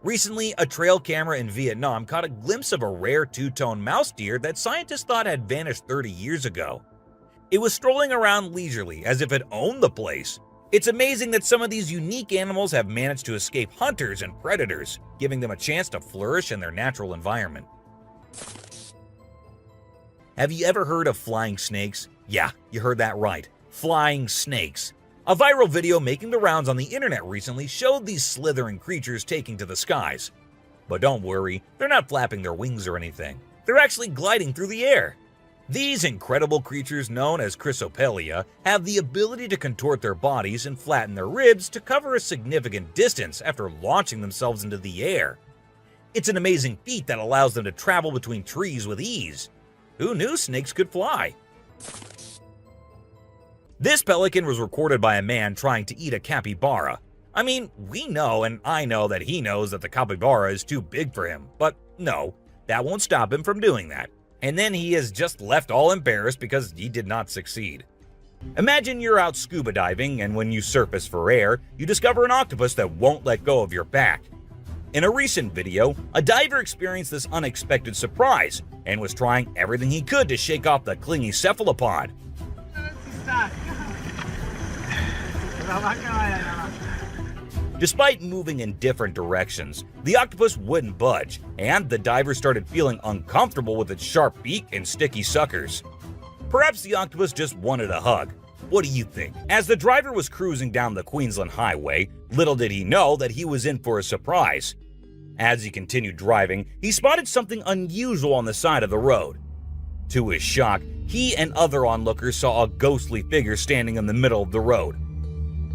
Recently, a trail camera in Vietnam caught a glimpse of a rare two-tone mouse deer that scientists thought had vanished 30 years ago. It was strolling around leisurely as if it owned the place. It's amazing that some of these unique animals have managed to escape hunters and predators, giving them a chance to flourish in their natural environment. Have you ever heard of flying snakes? Yeah, you heard that right. Flying snakes. A viral video making the rounds on the internet recently showed these slithering creatures taking to the skies. But don't worry, they're not flapping their wings or anything. They're actually gliding through the air. These incredible creatures, known as chrysopelia, have the ability to contort their bodies and flatten their ribs to cover a significant distance after launching themselves into the air. It's an amazing feat that allows them to travel between trees with ease. Who knew snakes could fly? This pelican was recorded by a man trying to eat a capybara. I mean, we know and I know that he knows that the capybara is too big for him, but no, that won't stop him from doing that. And then he is just left all embarrassed because he did not succeed. Imagine you're out scuba diving and when you surface for air, you discover an octopus that won't let go of your back. In a recent video, a diver experienced this unexpected surprise and was trying everything he could to shake off the clingy cephalopod. Despite moving in different directions, the octopus wouldn't budge, and the diver started feeling uncomfortable with its sharp beak and sticky suckers. Perhaps the octopus just wanted a hug. What do you think? As the driver was cruising down the Queensland highway, little did he know that he was in for a surprise. As he continued driving, he spotted something unusual on the side of the road. To his shock, he and other onlookers saw a ghostly figure standing in the middle of the road.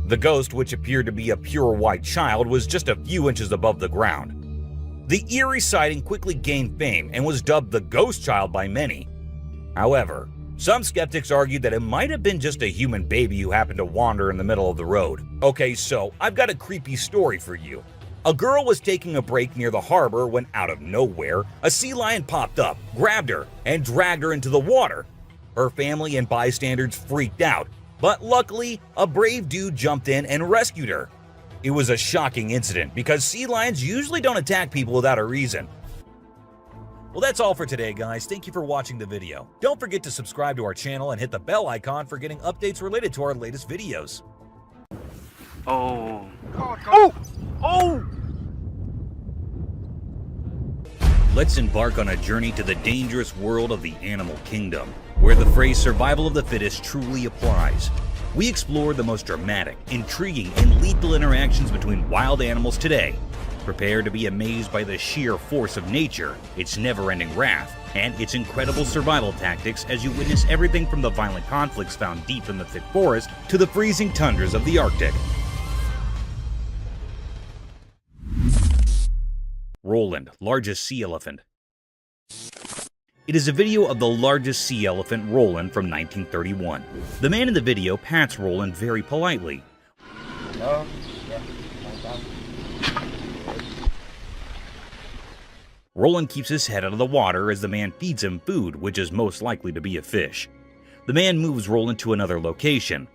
The ghost, which appeared to be a pure white child, was just a few inches above the ground. The eerie sighting quickly gained fame and was dubbed the ghost child by many. However, some skeptics argued that it might have been just a human baby who happened to wander in the middle of the road. Okay, so I've got a creepy story for you. A girl was taking a break near the harbor when, out of nowhere, a sea lion popped up, grabbed her, and dragged her into the water. Her family and bystanders freaked out, but luckily, a brave dude jumped in and rescued her. It was a shocking incident because sea lions usually don't attack people without a reason. Well, that's all for today, guys. Thank you for watching the video. Don't forget to subscribe to our channel and hit the bell icon for getting updates related to our latest videos. Oh. Oh! Let's embark on a journey to the dangerous world of the animal kingdom, where the phrase survival of the fittest truly applies. We explore the most dramatic, intriguing, and lethal interactions between wild animals today. Prepare to be amazed by the sheer force of nature, its never-ending wrath, and its incredible survival tactics as you witness everything from the violent conflicts found deep in the thick forest to the freezing tundras of the Arctic. Roland, largest sea elephant. It is a video of the largest sea elephant, Roland, from 1931. The man in the video pats Roland very politely. Roland keeps his head out of the water as the man feeds him food, which is most likely to be a fish. The man moves Roland to another location.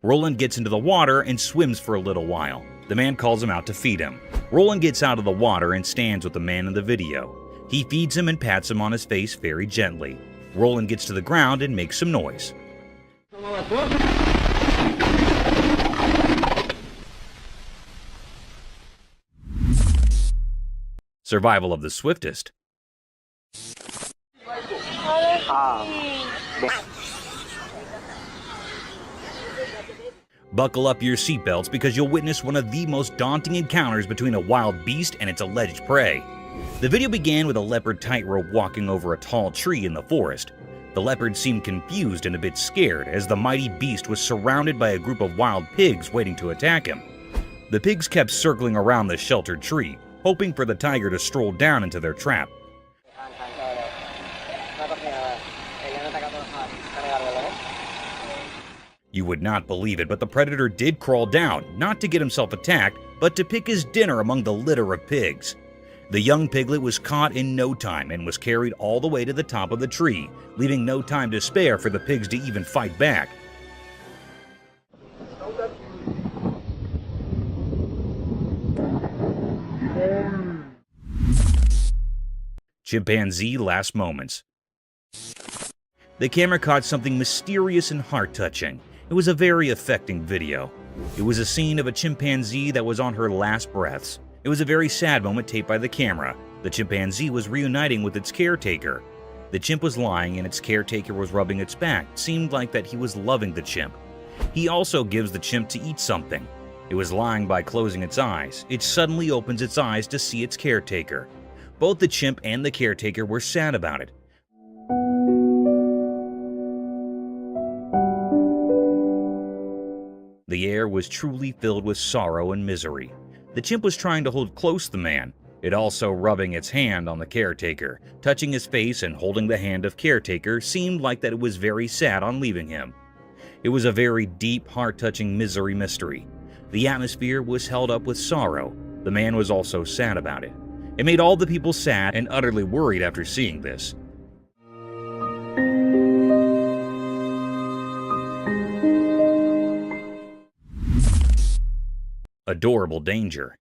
Roland gets into the water and swims for a little while. The man calls him out to feed him. Roland gets out of the water and stands with the man in the video. He feeds him and pats him on his face very gently. Roland gets to the ground and makes some noise. Survival of the swiftest. Buckle up your seatbelts because you'll witness one of the most daunting encounters between a wild beast and its alleged prey. The video began with a leopard tightrope walking over a tall tree in the forest. The leopard seemed confused and a bit scared as the mighty beast was surrounded by a group of wild pigs waiting to attack him. The pigs kept circling around the sheltered tree, hoping for the tiger to stroll down into their trap. You would not believe it, but the predator did crawl down, not to get himself attacked, but to pick his dinner among the litter of pigs. The young piglet was caught in no time and was carried all the way to the top of the tree, leaving no time to spare for the pigs to even fight back. Chimpanzee last moments. The camera caught something mysterious and heart-touching. It was a very affecting video. It was a scene of a chimpanzee that was on her last breaths. It was a very sad moment taped by the camera. The chimpanzee was reuniting with its caretaker. The chimp was lying and its caretaker was rubbing its back. It seemed like that he was loving the chimp. He also gives the chimp to eat something. It was lying by closing its eyes. It suddenly opens its eyes to see its caretaker. Both the chimp and the caretaker were sad about it. The air was truly filled with sorrow and misery. The chimp was trying to hold close the man, it also rubbing its hand on the caretaker. Touching his face and holding the hand of caretaker seemed like that it was very sad on leaving him. It was a very deep, heart-touching misery mystery. The atmosphere was held up with sorrow. The man was also sad about it. It made all the people sad and utterly worried after seeing this. Adorable danger.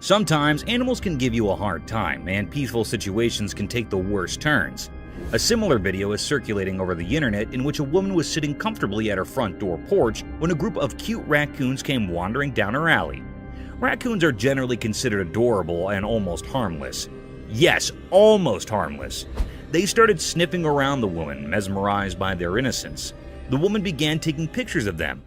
Sometimes animals can give you a hard time, and peaceful situations can take the worst turns. A similar video is circulating over the internet in which a woman was sitting comfortably at her front door porch when a group of cute raccoons came wandering down her alley. Raccoons are generally considered adorable and almost harmless. Yes, almost harmless. They started sniffing around the woman, mesmerized by their innocence. The woman began taking pictures of them.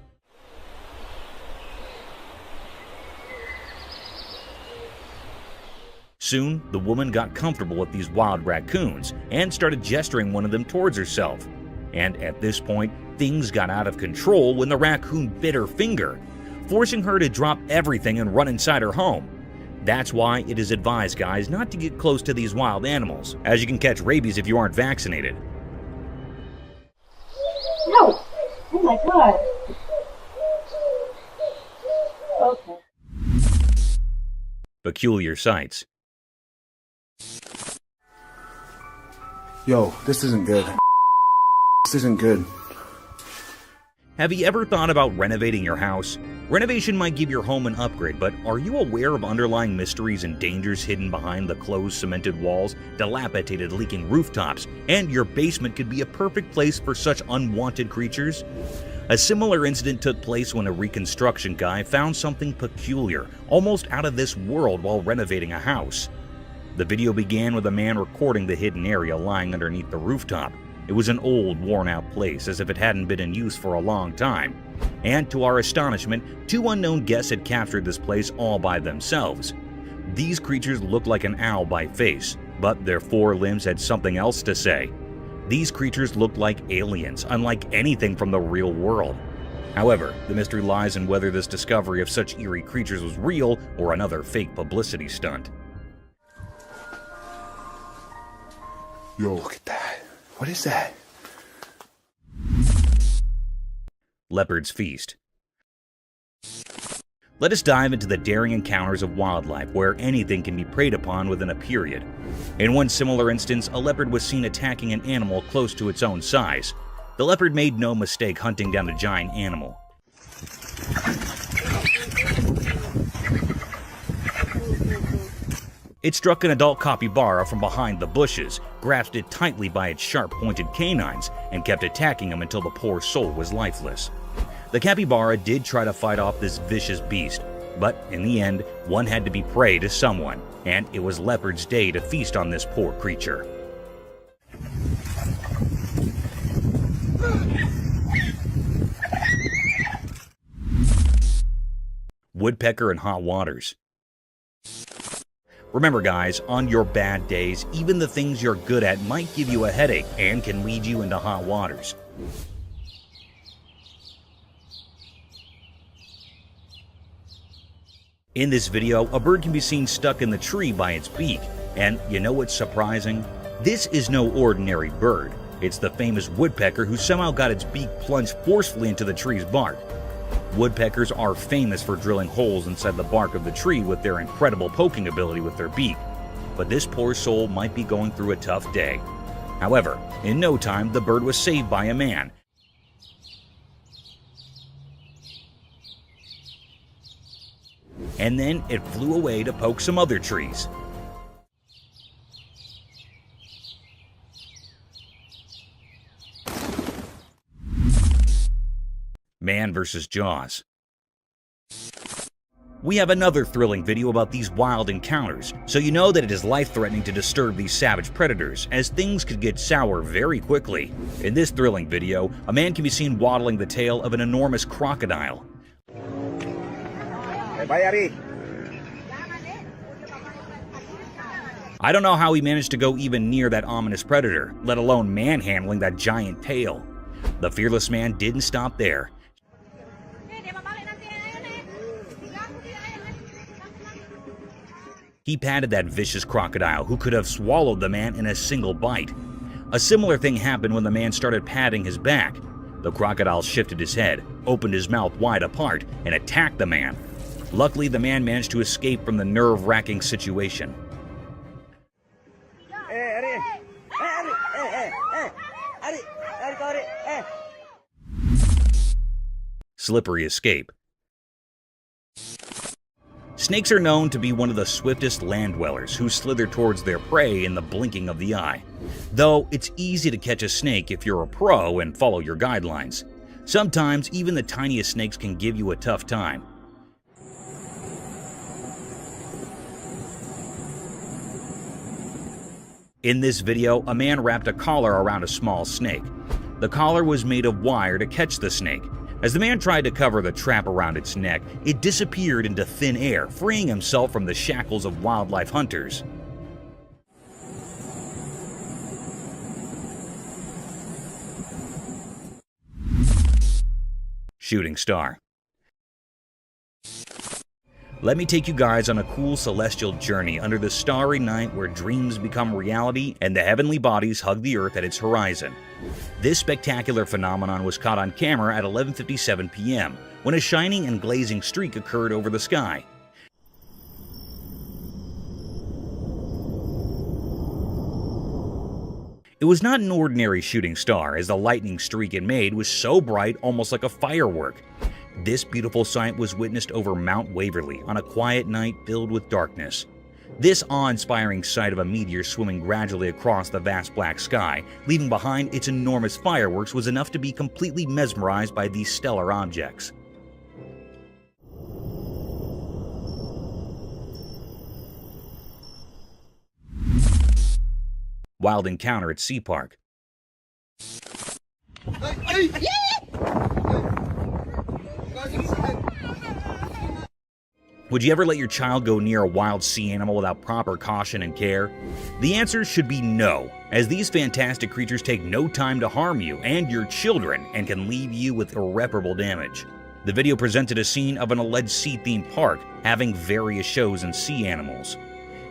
Soon, the woman got comfortable with these wild raccoons and started gesturing one of them towards herself. And at this point, things got out of control when the raccoon bit her finger, forcing her to drop everything and run inside her home. That's why it is advised, guys, not to get close to these wild animals, as you can catch rabies if you aren't vaccinated. No! Oh my god. Okay. Peculiar sights. Yo, this isn't good. This isn't good. Have you ever thought about renovating your house? Renovation might give your home an upgrade, but are you aware of underlying mysteries and dangers hidden behind the closed cemented walls, dilapidated leaking rooftops, and your basement could be a perfect place for such unwanted creatures? A similar incident took place when a reconstruction guy found something peculiar, almost out of this world while renovating a house. The video began with a man recording the hidden area lying underneath the rooftop. It was an old, worn-out place, as if it hadn't been in use for a long time. And to our astonishment, two unknown guests had captured this place all by themselves. These creatures looked like an owl by face, but their four limbs had something else to say. These creatures looked like aliens, unlike anything from the real world. However, the mystery lies in whether this discovery of such eerie creatures was real or another fake publicity stunt. Yo, look at that. What is that? Leopard's Feast. Let us dive into the daring encounters of wildlife where anything can be preyed upon within a period. In one similar instance, a leopard was seen attacking an animal close to its own size. The leopard made no mistake hunting down the giant animal. It struck an adult capybara from behind the bushes, grasped it tightly by its sharp-pointed canines, and kept attacking him until the poor soul was lifeless. The capybara did try to fight off this vicious beast, but in the end, one had to be prey to someone, and it was Leopard's day to feast on this poor creature. Woodpecker in hot waters. Remember guys, on your bad days, even the things you're good at might give you a headache and can lead you into hot waters. In this video, a bird can be seen stuck in the tree by its beak. And you know what's surprising? This is no ordinary bird. It's the famous woodpecker who somehow got its beak plunged forcefully into the tree's bark. Woodpeckers are famous for drilling holes inside the bark of the tree with their incredible poking ability with their beak. But this poor soul might be going through a tough day. However, in no time, the bird was saved by a man. And then it flew away to poke some other trees. Man vs. Jaws. We have another thrilling video about these wild encounters, so you know that it is life-threatening to disturb these savage predators, as things could get sour very quickly. In this thrilling video, a man can be seen waddling the tail of an enormous crocodile. I don't know how he managed to go even near that ominous predator, let alone manhandling that giant tail. The fearless man didn't stop there. He patted that vicious crocodile who could have swallowed the man in a single bite. A similar thing happened when the man started patting his back. The crocodile shifted his head, opened his mouth wide apart, and attacked the man. Luckily, the man managed to escape from the nerve-wracking situation. Slippery escape. Snakes are known to be one of the swiftest land dwellers who slither towards their prey in the blinking of the eye. Though it's easy to catch a snake if you're a pro and follow your guidelines. Sometimes even the tiniest snakes can give you a tough time. In this video, a man wrapped a collar around a small snake. The collar was made of wire to catch the snake. As the man tried to cover the trap around its neck, it disappeared into thin air, freeing himself from the shackles of wildlife hunters. shooting star. Let me take you guys on a cool celestial journey under the starry night where dreams become reality and the heavenly bodies hug the earth at its horizon. This spectacular phenomenon was caught on camera at 11:57 p.m. when a shining and glazing streak occurred over the sky. It was not an ordinary shooting star, as the lightning streak it made was so bright, almost like a firework. This beautiful sight was witnessed over Mount Waverly on a quiet night filled with darkness. This awe-inspiring sight of a meteor swimming gradually across the vast black sky, leaving behind its enormous fireworks, was enough to be completely mesmerized by these stellar objects. Wild encounter at Sea Park. Would you ever let your child go near a wild sea animal without proper caution and care? The answer should be no, as these fantastic creatures take no time to harm you and your children and can leave you with irreparable damage. The video presented a scene of an alleged sea-themed park having various shows and sea animals.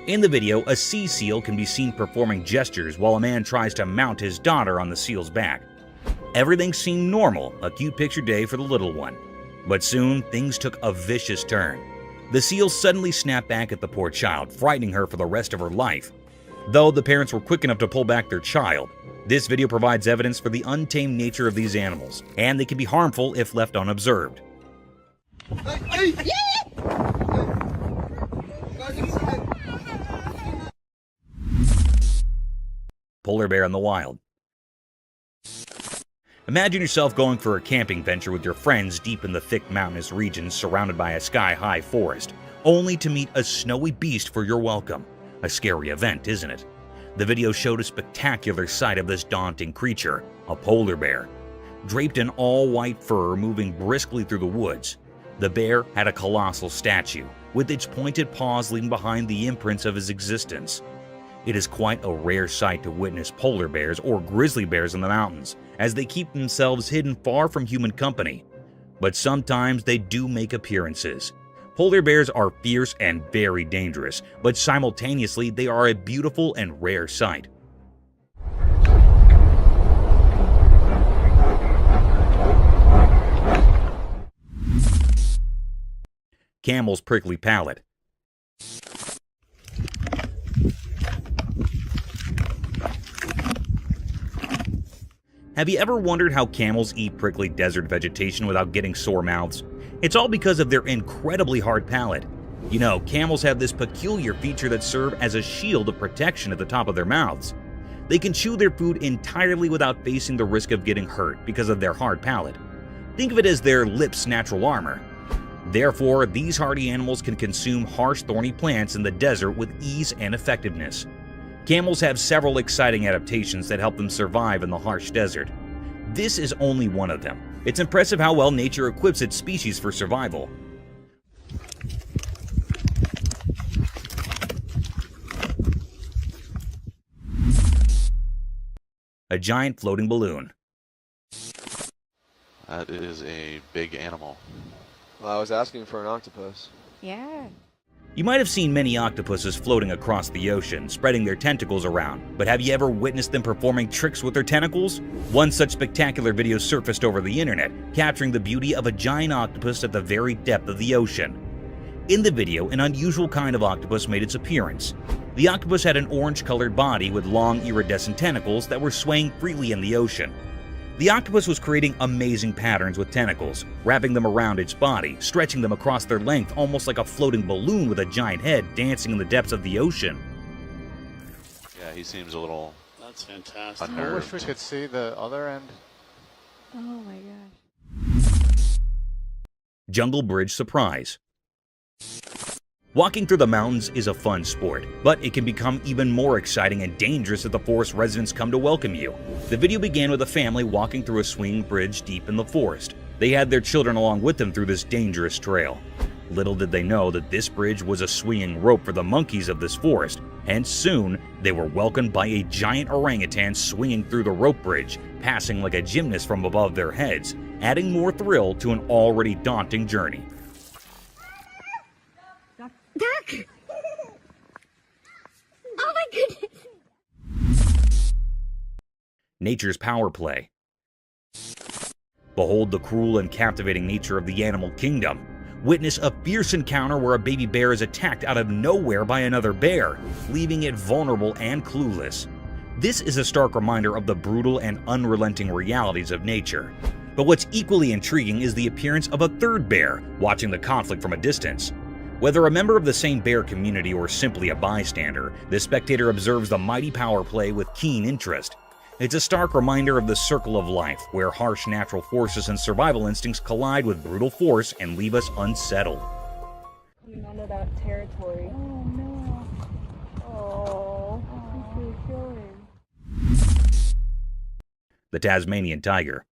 In the video, a sea seal can be seen performing gestures while a man tries to mount his daughter on the seal's back. Everything seemed normal, a cute picture day for the little one. But soon, things took a vicious turn. The seal suddenly snapped back at the poor child, frightening her for the rest of her life. Though the parents were quick enough to pull back their child, this video provides evidence for the untamed nature of these animals, and they can be harmful if left unobserved. Polar bear in the wild. Imagine yourself going for a camping venture with your friends deep in the thick mountainous regions surrounded by a sky-high forest, only to meet a snowy beast for your welcome. A scary event, isn't it? The video showed a spectacular sight of this daunting creature, a polar bear. Draped in all-white fur moving briskly through the woods, the bear had a colossal statue, with its pointed paws leaving behind the imprints of his existence. It is quite a rare sight to witness polar bears or grizzly bears in the mountains, as they keep themselves hidden far from human company. But sometimes they do make appearances. Polar bears are fierce and very dangerous, but simultaneously they are a beautiful and rare sight. Camel's prickly palate. Have you ever wondered how camels eat prickly desert vegetation without getting sore mouths? It's all because of their incredibly hard palate. You know, camels have this peculiar feature that serves as a shield of protection at the top of their mouths. They can chew their food entirely without facing the risk of getting hurt because of their hard palate. Think of it as their lips' natural armor. Therefore, these hardy animals can consume harsh, thorny plants in the desert with ease and effectiveness. Camels have several exciting adaptations that help them survive in the harsh desert. This is only one of them. It's impressive how well nature equips its species for survival. A giant floating balloon. That is a big animal. Well, I was asking for an octopus. Yeah. You might have seen many octopuses floating across the ocean, spreading their tentacles around, but have you ever witnessed them performing tricks with their tentacles? One such spectacular video surfaced over the internet, capturing the beauty of a giant octopus at the very depth of the ocean. In the video, an unusual kind of octopus made its appearance. The octopus had an orange-colored body with long iridescent tentacles that were swaying freely in the ocean. The octopus was creating amazing patterns with tentacles, wrapping them around its body, stretching them across their length almost like a floating balloon with a giant head dancing in the depths of the ocean. Yeah, he seems a little That's fantastic. unnerved. I wish we could see the other end. Oh my gosh. Jungle Bridge surprise. Walking through the mountains is a fun sport, but it can become even more exciting and dangerous if the forest residents come to welcome you. The video began with a family walking through a swinging bridge deep in the forest. They had their children along with them through this dangerous trail. Little did they know that this bridge was a swinging rope for the monkeys of this forest, and soon they were welcomed by a giant orangutan swinging through the rope bridge, passing like a gymnast from above their heads, adding more thrill to an already daunting journey. Duck! Oh my goodness! Nature's power play. Behold the cruel and captivating nature of the animal kingdom. Witness a fierce encounter where a baby bear is attacked out of nowhere by another bear, leaving it vulnerable and clueless. This is a stark reminder of the brutal and unrelenting realities of nature. But what's equally intriguing is the appearance of a third bear, watching the conflict from a distance. Whether a member of the same bear community or simply a bystander, the spectator observes the mighty power play with keen interest. It's a stark reminder of the circle of life, where harsh natural forces and survival instincts collide with brutal force and leave us unsettled. Coming onto that territory. Oh no. Oh, he's gonna kill him. The Tasmanian tiger.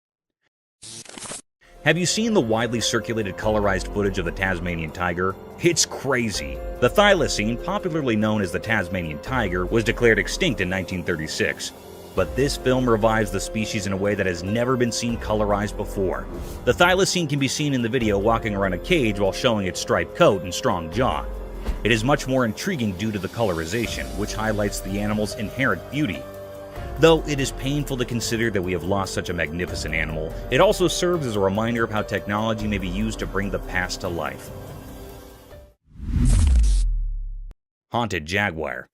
Have you seen the widely circulated colorized footage of the Tasmanian tiger? It's crazy. The thylacine, popularly known as the Tasmanian tiger, was declared extinct in 1936. But this film revives the species in a way that has never been seen colorized before. The thylacine can be seen in the video walking around a cage while showing its striped coat and strong jaw. It is much more intriguing due to the colorization, which highlights the animal's inherent beauty. Though it is painful to consider that we have lost such a magnificent animal, it also serves as a reminder of how technology may be used to bring the past to life. Haunted jaguar.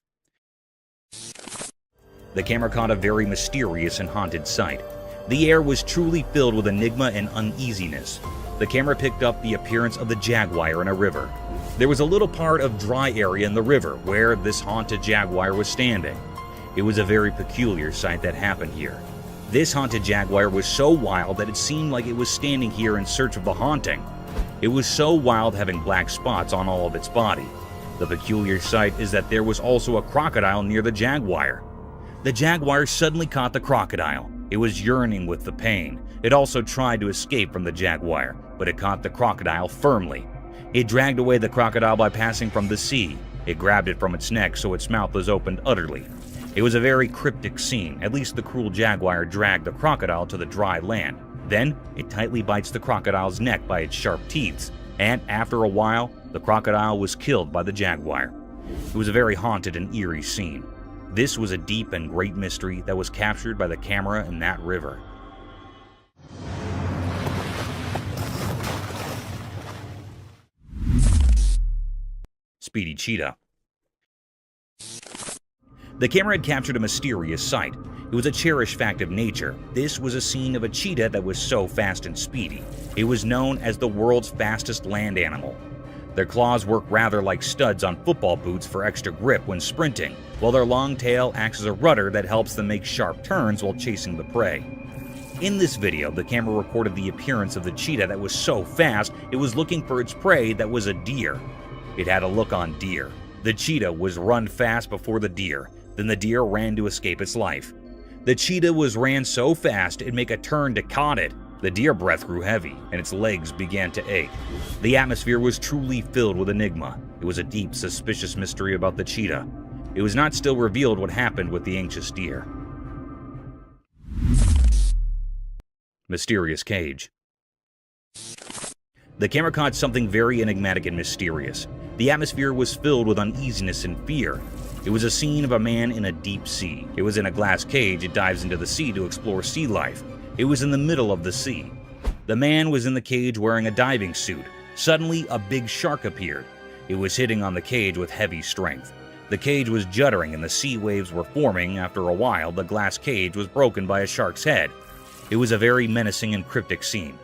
The camera caught a very mysterious and haunted sight. The air was truly filled with enigma and uneasiness. The camera picked up the appearance of the jaguar in a river. There was a little part of dry area in the river where this haunted jaguar was standing. It was a very peculiar sight that happened here. This haunted jaguar was so wild that it seemed like it was standing here in search of the haunting. It was so wild, having black spots on all of its body. The peculiar sight is that there was also a crocodile near the jaguar. The jaguar suddenly caught the crocodile. It was yearning with the pain. It also tried to escape from the jaguar, but it caught the crocodile firmly. It dragged away the crocodile by passing from the sea. It grabbed it from its neck so its mouth was opened utterly. It was a very cryptic scene. At least the cruel jaguar dragged the crocodile to the dry land. Then, it tightly bites the crocodile's neck by its sharp teeth, and after a while, the crocodile was killed by the jaguar. It was a very haunted and eerie scene. This was a deep and great mystery that was captured by the camera in that river. Speedy cheetah. The camera had captured a mysterious sight. It was a cherished fact of nature. This was a scene of a cheetah that was so fast and speedy. It was known as the world's fastest land animal. Their claws work rather like studs on football boots for extra grip when sprinting, while their long tail acts as a rudder that helps them make sharp turns while chasing the prey. In this video, the camera recorded the appearance of the cheetah that was so fast it was looking for its prey that was a deer. It had a look on deer. The cheetah was run fast before the deer. Then the deer ran to escape its life. The cheetah ran so fast it'd make a turn to caught it. The deer breath grew heavy, and its legs began to ache. The atmosphere was truly filled with enigma. It was a deep, suspicious mystery about the cheetah. It was not still revealed what happened with the anxious deer. Mysterious cage. The camera caught something very enigmatic and mysterious. The atmosphere was filled with uneasiness and fear. It was a scene of a man in a deep sea. It was in a glass cage. It dives into the sea to explore sea life. It was in the middle of the sea. The man was in the cage wearing a diving suit. Suddenly, a big shark appeared. It was hitting on the cage with heavy strength. The cage was juddering and the sea waves were forming. After a while, the glass cage was broken by a shark's head. It was a very menacing and cryptic scene.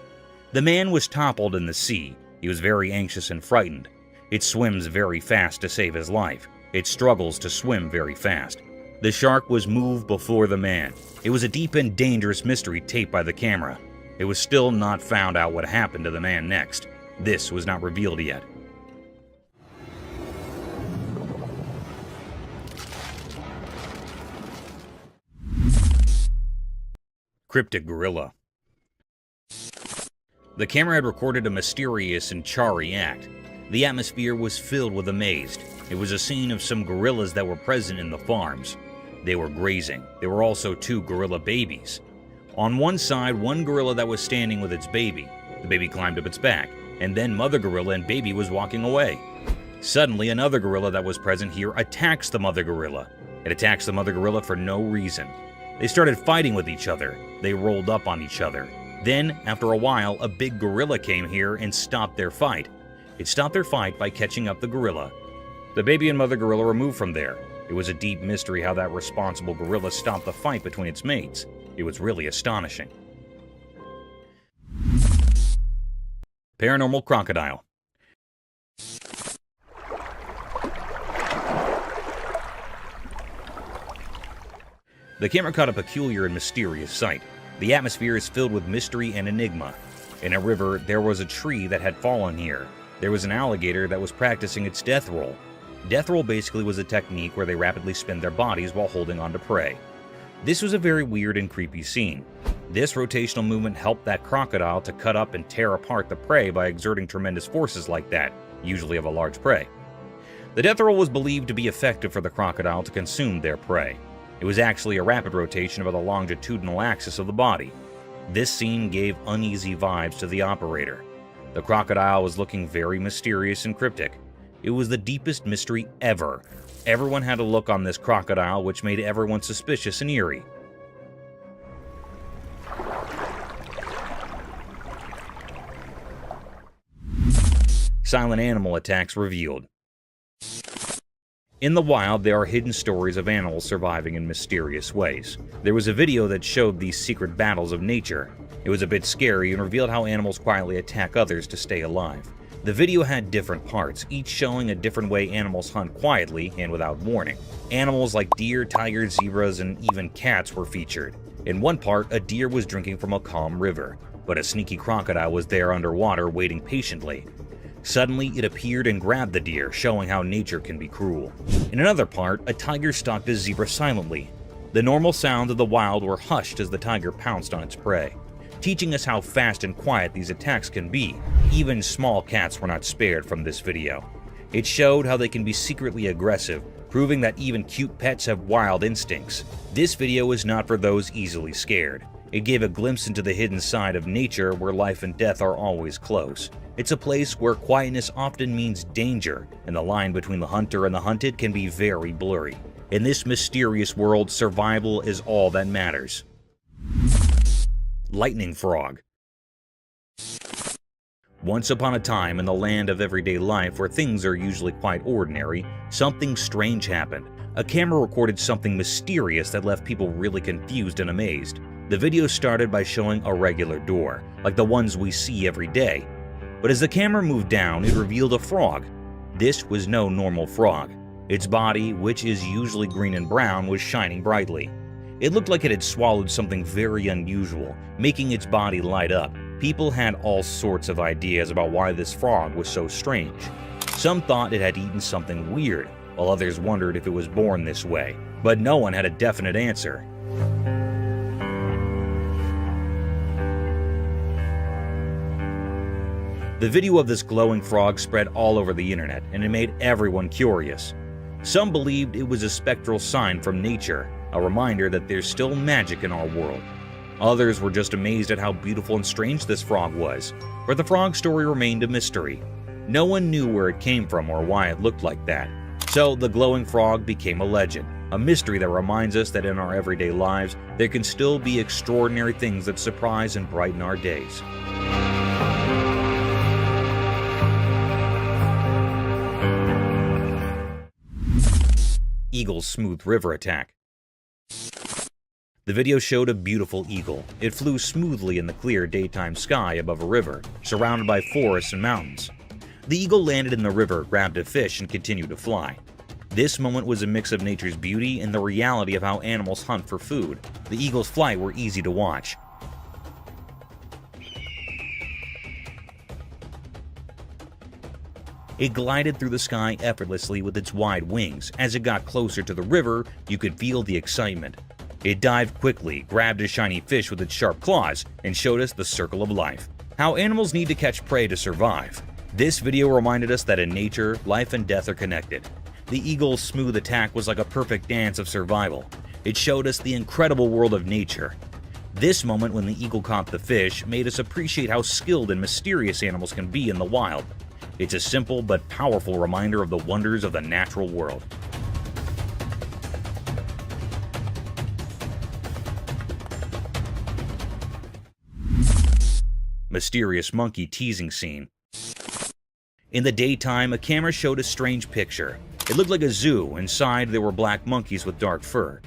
The man was toppled in the sea. He was very anxious and frightened. It swims very fast to save his life. It struggles to swim very fast. The shark was moved before the man. It was a deep and dangerous mystery taped by the camera. It was still not found out what happened to the man next. This was not revealed yet. Cryptic gorilla. The camera had recorded a mysterious and charry act. The atmosphere was filled with amaze. It was a scene of some gorillas that were present in the farms. They were grazing. There were also 2 gorilla babies. On one side, one gorilla that was standing with its baby. The baby climbed up its back, and then mother gorilla and baby was walking away. Suddenly, another gorilla that was present here attacks the mother gorilla. It attacks the mother gorilla for no reason. They started fighting with each other. They rolled up on each other. Then, after a while, a big gorilla came here and stopped their fight. It stopped their fight by catching up the gorilla. The baby and mother gorilla were moved from there. It was a deep mystery how that responsible gorilla stopped the fight between its mates. It was really astonishing. Paranormal crocodile. The camera caught a peculiar and mysterious sight. The atmosphere is filled with mystery and enigma. In a river, there was a tree that had fallen here. There was an alligator that was practicing its death roll. Death roll basically was a technique where they rapidly spin their bodies while holding on to prey. This was a very weird and creepy scene. This rotational movement helped that crocodile to cut up and tear apart the prey by exerting tremendous forces like that, usually of a large prey. The death roll was believed to be effective for the crocodile to consume their prey. It was actually a rapid rotation of the longitudinal axis of the body. This scene gave uneasy vibes to the operator. The crocodile was looking very mysterious and cryptic. It was the deepest mystery ever. Everyone had a look on this crocodile which made everyone suspicious and eerie. Silent animal attacks revealed. In the wild, there are hidden stories of animals surviving in mysterious ways. There was a video that showed these secret battles of nature. It was a bit scary and revealed how animals quietly attack others to stay alive. The video had different parts, each showing a different way animals hunt quietly and without warning. Animals like deer, tigers, zebras, and even cats were featured. In one part, a deer was drinking from a calm river, but a sneaky crocodile was there underwater waiting patiently. Suddenly, it appeared and grabbed the deer, showing how nature can be cruel. In another part, a tiger stalked a zebra silently. The normal sounds of the wild were hushed as the tiger pounced on its prey, teaching us how fast and quiet these attacks can be. Even small cats were not spared from this video. It showed how they can be secretly aggressive, proving that even cute pets have wild instincts. This video is not for those easily scared. It gave a glimpse into the hidden side of nature where life and death are always close. It's a place where quietness often means danger, and the line between the hunter and the hunted can be very blurry. In this mysterious world, survival is all that matters. Lightning frog. Once upon a time, in the land of everyday life where things are usually quite ordinary, something strange happened. A camera recorded something mysterious that left people really confused and amazed. The video started by showing a regular door, like the ones we see every day. But as the camera moved down, it revealed a frog. This was no normal frog. Its body, which is usually green and brown, was shining brightly. It looked like it had swallowed something very unusual, making its body light up. People had all sorts of ideas about why this frog was so strange. Some thought it had eaten something weird, while others wondered if it was born this way. But no one had a definite answer. The video of this glowing frog spread all over the internet, and it made everyone curious. Some believed it was a spectral sign from nature, a reminder that there's still magic in our world. Others were just amazed at how beautiful and strange this frog was, but the frog story remained a mystery. No one knew where it came from or why it looked like that. So the glowing frog became a legend, a mystery that reminds us that in our everyday lives, there can still be extraordinary things that surprise and brighten our days. Eagle's smooth river attack. The video showed a beautiful eagle. It flew smoothly in the clear daytime sky above a river, surrounded by forests and mountains. The eagle landed in the river, grabbed a fish, and continued to fly. This moment was a mix of nature's beauty and the reality of how animals hunt for food. The eagle's flight were easy to watch. It glided through the sky effortlessly with its wide wings. As it got closer to the river, you could feel the excitement. It dived quickly, grabbed a shiny fish with its sharp claws, and showed us the circle of life. How animals need to catch prey to survive. This video reminded us that in nature, life and death are connected. The eagle's smooth attack was like a perfect dance of survival. It showed us the incredible world of nature. This moment when the eagle caught the fish made us appreciate how skilled and mysterious animals can be in the wild. It's a simple but powerful reminder of the wonders of the natural world. Mysterious monkey teasing scene. In the daytime, a camera showed a strange picture. It looked like a zoo. Inside, there were black monkeys with dark fur.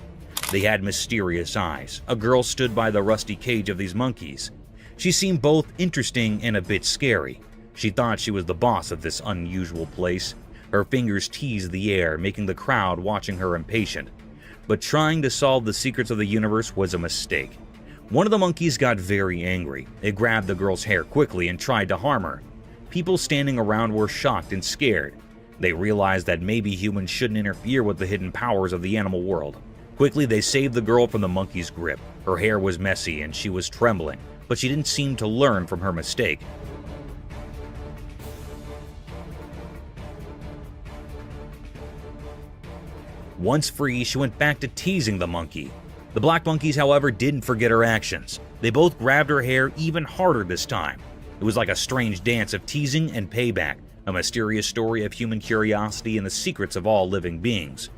They had mysterious eyes. A girl stood by the rusty cage of these monkeys. She seemed both interesting and a bit scary. She thought she was the boss of this unusual place. Her fingers teased the air, making the crowd watching her impatient. But trying to solve the secrets of the universe was a mistake. One of the monkeys got very angry. It grabbed the girl's hair quickly and tried to harm her. People standing around were shocked and scared. They realized that maybe humans shouldn't interfere with the hidden powers of the animal world. Quickly, they saved the girl from the monkey's grip. Her hair was messy and she was trembling, but she didn't seem to learn from her mistake. Once free, she went back to teasing the monkey. The black monkeys, however, didn't forget her actions. They both grabbed her hair even harder this time. It was like a strange dance of teasing and payback, a mysterious story of human curiosity and the secrets of all living beings.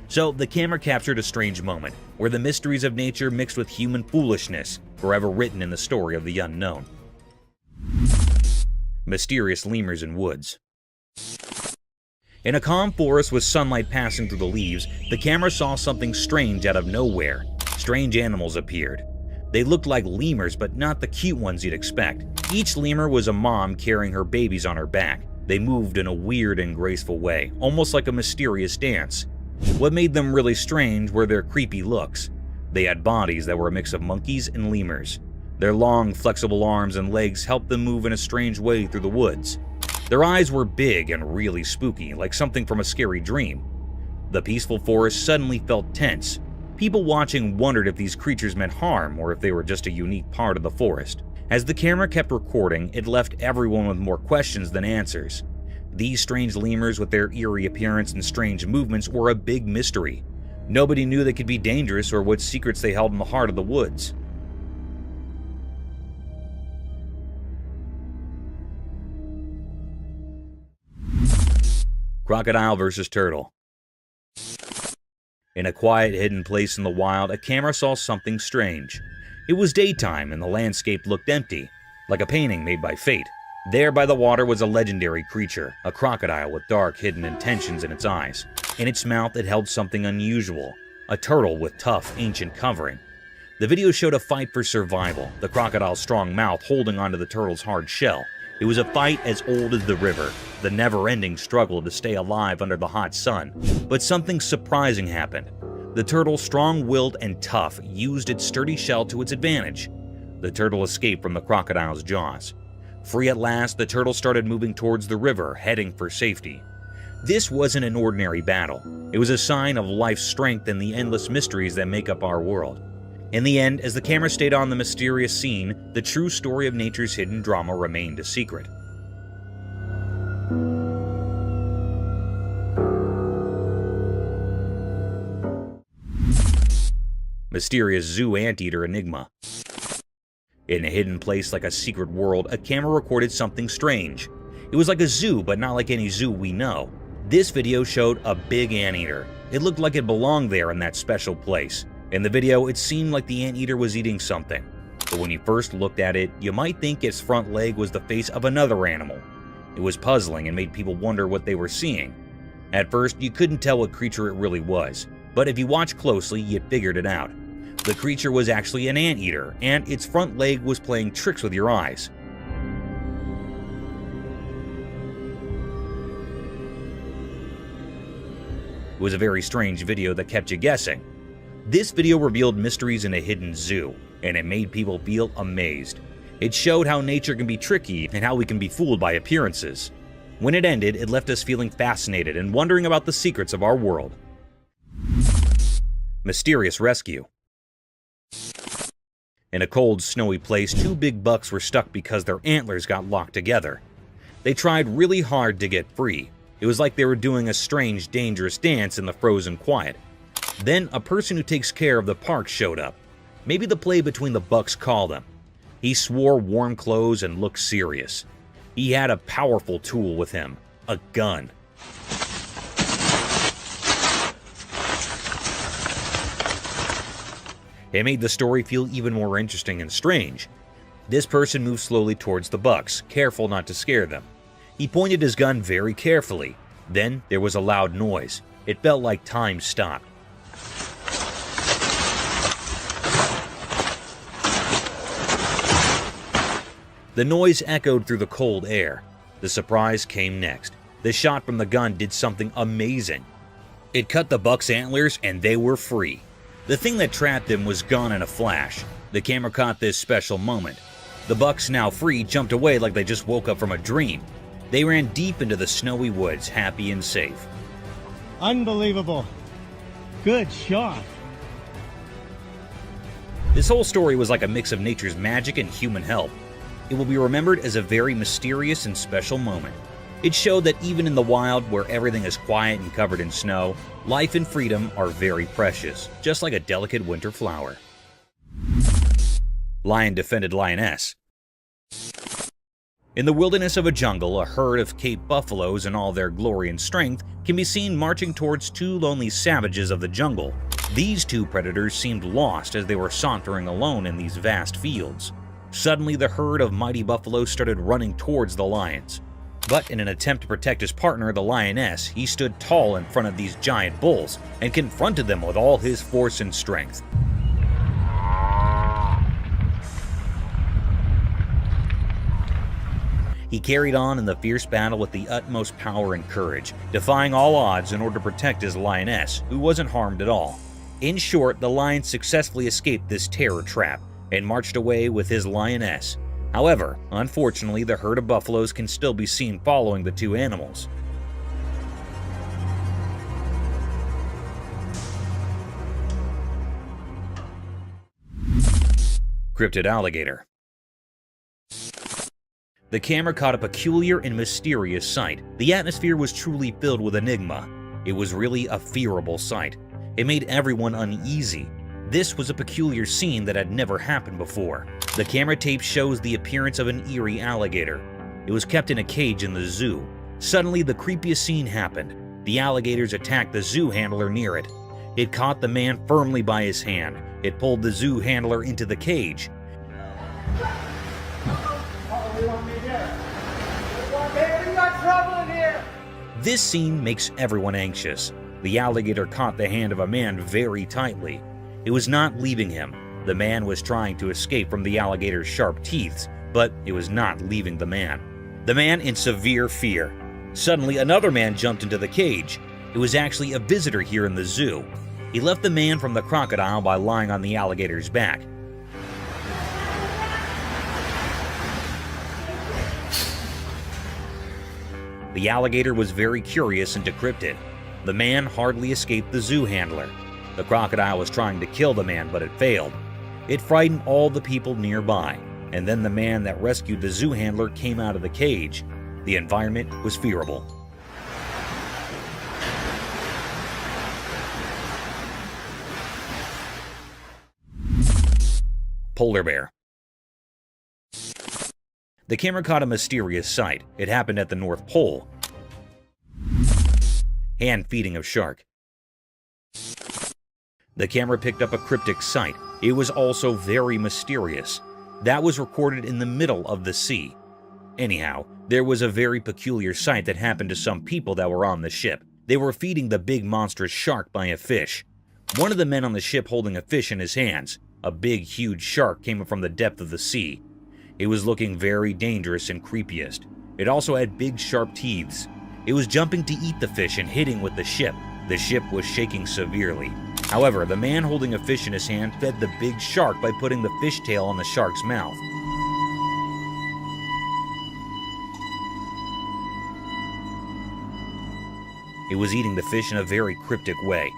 So, the camera captured a strange moment, where the mysteries of nature mixed with human foolishness, forever written in the story of the unknown. Mysterious lemurs in woods. In a calm forest with sunlight passing through the leaves, the camera saw something strange out of nowhere. Strange animals appeared. They looked like lemurs, but not the cute ones you'd expect. Each lemur was a mom carrying her babies on her back. They moved in a weird and graceful way, almost like a mysterious dance. What made them really strange were their creepy looks. They had bodies that were a mix of monkeys and lemurs. Their long, flexible arms and legs helped them move in a strange way through the woods. Their eyes were big and really spooky, like something from a scary dream. The peaceful forest suddenly felt tense. People watching wondered if these creatures meant harm or if they were just a unique part of the forest. As the camera kept recording, it left everyone with more questions than answers. These strange lemurs with their eerie appearance and strange movements were a big mystery. Nobody knew they could be dangerous or what secrets they held in the heart of the woods. Crocodile versus turtle. In a quiet, hidden place in the wild, a camera saw something strange. It was daytime and the landscape looked empty, like a painting made by fate. There by the water was a legendary creature, a crocodile with dark, hidden intentions in its eyes. In its mouth it held something unusual, a turtle with tough, ancient covering. The video showed a fight for survival, the crocodile's strong mouth holding onto the turtle's hard shell. It was a fight as old as the river, the never-ending struggle to stay alive under the hot sun. But something surprising happened. The turtle, strong-willed and tough, used its sturdy shell to its advantage. The turtle escaped from the crocodile's jaws. Free at last, the turtle started moving towards the river, heading for safety. This wasn't an ordinary battle. It was a sign of life's strength and the endless mysteries that make up our world. In the end, as the camera stayed on the mysterious scene, the true story of nature's hidden drama remained a secret. Mysterious zoo anteater enigma. In a hidden place like a secret world, a camera recorded something strange. It was like a zoo, but not like any zoo we know. This video showed a big anteater. It looked like it belonged there in that special place. In the video, it seemed like the anteater was eating something. But when you first looked at it, you might think its front leg was the face of another animal. It was puzzling and made people wonder what they were seeing. At first, you couldn't tell what creature it really was, but if you watched closely, you figured it out. The creature was actually an anteater, and its front leg was playing tricks with your eyes. It was a very strange video that kept you guessing. This video revealed mysteries in a hidden zoo, and it made people feel amazed. It showed how nature can be tricky and how we can be fooled by appearances. When it ended, it left us feeling fascinated and wondering about the secrets of our world. Mysterious rescue. In a cold, snowy place, two big bucks were stuck because their antlers got locked together. They tried really hard to get free. It was like they were doing a strange, dangerous dance in the frozen quiet. Then a person who takes care of the park showed up. Maybe the play between the bucks called him. He swore warm clothes and looked serious. He had a powerful tool with him, a gun. It made the story feel even more interesting and strange. This person moved slowly towards the bucks, careful not to scare them. He pointed his gun very carefully. Then there was a loud noise. It felt like time stopped. The noise echoed through the cold air. The surprise came next. The shot from the gun did something amazing. It cut the buck's antlers and they were free. The thing that trapped them was gone in a flash. The camera caught this special moment. The bucks, now free, jumped away like they just woke up from a dream. They ran deep into the snowy woods, happy and safe. Unbelievable. Good shot. This whole story was like a mix of nature's magic and human help. It will be remembered as a very mysterious and special moment. It showed that even in the wild, where everything is quiet and covered in snow, life and freedom are very precious, just like a delicate winter flower. Lion defended lioness. In the wilderness of a jungle, a herd of Cape buffaloes in all their glory and strength can be seen marching towards two lonely savages of the jungle. These two predators seemed lost as they were sauntering alone in these vast fields. Suddenly, the herd of mighty buffaloes started running towards the lions. But in an attempt to protect his partner, the lioness, he stood tall in front of these giant bulls and confronted them with all his force and strength. He carried on in the fierce battle with the utmost power and courage, defying all odds in order to protect his lioness, who wasn't harmed at all. In short, the lion successfully escaped this terror trap and marched away with his lioness. However, unfortunately, the herd of buffaloes can still be seen following the two animals. Cryptid alligator. The camera caught a peculiar and mysterious sight. The atmosphere was truly filled with enigma. It was really a fearable sight. It made everyone uneasy. This was a peculiar scene that had never happened before. The camera tape shows the appearance of an eerie alligator. It was kept in a cage in the zoo. Suddenly, the creepiest scene happened. The alligators attacked the zoo handler near it. It caught the man firmly by his hand. It pulled the zoo handler into the cage. This scene makes everyone anxious. The alligator caught the hand of a man very tightly. It was not leaving him. The man was trying to escape from the alligator's sharp teeth, but it was not leaving the man. The man in severe fear. Suddenly, another man jumped into the cage. It was actually a visitor here in the zoo. He left the man from the crocodile by lying on the alligator's back. The alligator was very curious and decrypted. The man hardly escaped the zoo handler. The crocodile was trying to kill the man, but it failed. It frightened all the people nearby, and then the man that rescued the zoo handler came out of the cage. The environment was fearable. Polar bear. The camera caught a mysterious sight. It happened at the North Pole. Hand feeding of shark. The camera picked up a cryptic sight. It was also very mysterious. That was recorded in the middle of the sea. Anyhow, there was a very peculiar sight that happened to some people that were on the ship. They were feeding the big monstrous shark by a fish. One of the men on the ship holding a fish in his hands. A big, huge shark came up from the depth of the sea. It was looking very dangerous and creepiest. It also had big, sharp teeth. It was jumping to eat the fish and hitting with the ship. The ship was shaking severely. However, the man holding a fish in his hand fed the big shark by putting the fish tail on the shark's mouth. It was eating the fish in a very cryptic way.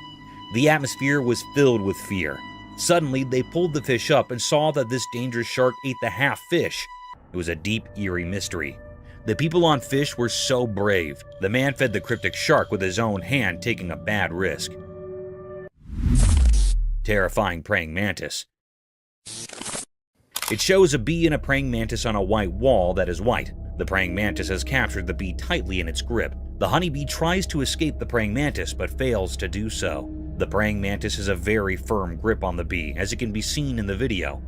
The atmosphere was filled with fear. Suddenly, they pulled the fish up and saw that this dangerous shark ate the half fish. It was a deep, eerie mystery. The people on fish were so brave. The man fed the cryptic shark with his own hand, taking a bad risk. Terrifying praying mantis. It shows a bee and a praying mantis on a white wall that is white. The praying mantis has captured the bee tightly in its grip. The honeybee tries to escape the praying mantis but fails to do so. The praying mantis has a very firm grip on the bee, as it can be seen in the video.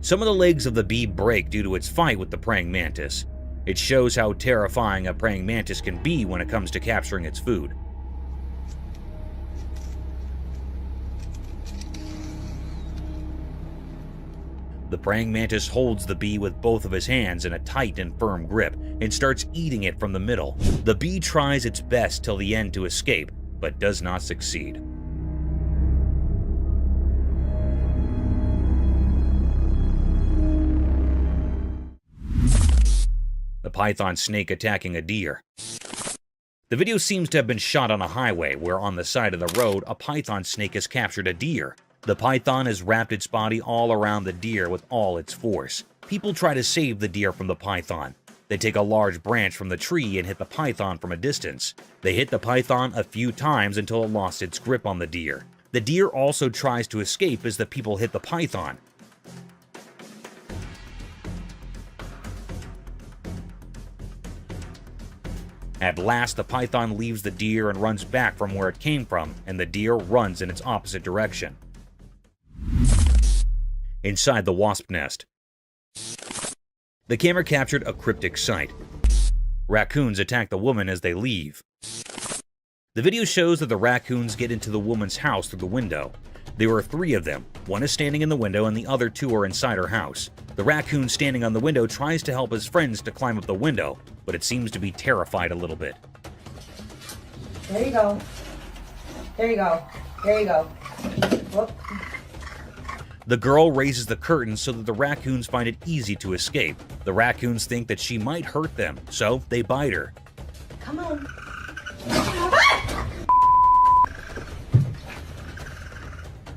Some of the legs of the bee break due to its fight with the praying mantis. It shows how terrifying a praying mantis can be when it comes to capturing its food. The praying mantis holds the bee with both of his hands in a tight and firm grip and starts eating it from the middle. The bee tries its best till the end to escape, but does not succeed. The python snake attacking a deer. The video seems to have been shot on a highway where on the side of the road a python snake has captured a deer. The python has wrapped its body all around the deer with all its force. People try to save the deer from the python. They take a large branch from the tree and hit the python from a distance. They hit the python a few times until it lost its grip on the deer. The deer also tries to escape as the people hit the python. At last, the python leaves the deer and runs back from where it came from, and the deer runs in its opposite direction. Inside the wasp nest. The camera captured a cryptic sight. Raccoons attack the woman as they leave. The video shows that the raccoons get into the woman's house through the window. There were 3 of them. One is standing in the window and the other 2 are inside her house. The raccoon standing on the window tries to help his friends to climb up the window, but it seems to be terrified a little bit. There you go. There you go. There you go. Whoop. The girl raises the curtain so that the raccoons find it easy to escape. The raccoons think that she might hurt them, so they bite her. Come on.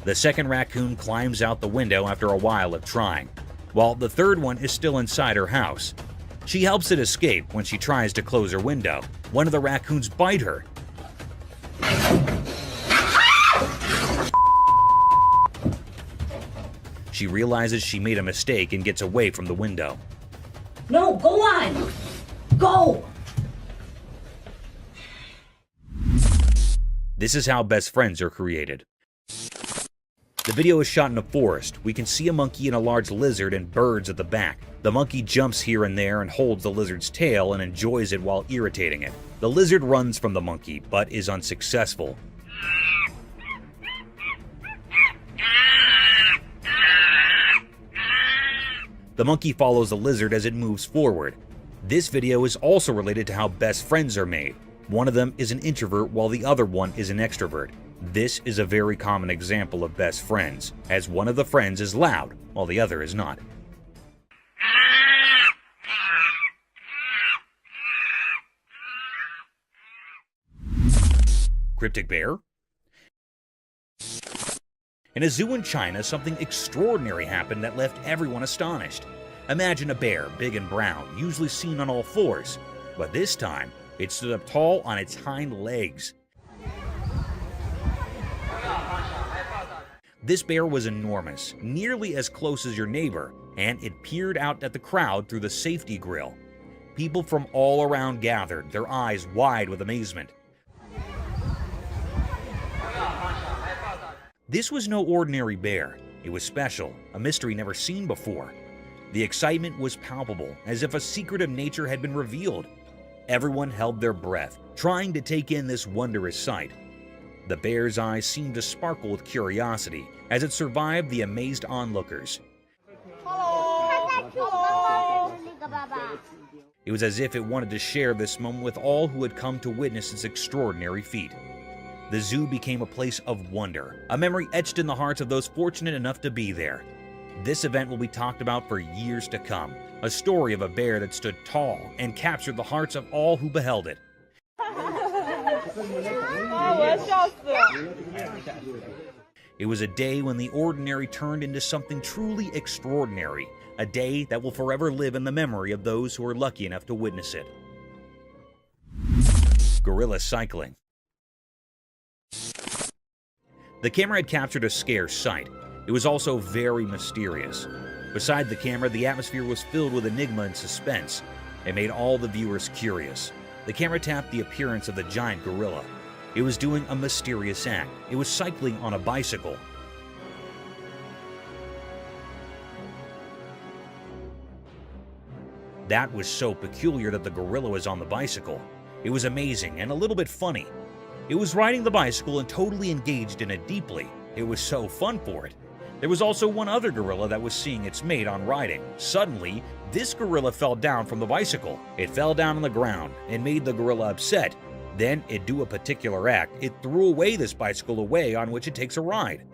The second raccoon climbs out the window after a while of trying, while the third one is still inside her house. She helps it escape when she tries to close her window. One of the raccoons bite her. She realizes she made a mistake and gets away from the window. No, go on. Go. This is how best friends are created. The video is shot in a forest. We can see a monkey and a large lizard and birds at the back. The monkey jumps here and there and holds the lizard's tail and enjoys it while irritating it. The lizard runs from the monkey, but is unsuccessful. The monkey follows the lizard as it moves forward. This video is also related to how best friends are made. One of them is an introvert while the other one is an extrovert. This is a very common example of best friends, as one of the friends is loud while the other is not. Cryptic bear? In a zoo in China, something extraordinary happened that left everyone astonished. Imagine a bear, big and brown, usually seen on all fours, but this time, it stood up tall on its hind legs. This bear was enormous, nearly as close as your neighbor, and it peered out at the crowd through the safety grill. People from all around gathered, their eyes wide with amazement. This was no ordinary bear. It was special, a mystery never seen before. The excitement was palpable, as if a secret of nature had been revealed. Everyone held their breath, trying to take in this wondrous sight. The bear's eyes seemed to sparkle with curiosity as it survived the amazed onlookers. It was as if it wanted to share this moment with all who had come to witness its extraordinary feat. The zoo became a place of wonder, a memory etched in the hearts of those fortunate enough to be there. This event will be talked about for years to come, a story of a bear that stood tall and captured the hearts of all who beheld it. It was a day when the ordinary turned into something truly extraordinary, a day that will forever live in the memory of those who were lucky enough to witness it. Gorilla cycling. The camera had captured a scarce sight. It was also very mysterious. Beside the camera, the atmosphere was filled with enigma and suspense. It made all the viewers curious. The camera tapped the appearance of the giant gorilla. It was doing a mysterious act. It was cycling on a bicycle. That was so peculiar that the gorilla was on the bicycle. It was amazing and a little bit funny. It was riding the bicycle and totally engaged in it deeply. It was so fun for it. There was also one other gorilla that was seeing its mate on riding. Suddenly, this gorilla fell down from the bicycle. It fell down on the ground and made the gorilla upset. Then it do a particular act. It threw away this bicycle away on which it takes a ride.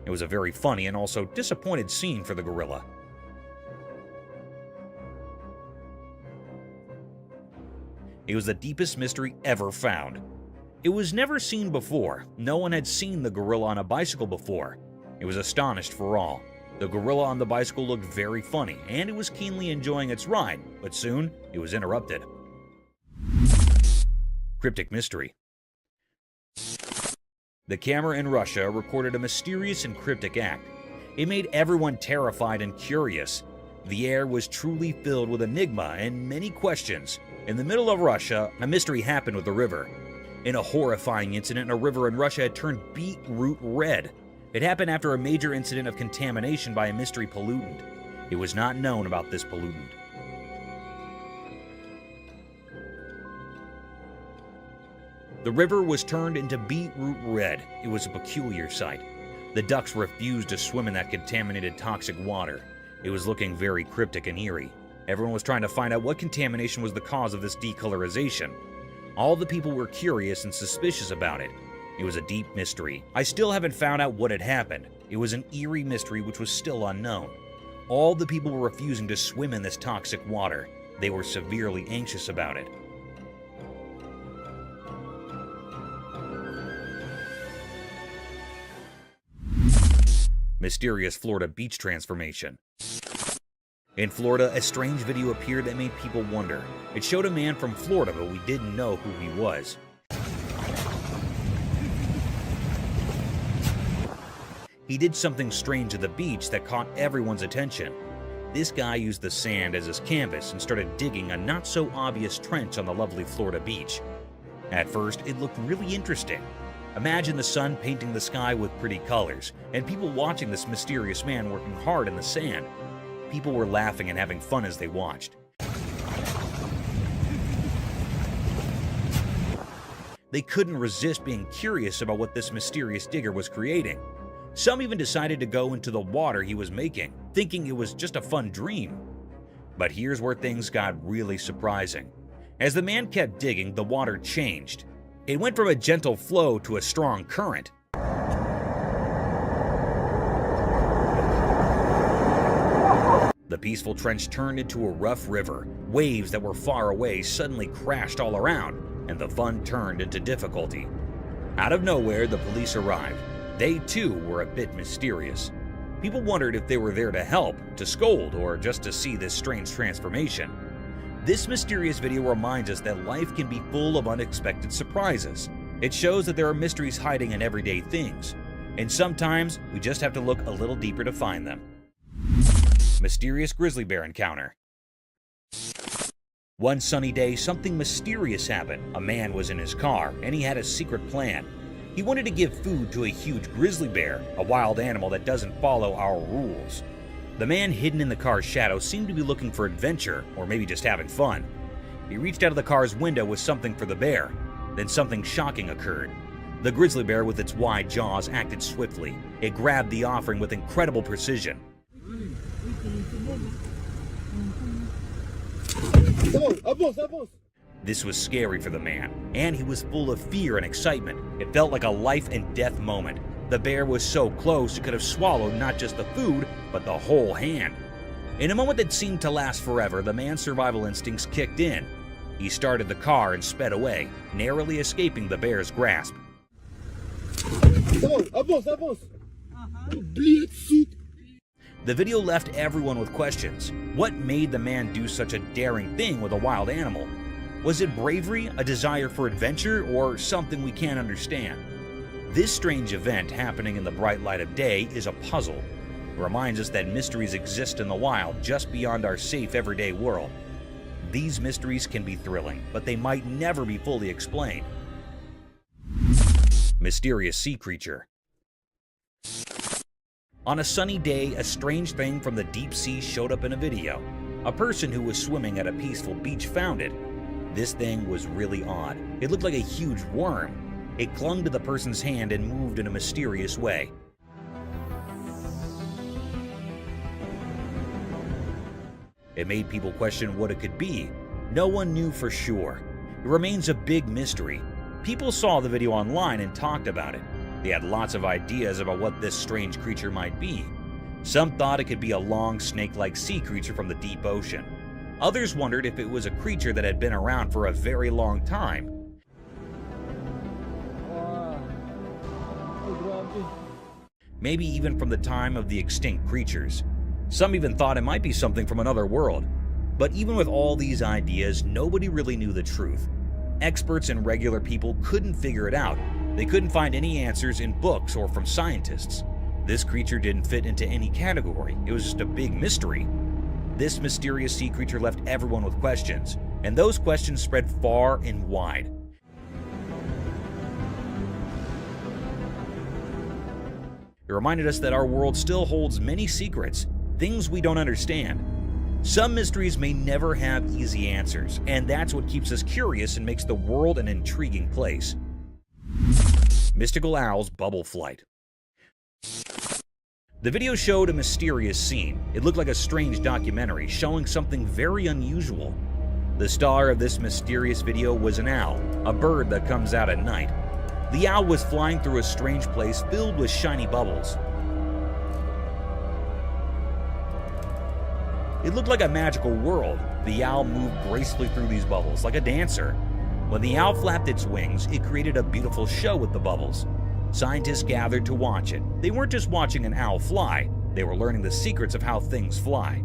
It was a very funny and also disappointed scene for the gorilla. It was the deepest mystery ever found. It was never seen before. No one had seen the gorilla on a bicycle before. It was astonished for all. The gorilla on the bicycle looked very funny, and it was keenly enjoying its ride, but soon it was interrupted. Cryptic mystery. The camera in Russia recorded a mysterious and cryptic act. It made everyone terrified and curious. The air was truly filled with enigma and many questions. In the middle of Russia, a mystery happened with the river. In a horrifying incident, a river in Russia had turned beetroot red. It happened after a major incident of contamination by a mystery pollutant. It was not known about this pollutant. The river was turned into beetroot red. It was a peculiar sight. The ducks refused to swim in that contaminated toxic water. It was looking very cryptic and eerie. Everyone was trying to find out what contamination was the cause of this decolorization. All the people were curious and suspicious about it. It was a deep mystery. I still haven't found out what had happened. It was an eerie mystery which was still unknown. All the people were refusing to swim in this toxic water. They were severely anxious about it. Mysterious Florida beach transformation. In Florida, a strange video appeared that made people wonder. It showed a man from Florida, but we didn't know who he was. He did something strange at the beach that caught everyone's attention. This guy used the sand as his canvas and started digging a not-so-obvious trench on the lovely Florida beach. At first, it looked really interesting. Imagine the sun painting the sky with pretty colors, and people watching this mysterious man working hard in the sand. People were laughing and having fun as they watched. They couldn't resist being curious about what this mysterious digger was creating. Some even decided to go into the water he was making, thinking it was just a fun dream. But here's where things got really surprising. As the man kept digging, the water changed. It went from a gentle flow to a strong current. The peaceful trench turned into a rough river. Waves that were far away suddenly crashed all around, and the fun turned into difficulty. Out of nowhere, the police arrived. They too were a bit mysterious. People wondered if they were there to help, to scold, or just to see this strange transformation. This mysterious video reminds us that life can be full of unexpected surprises. It shows that there are mysteries hiding in everyday things, and sometimes we just have to look a little deeper to find them. Mysterious grizzly bear encounter. One sunny day, something mysterious happened. A man was in his car, and he had a secret plan. He wanted to give food to a huge grizzly bear, a wild animal that doesn't follow our rules. The man hidden in the car's shadow seemed to be looking for adventure, or maybe just having fun. He reached out of the car's window with something for the bear. Then something shocking occurred. The grizzly bear with its wide jaws acted swiftly. It grabbed the offering with incredible precision. This was scary for the man, and he was full of fear and excitement. It felt like a life and death moment. The bear was so close it could have swallowed not just the food, but the whole hand. In a moment that seemed to last forever, the man's survival instincts kicked in. He started the car and sped away, narrowly escaping the bear's grasp. The video left everyone with questions. What made the man do such a daring thing with a wild animal? Was it bravery, a desire for adventure, or something we can't understand? This strange event happening in the bright light of day is a puzzle. It reminds us that mysteries exist in the wild just beyond our safe everyday world. These mysteries can be thrilling, but they might never be fully explained. Mysterious sea creature. On a sunny day, a strange thing from the deep sea showed up in a video. A person who was swimming at a peaceful beach found it. This thing was really odd. It looked like a huge worm. It clung to the person's hand and moved in a mysterious way. It made people question what it could be. No one knew for sure. It remains a big mystery. People saw the video online and talked about it. They had lots of ideas about what this strange creature might be. Some thought it could be a long, snake-like sea creature from the deep ocean. Others wondered if it was a creature that had been around for a very long time. Maybe even from the time of the extinct creatures. Some even thought it might be something from another world. But even with all these ideas, nobody really knew the truth. Experts and regular people couldn't figure it out. They couldn't find any answers in books or from scientists. This creature didn't fit into any category. It was just a big mystery. This mysterious sea creature left everyone with questions, and those questions spread far and wide. It reminded us that our world still holds many secrets, things we don't understand. Some mysteries may never have easy answers, and that's what keeps us curious and makes the world an intriguing place. Mystical owl's bubble flight. The video showed a mysterious scene. It looked like a strange documentary showing something very unusual. The star of this mysterious video was an owl, a bird that comes out at night. The owl was flying through a strange place filled with shiny bubbles. It looked like a magical world. The owl moved gracefully through these bubbles like a dancer. When the owl flapped its wings, it created a beautiful show with the bubbles. Scientists gathered to watch it. They weren't just watching an owl fly, they were learning the secrets of how things fly.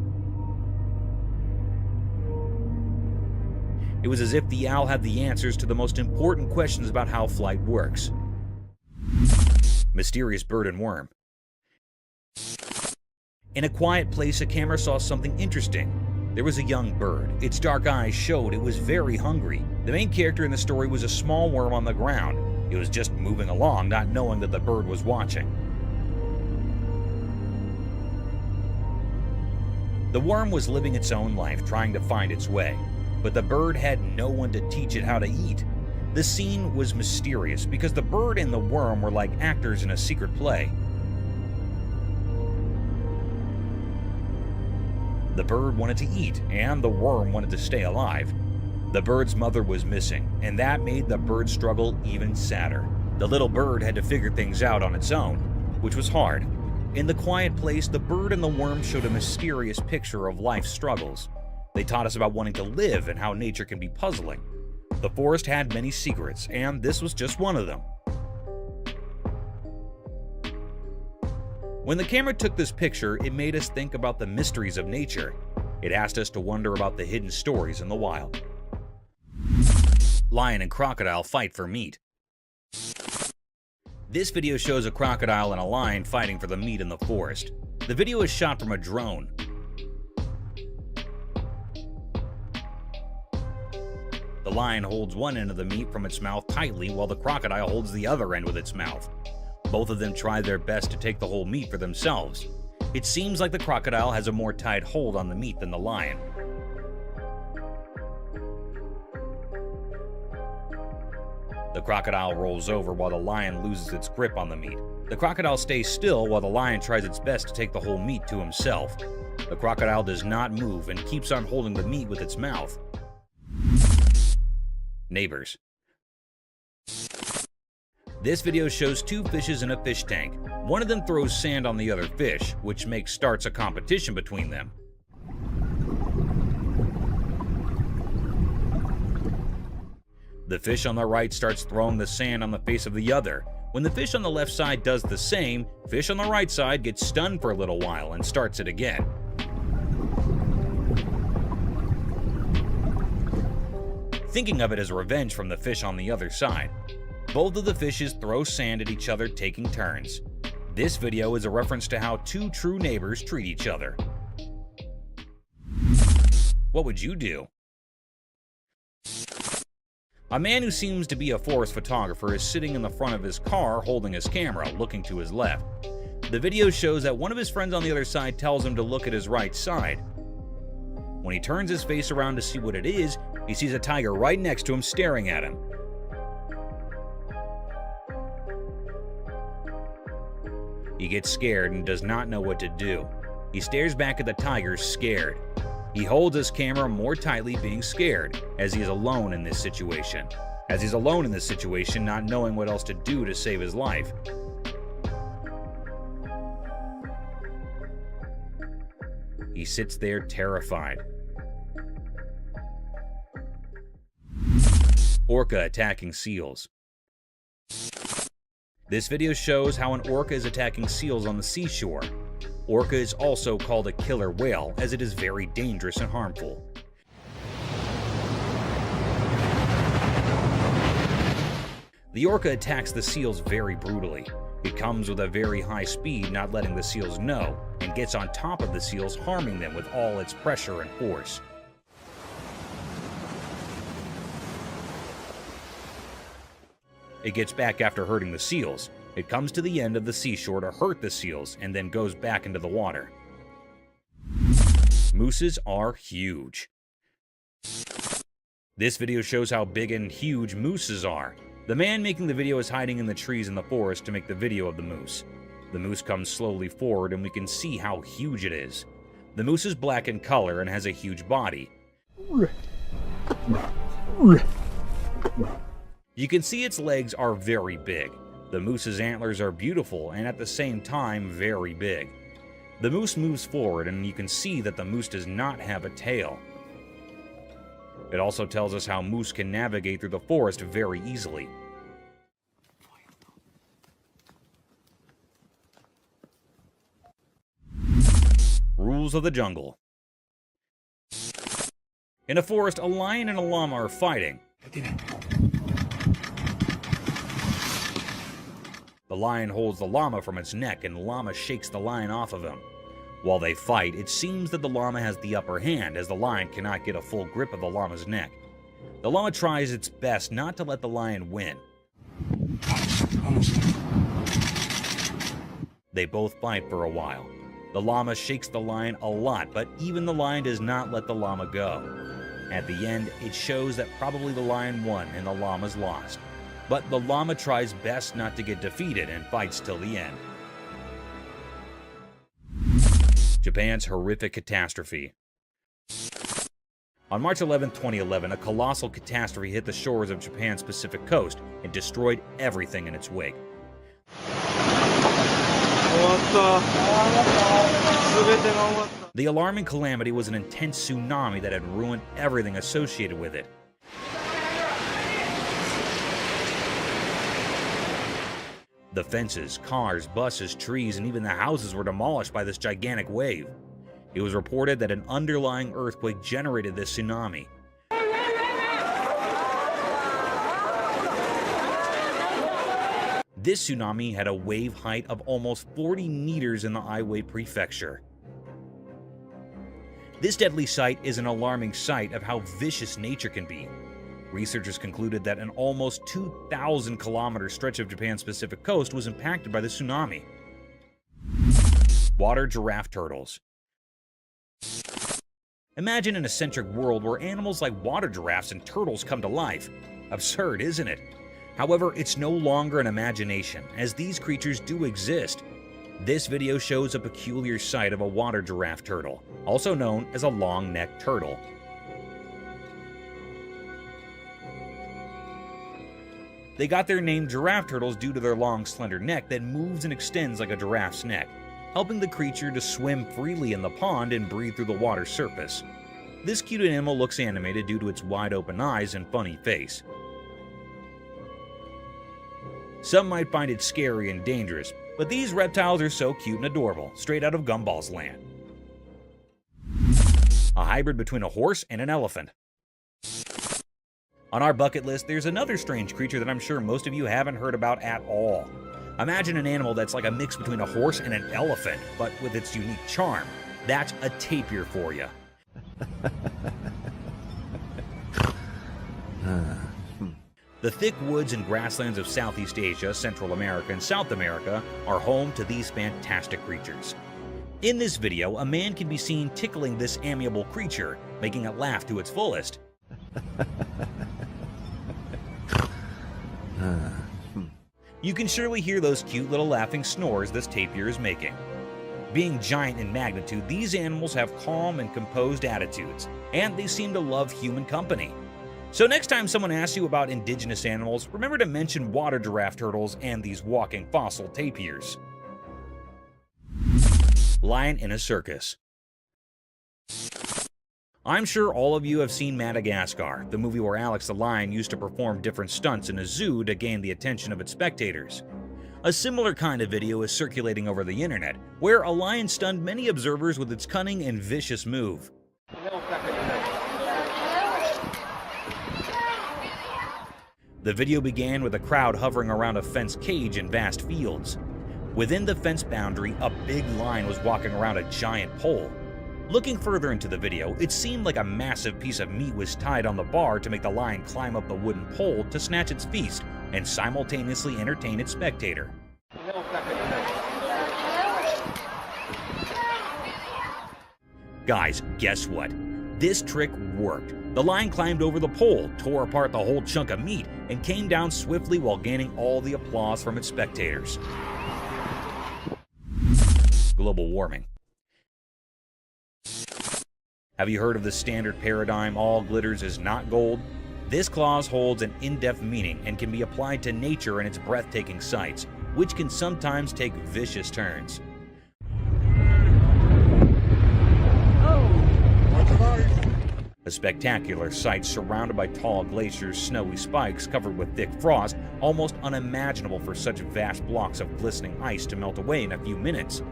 It was as if the owl had the answers to the most important questions about how flight works. Mysterious bird and worm. In a quiet place, a camera saw something interesting. There was a young bird. Its dark eyes showed it was very hungry. The main character in the story was a small worm on the ground. It was just moving along, not knowing that the bird was watching. The worm was living its own life, trying to find its way. But the bird had no one to teach it how to eat. The scene was mysterious because the bird and the worm were like actors in a secret play. The bird wanted to eat, and the worm wanted to stay alive. The bird's mother was missing, and that made the bird's struggle even sadder. The little bird had to figure things out on its own, which was hard. In the quiet place, the bird and the worm showed a mysterious picture of life's struggles. They taught us about wanting to live and how nature can be puzzling. The forest had many secrets, and this was just one of them. When the camera took this picture, it made us think about the mysteries of nature. It asked us to wonder about the hidden stories in the wild. Lion and crocodile fight for meat. This video shows a crocodile and a lion fighting for the meat in the forest. The video is shot from a drone. The lion holds one end of the meat from its mouth tightly while the crocodile holds the other end with its mouth. Both of them try their best to take the whole meat for themselves. It seems like the crocodile has a more tight hold on the meat than the lion. The crocodile rolls over while the lion loses its grip on the meat. The crocodile stays still while the lion tries its best to take the whole meat to himself. The crocodile does not move and keeps on holding the meat with its mouth. Neighbors. This video shows two fishes in a fish tank. One of them throws sand on the other fish, which starts a competition between them. The fish on the right starts throwing the sand on the face of the other. When the fish on the left side does the same, fish on the right side gets stunned for a little while and starts it again. Thinking of it as revenge from the fish on the other side. Both of the fishes throw sand at each other, taking turns. This video is a reference to how two true neighbors treat each other. What would you do? A man who seems to be a forest photographer is sitting in the front of his car holding his camera, looking to his left. The video shows that one of his friends on the other side tells him to look at his right side. When he turns his face around to see what it is, he sees a tiger right next to him staring at him. He gets scared and does not know what to do. He stares back at the tiger, scared. He holds his camera more tightly, being scared, as he is alone in this situation. Not knowing what else to do to save his life. He sits there terrified. Orca attacking seals. This video shows how an orca is attacking seals on the seashore. Orca is also called a killer whale, as it is very dangerous and harmful. The orca attacks the seals very brutally. It comes with a very high speed, not letting the seals know, and gets on top of the seals, harming them with all its pressure and force. It gets back after hurting the seals. It comes to the end of the seashore to hurt the seals and then goes back into the water. Mooses are huge. This video shows how big and huge mooses are. The man making the video is hiding in the trees in the forest to make the video of the moose. The moose comes slowly forward and we can see how huge it is. The moose is black in color and has a huge body. You can see its legs are very big. The moose's antlers are beautiful and at the same time very big. The moose moves forward and you can see that the moose does not have a tail. It also tells us how moose can navigate through the forest very easily. Rules of the jungle. In a forest, a lion and a llama are fighting. The lion holds the llama from its neck and the llama shakes the lion off of him. While they fight, it seems that the llama has the upper hand as the lion cannot get a full grip of the llama's neck. The llama tries its best not to let the lion win. They both fight for a while. The llama shakes the lion a lot, but even the lion does not let the llama go. At the end, it shows that probably the lion won and the llama's lost. But the llama tries best not to get defeated and fights till the end. Japan's horrific catastrophe. On March 11, 2011, a colossal catastrophe hit the shores of Japan's Pacific coast and destroyed everything in its wake. The alarming calamity was an intense tsunami that had ruined everything associated with it. The fences, cars, buses, trees, and even the houses were demolished by this gigantic wave. It was reported that an underlying earthquake generated this tsunami. This tsunami had a wave height of almost 40 meters in the Aiwei prefecture. This deadly sight is an alarming sight of how vicious nature can be. Researchers concluded that an almost 2,000-kilometer stretch of Japan's Pacific coast was impacted by the tsunami. Water giraffe turtles. Imagine an eccentric world where animals like water giraffes and turtles come to life. Absurd, isn't it? However, it's no longer an imagination, as these creatures do exist. This video shows a peculiar sight of a water giraffe turtle, also known as a long-necked turtle. They got their name giraffe turtles due to their long, slender neck that moves and extends like a giraffe's neck, helping the creature to swim freely in the pond and breathe through the water's surface. This cute animal looks animated due to its wide-open eyes and funny face. Some might find it scary and dangerous, but these reptiles are so cute and adorable, straight out of Gumball's land. A hybrid between a horse and an elephant. On our bucket list, there's another strange creature that I'm sure most of you haven't heard about at all. Imagine an animal that's like a mix between a horse and an elephant, but with its unique charm. That's a tapir for you. The thick woods and grasslands of Southeast Asia, Central America, and South America are home to these fantastic creatures. In this video, a man can be seen tickling this amiable creature, making it laugh to its fullest. You can surely hear those cute little laughing snores this tapir is making. Being giant in magnitude, these animals have calm and composed attitudes, and they seem to love human company. So next time someone asks you about indigenous animals, remember to mention water giraffe turtles and these walking fossil tapirs. Lion in a circus. I'm sure all of you have seen Madagascar, the movie where Alex the lion used to perform different stunts in a zoo to gain the attention of its spectators. A similar kind of video is circulating over the internet, where a lion stunned many observers with its cunning and vicious move. The video began with a crowd hovering around a fenced cage in vast fields. Within the fence boundary, a big lion was walking around a giant pole. Looking further into the video, it seemed like a massive piece of meat was tied on the bar to make the lion climb up the wooden pole to snatch its feast and simultaneously entertain its spectator. Guys, guess what? This trick worked. The lion climbed over the pole, tore apart the whole chunk of meat, and came down swiftly while gaining all the applause from its spectators. Global warming. Have you heard of the standard paradigm, all glitters is not gold? This clause holds an in-depth meaning and can be applied to nature and its breathtaking sights, which can sometimes take vicious turns. A spectacular sight surrounded by tall glaciers, snowy spikes covered with thick frost, almost unimaginable for such vast blocks of glistening ice to melt away in a few minutes.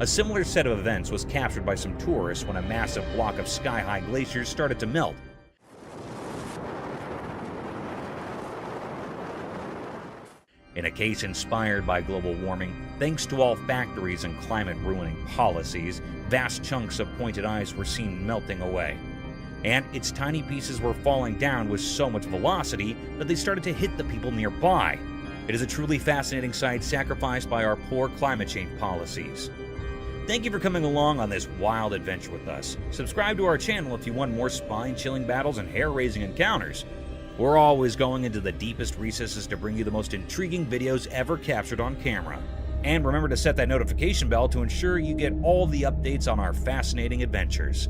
A similar set of events was captured by some tourists when a massive block of sky-high glaciers started to melt. In a case inspired by global warming, thanks to all factories and climate-ruining policies, vast chunks of pointed ice were seen melting away. And its tiny pieces were falling down with so much velocity that they started to hit the people nearby. It is a truly fascinating sight sacrificed by our poor climate change policies. Thank you for coming along on this wild adventure with us. Subscribe to our channel if you want more spine-chilling battles and hair-raising encounters. We're always going into the deepest recesses to bring you the most intriguing videos ever captured on camera. And remember to set that notification bell to ensure you get all the updates on our fascinating adventures.